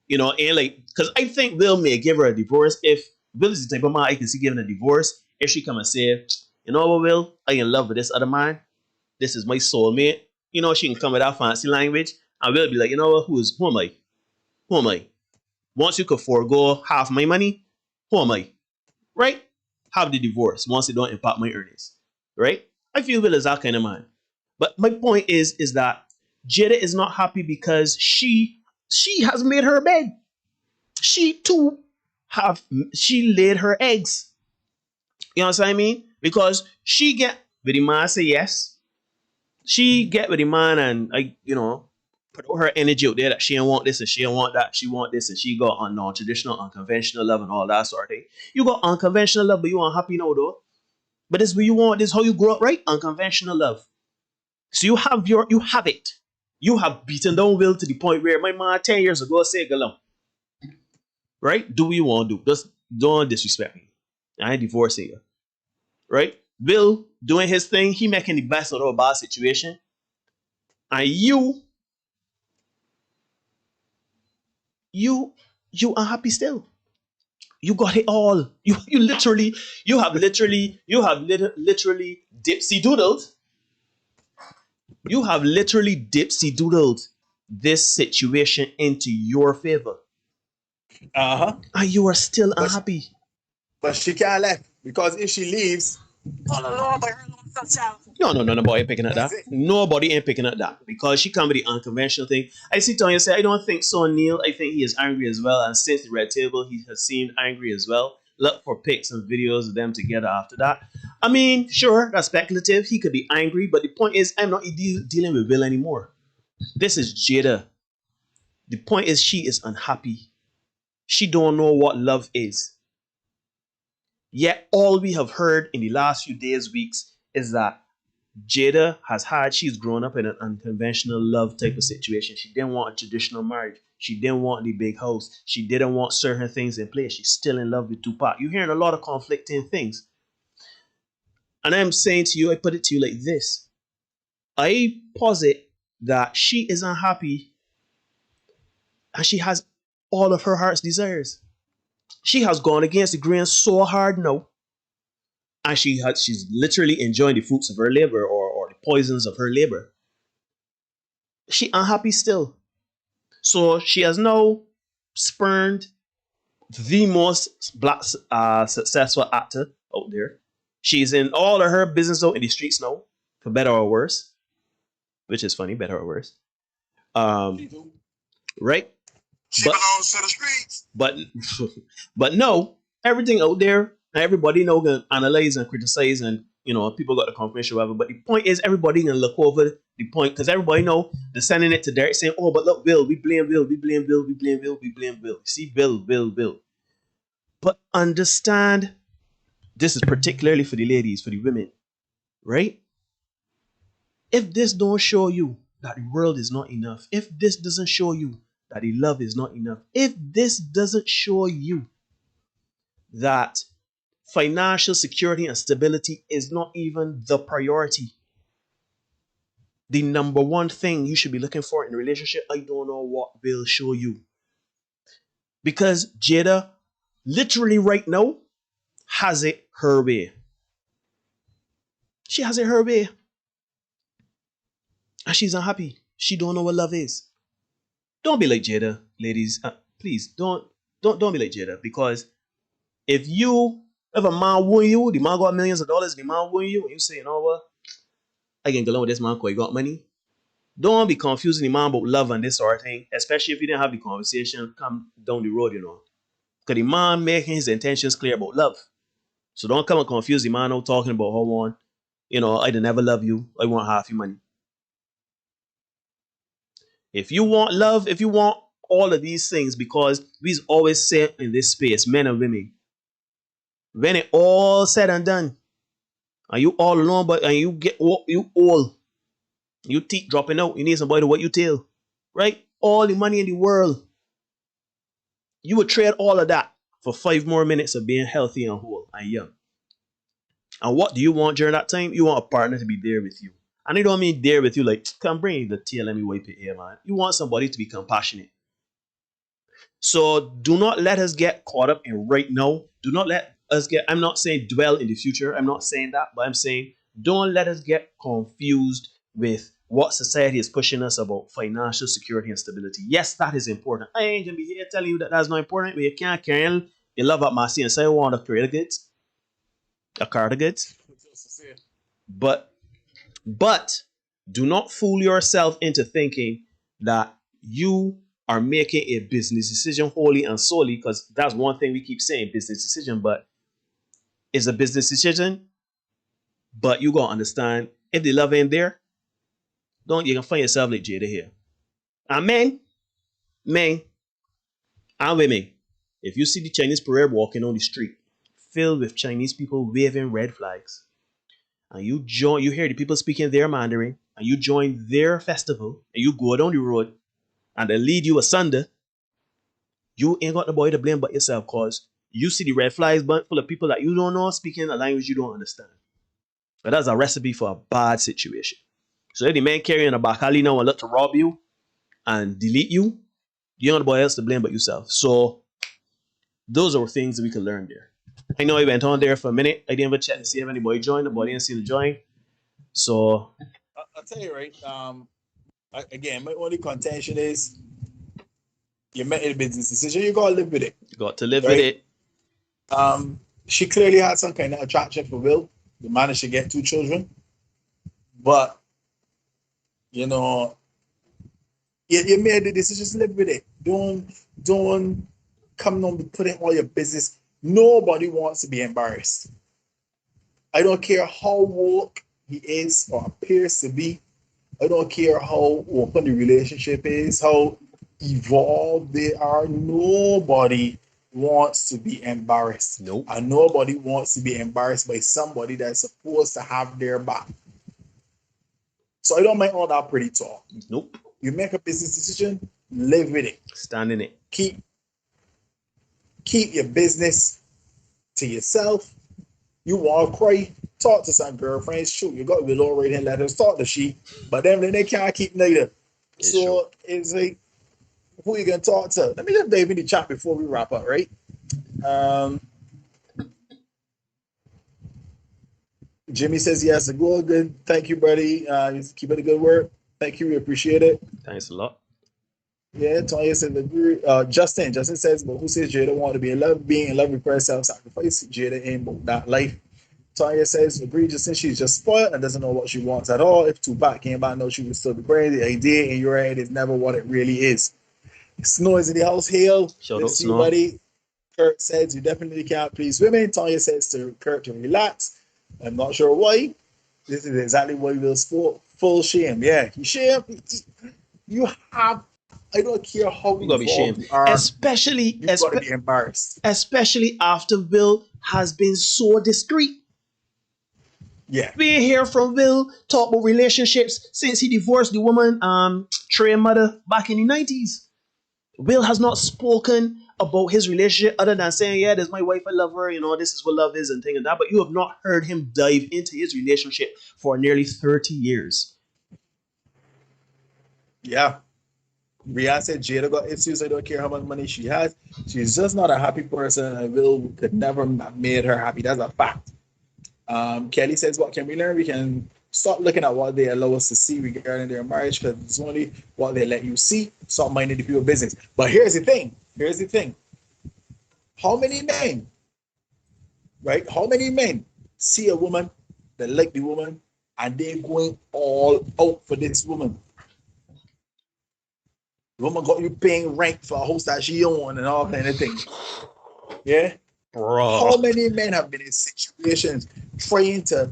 [SPEAKER 5] you know, and like, because I think Will may give her a divorce if Will is the type of man I can see giving a divorce if she come and say, you know what, Will, I in love with this other man. This is my soulmate. You know, she can come with that fancy language and Will be like, you know what, who am I? Who am I? Once you could forego half my money, who am I? Right? Have the divorce once it don't impact my earnings. Right? I feel Will is that kind of man. But my point is that Jada is not happy because she has made her bed. She laid her eggs. You know what I mean? Because she get with the man say yes. She get with the man and put all her energy out there that she don't want this and she don't want that. She want this and she got on non-traditional, unconventional love and all that sort of thing. You got unconventional love, but you unhappy now though. But this is what you want. This is how you grow up, right? Unconventional love. So you have it. You have beaten down Will to the point where my man 10 years ago said, "Galam." Right? Do what you want to do. Just don't disrespect me. I ain't divorcing you. Right? Will doing his thing, he making the best out of a bad situation. And you unhappy still. You got it all. You have literally dipsy doodled. You have literally dipsy doodled this situation into your favor.
[SPEAKER 6] Uh-huh.
[SPEAKER 5] And you are still
[SPEAKER 6] But
[SPEAKER 5] unhappy.
[SPEAKER 6] But she can't left because if she leaves,
[SPEAKER 5] No, nobody ain't picking at
[SPEAKER 6] that's
[SPEAKER 5] that.
[SPEAKER 6] it.
[SPEAKER 5] Nobody ain't picking at that because she come with the unconventional thing. I see Tanya say, I don't think so, Neil. I think he is angry as well. And since the red table, he has seemed angry as well. Look for pics and videos of them together after that. I mean, sure, that's speculative. He could be angry, but the point is, I'm not dealing with Will anymore. This is Jada. The point is, she is unhappy. She don't know what love is. Yet all we have heard in the last few days, weeks, is that Jada she's grown up in an unconventional love type of situation. She didn't want a traditional marriage. She didn't want the big house. She didn't want certain things in place. She's still in love with Tupac. You're hearing a lot of conflicting things. And I'm saying to you, I put it to you like this. I posit that she is unhappy and she has all of her heart's desires. She has gone against the grain so hard now. And she's literally enjoying the fruits of her labor or the poisons of her labor. She unhappy still. So she has now spurned the most black successful actor out there. She's in all of her business out in the streets now, for better or worse. Which is funny, better or worse. Right?
[SPEAKER 8] She belongs to the streets.
[SPEAKER 5] But no, everything out there, everybody know gonna analyze and criticize, and people got the confirmation, whatever. But the point is, everybody gonna look over the point because everybody know they're sending it to Derek saying, "Oh, but look, Will, we blame Will, we blame Will, we blame Will, we blame Will." See, Will. But understand, this is particularly for the ladies, for the women, right? If this don't show you that the world is not enough, if this doesn't show you that the love is not enough, if this doesn't show you that financial security and stability is not even the priority, the number one thing you should be looking for in a relationship, I don't know what will show you. Because Jada, literally right now, has it her way. She has it her way. And she's unhappy. She don't know what love is. Don't be like Jada, ladies. Please, don't be like Jada. Because if a man woo you, the man got millions of dollars, the man woo you, and you say, you know what? I can go along with this man because he got money. Don't be confusing the man about love and this sort of thing, especially if you didn't have the conversation come down the road, Because the man making his intentions clear about love. So don't come and confuse the man out talking about how on, I didn't ever love you, I want half your money. If you want love, if you want all of these things, because we always say in this space, men and women, when it all said and done, and you all alone, and you get you old, you teeth dropping out, you need somebody to wet your tail, right? All the money in the world, you would trade all of that for 5 more minutes of being healthy and whole and young. And what do you want during that time? You want a partner to be there with you. And I don't mean there with you like, come bring the tail, let me wipe it here, man. You want somebody to be compassionate. So do not let us get caught up in right now. Do not let us I'm not saying dwell in the future. I'm not saying that, but I'm saying don't let us get confused with what society is pushing us about financial security and stability. Yes, that is important. I ain't gonna be here telling you that that's not important, but you can't carry on your love at Massey and say I want a creative goods, a car to goods. But do not fool yourself into thinking that you are making a business decision wholly and solely, because that's one thing we keep saying, business decision, but it's a business decision. But you gotta understand, if the love ain't there, you can find yourself like Jada here. And men and women, if you see the Chinese parade walking on the street filled with Chinese people waving red flags, and you hear the people speaking their Mandarin, and you join their festival, and you go down the road, and they lead you asunder, you ain't got nobody to blame but yourself, because you see the red flags bunch full of people that you don't know speaking a language you don't understand. But that's a recipe for a bad situation. So if the man carrying a bakali now and look to rob you and delete you, you ain't got nobody else to blame but yourself. So those are things that we can learn there. I know I went on there for a minute. I didn't even check to see if anybody joined. Nobody didn't seem to join. So
[SPEAKER 6] I'll tell you, right? Again, my only contention is you made a business decision, you gotta live with it,
[SPEAKER 5] you got to live with
[SPEAKER 6] right?
[SPEAKER 5] it.
[SPEAKER 6] She clearly had some kind of attraction for Will. They managed to get 2 children, but you know, you made the decision. Just live with it. Don't come on putting all your business. Nobody wants to be embarrassed. I don't care how woke he is or appears to be. I don't care how open the relationship is, how evolved they are. Nobody wants to be embarrassed.
[SPEAKER 5] Nope.
[SPEAKER 6] And nobody wants to be embarrassed by somebody that's supposed to have their back. So I don't mind all that pretty talk.
[SPEAKER 5] Nope.
[SPEAKER 6] You make a business decision, live with it.
[SPEAKER 5] Stand in it.
[SPEAKER 6] Keep your business to yourself. You want to cry, talk to some girlfriends. Shoot, you got below right hand letters, talk to she, but then they can't keep neither.
[SPEAKER 5] It's
[SPEAKER 6] so
[SPEAKER 5] true.
[SPEAKER 6] it's like, who you gonna talk to? Let me just dive in the chat before we wrap up, right? Jimmy says yes, go good. Thank you, buddy. Keep it a good work. Thank you, we appreciate it.
[SPEAKER 5] Thanks a lot.
[SPEAKER 6] Yeah, Tonya says agree. Justin says, but who says Jada want to be in love? Being in love requires self-sacrifice. Jada ain't about that life. Tonya says, agree, Justin, she's just spoiled and doesn't know what she wants at all. If Tupac came back, no, she would still be crazy. The idea in your head is never what it really is. Snow is in the house, hail.
[SPEAKER 5] Shout
[SPEAKER 6] Let's
[SPEAKER 5] out
[SPEAKER 6] see,
[SPEAKER 5] Snow.
[SPEAKER 6] buddy. Kurt says, you definitely can't please women. Tonya says to Kurt to relax. I'm not sure why. This is exactly why Will's full shame. Yeah, he shame. You have, I don't care how
[SPEAKER 5] You gotta be
[SPEAKER 6] involved
[SPEAKER 5] shamed.
[SPEAKER 6] you are.
[SPEAKER 5] Especially
[SPEAKER 6] You gotta be embarrassed.
[SPEAKER 5] especially after Will has been so discreet.
[SPEAKER 6] Yeah.
[SPEAKER 5] We hear from Will talk about relationships since he divorced the woman, Trey mother, back in the 90s. Will has not spoken about his relationship other than saying, yeah, there's my wife, I love her, this is what love is and things like that. But you have not heard him dive into his relationship for nearly 30 years.
[SPEAKER 6] Yeah. Rihanna said Jada got issues. I don't care how much money she has. She's just not a happy person. And Will could never have made her happy. That's a fact. Kelly says, what can we learn? We can stop looking at what they allow us to see regarding their marriage because it's only what they let you see. Stop minding the people's business. But here's the thing. How many men, right? How many men see a woman, they like the woman, and they're going all out for this woman? The woman got you paying rent for a house that she own and all kind of things. Yeah?
[SPEAKER 5] Bro.
[SPEAKER 6] How many men have been in situations trying to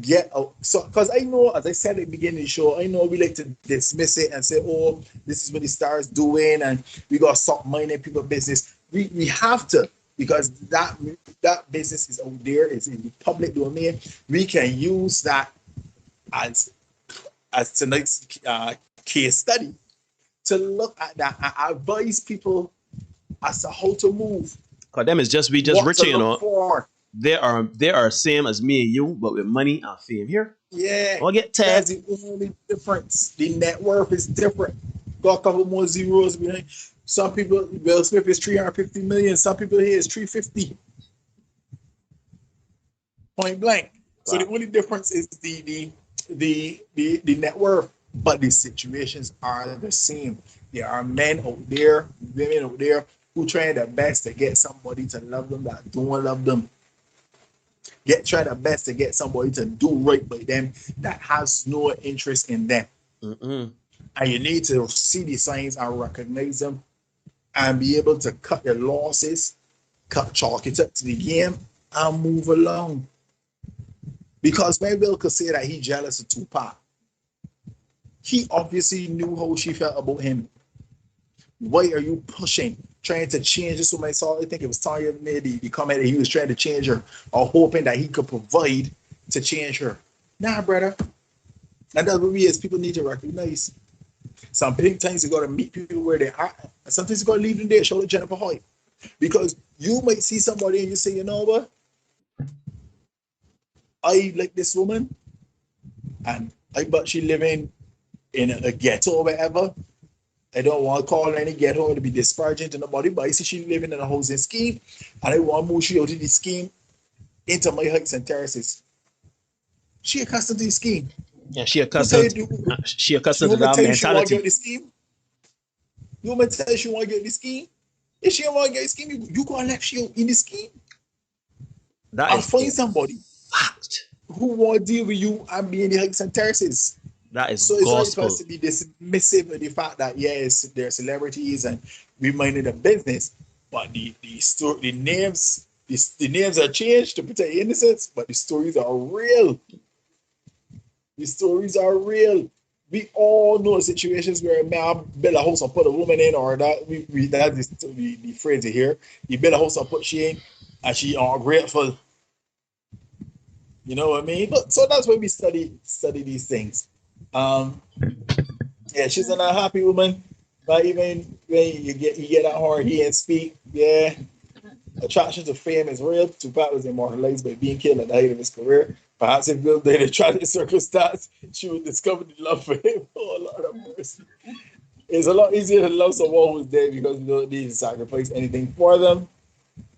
[SPEAKER 6] get out? So, because I know, as I said at the beginning of the show, I know we like to dismiss it and say, oh, this is what the stars doing and we got to stop minding people's business. We have to, because that business is out there, it's in the public domain. We can use that as tonight's case study to look at that and advise people as to how to move.
[SPEAKER 5] Cause them is just we just
[SPEAKER 6] What
[SPEAKER 5] rich,
[SPEAKER 6] to look for.
[SPEAKER 5] They are same as me and you, but with money and fame. Here,
[SPEAKER 6] Yeah,
[SPEAKER 5] I'll get
[SPEAKER 6] that's
[SPEAKER 5] tagged.
[SPEAKER 6] the only difference. The net worth is different. Got a couple more zeros behind. Some people, Will Smith is 350 million. Some people here is 350. Point blank. So
[SPEAKER 5] Wow.
[SPEAKER 6] the only difference is the net worth, but the situations are the same. There are men out there, women out there who try their best to get somebody to love them that don't love them. Try their best to get somebody to do right by them that has no interest in them.
[SPEAKER 5] Mm-mm.
[SPEAKER 6] And you need to see the signs and recognize them and be able to cut your losses, chalk it up to the game and move along. Because when Will could say that he jealous of Tupac, he obviously knew how she felt about him. Why are you pushing, trying to change this woman? I think it was Tanya made the comment that he was trying to change her or hoping that he could provide to change her. Nah, brother. And that's what we as people need to recognize. Sometimes you got to meet people where they are. And sometimes you got to leave them there, show the Jennifer Hoyt. Because you might see somebody and you say, you know what? I like this woman and I bet she living in a ghetto or whatever. I don't want to call any ghetto to be disparaging to nobody, but I see she living in a housing scheme and I want to move she out of the scheme into my heights and terraces. She accustomed to the scheme.
[SPEAKER 5] Yeah, she
[SPEAKER 6] Who tell
[SPEAKER 5] accustomed.
[SPEAKER 6] you,
[SPEAKER 5] She
[SPEAKER 6] the
[SPEAKER 5] accustomed to
[SPEAKER 6] woman
[SPEAKER 5] that
[SPEAKER 6] tell you she want to get
[SPEAKER 5] mentality.
[SPEAKER 6] the scheme? The woman tell you she want to get the scheme? If she don't want to get the scheme, you gonna let she in the scheme?
[SPEAKER 5] That
[SPEAKER 6] I'll
[SPEAKER 5] is
[SPEAKER 6] find
[SPEAKER 5] a
[SPEAKER 6] somebody
[SPEAKER 5] fact.
[SPEAKER 6] who want to deal with you and be in the hikes and terraces.
[SPEAKER 5] That is
[SPEAKER 6] So it's not supposed
[SPEAKER 5] gospel.
[SPEAKER 6] to be dismissive of the fact that yes, they're celebrities and we minded the business, but the names the names are changed to protect innocence, but the stories are real. The stories are real. We all know situations where a man build a house and put a woman in, or that we that's the phrase you hear. You build a house and put she in, and she ungrateful. You know what I mean? But, so that's why we study these things. Um, yeah, she's an unhappy woman. But even when you get that hard here and speak, yeah, attraction to fame is real. Tupac was immortalized by being killed at the height of his career. Perhaps if Bill Data tried to circumstance, she would discover the love for him. Oh Lord of mercy. It's a lot easier to love someone who's dead because you don't need to sacrifice anything for them.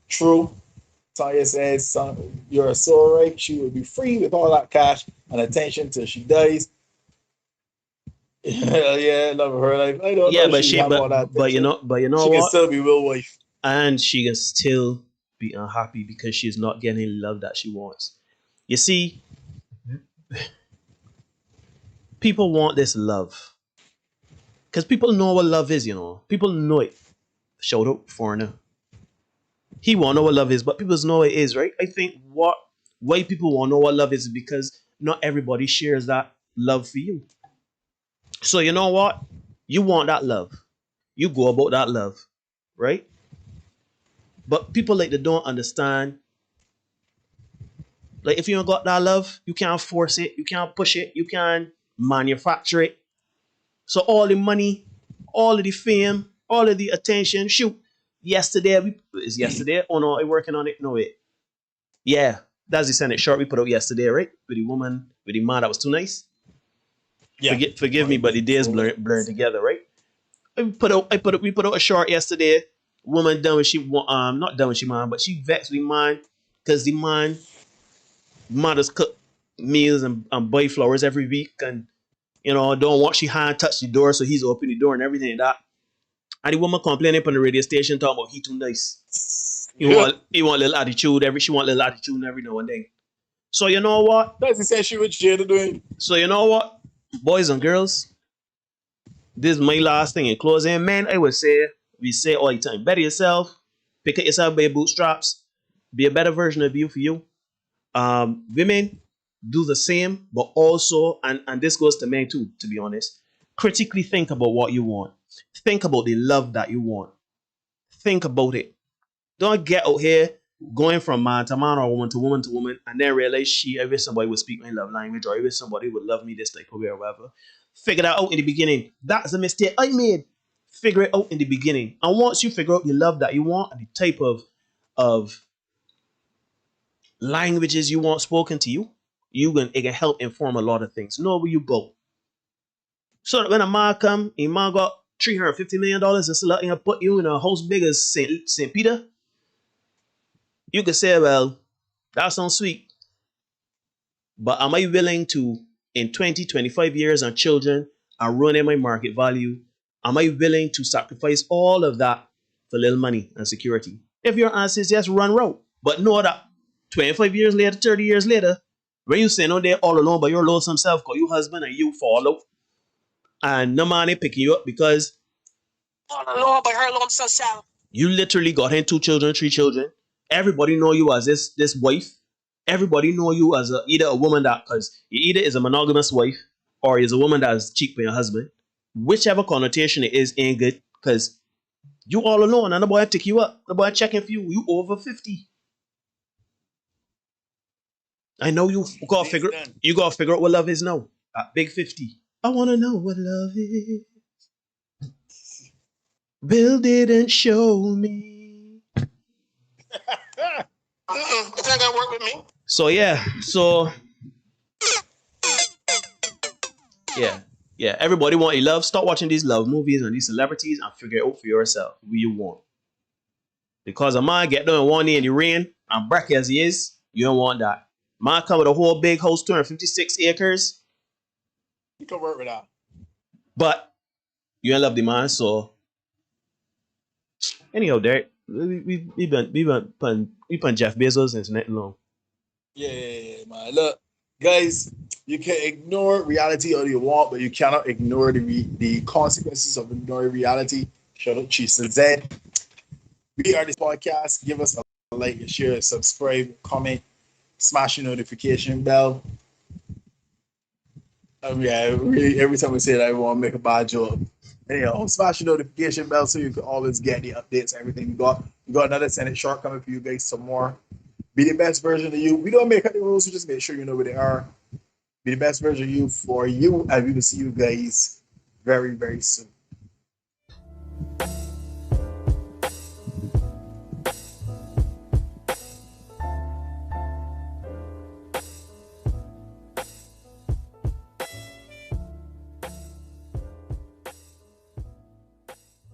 [SPEAKER 6] True. Tanya says, son, you're so right. She will be free with all that cash and attention till she dies. Yeah, love her life. I don't know
[SPEAKER 5] Yeah,
[SPEAKER 6] if
[SPEAKER 5] but
[SPEAKER 6] she have all that attention.
[SPEAKER 5] but you know
[SPEAKER 6] She can
[SPEAKER 5] what?
[SPEAKER 6] still be Will wife.
[SPEAKER 5] And she can still be unhappy because she's not getting love that she wants. You see, people want this love because people know what love is. You know, people know it. Shout out foreigner. He won't know what love is, but people know what it is, right? I think why people won't know what love is because not everybody shares that love for you. So you know what? You want that love. You go about that love, right? But people like they don't understand. Like if you don't got that love, you can't force it, you can't push it, you can't manufacture it. So all the money, all of the fame, all of the attention, shoot. Is yesterday? Oh no, I'm working on it. No wait. Yeah, that's the Senate short we put out yesterday, right? With the woman, with the man that was too nice.
[SPEAKER 6] Yeah.
[SPEAKER 5] Forgive me, but the days blurring together, right? We put out a short yesterday. Woman done when she not done when she man, but she vexed with man because the man mothers cook meals and buy flowers every week and don't want she hand touch the door, so he's open the door and everything like that. And the woman complaining on the radio station talking about he too nice.
[SPEAKER 6] Yeah.
[SPEAKER 5] He want a little attitude she want a little attitude every now and then. So you know what?
[SPEAKER 6] That's essentially what Jada doing.
[SPEAKER 5] So you know what? Boys and girls, this is my last thing in closing. Man, I would say we say all the time, better yourself, pick up yourself by your bootstraps, be a better version of you for you. Women do the same, but also, and this goes to men too, to be honest, critically think about what you want. Think about the love that you want. Think about it. Don't get out here going from man to man or woman to woman to woman and then realize I wish somebody would speak my love language or I wish somebody would love me this type of way or whatever. Figure that out in the beginning. That's a mistake I made. Figure it out in the beginning. And once you figure out the love that you want and the type of languages you want spoken to you, it can help inform a lot of things. Know where you go. So that when a man come, a man got $350 million and still put you in a house big as St. Peter, you could say, well, that sounds sweet. But am I willing to, in 20, 25 years and children and running my market value, am I willing to sacrifice all of that for little money and security? If your answer is yes, run route. But know that 25 years later, 30 years later, when you say no, they're all alone, but you're lonesome self because you husband and you fall out. And no man picking you up because
[SPEAKER 8] All alone, but her alone so sad.
[SPEAKER 5] you literally got him 2 children, 3 children. Everybody know you as this wife. Everybody know you as either a woman that, because you either is a monogamous wife or is a woman that is cheap with your husband. Whichever connotation it is ain't good because you all alone and the boy pick you up. The boy checking for you. You over 50. I know you gotta figure out what love is now. At big 50. I wanna know what love is. Bill didn't show me.
[SPEAKER 8] It's not gonna work with me.
[SPEAKER 5] So yeah. Everybody want your love. Stop watching these love movies and these celebrities and figure it out for yourself who you want. Because a man get down one day in the rain and bracky as he is, you don't want that. Man come with a whole big house, 256 acres,
[SPEAKER 6] You can work with that.
[SPEAKER 5] but you ain't love the man. So anyhow, Derek, we been Jeff Bezos since not long.
[SPEAKER 6] Yeah, man. Look, guys, you can ignore reality all you want, but you cannot ignore the consequences of ignoring reality. Shout out Cheese and Zed. We are this podcast. Give us a like, a share, a subscribe, comment, smash the notification bell. Yeah, really, every time we say that, I want to make a bad joke. Anyhow, smash the notification bell so you can always get the updates, everything we got. We got another Senate short coming for you guys, some more. Be the best version of you. We don't make any rules, we just make sure you know where they are. Be the best version of you for you, and we will see you guys very, very soon.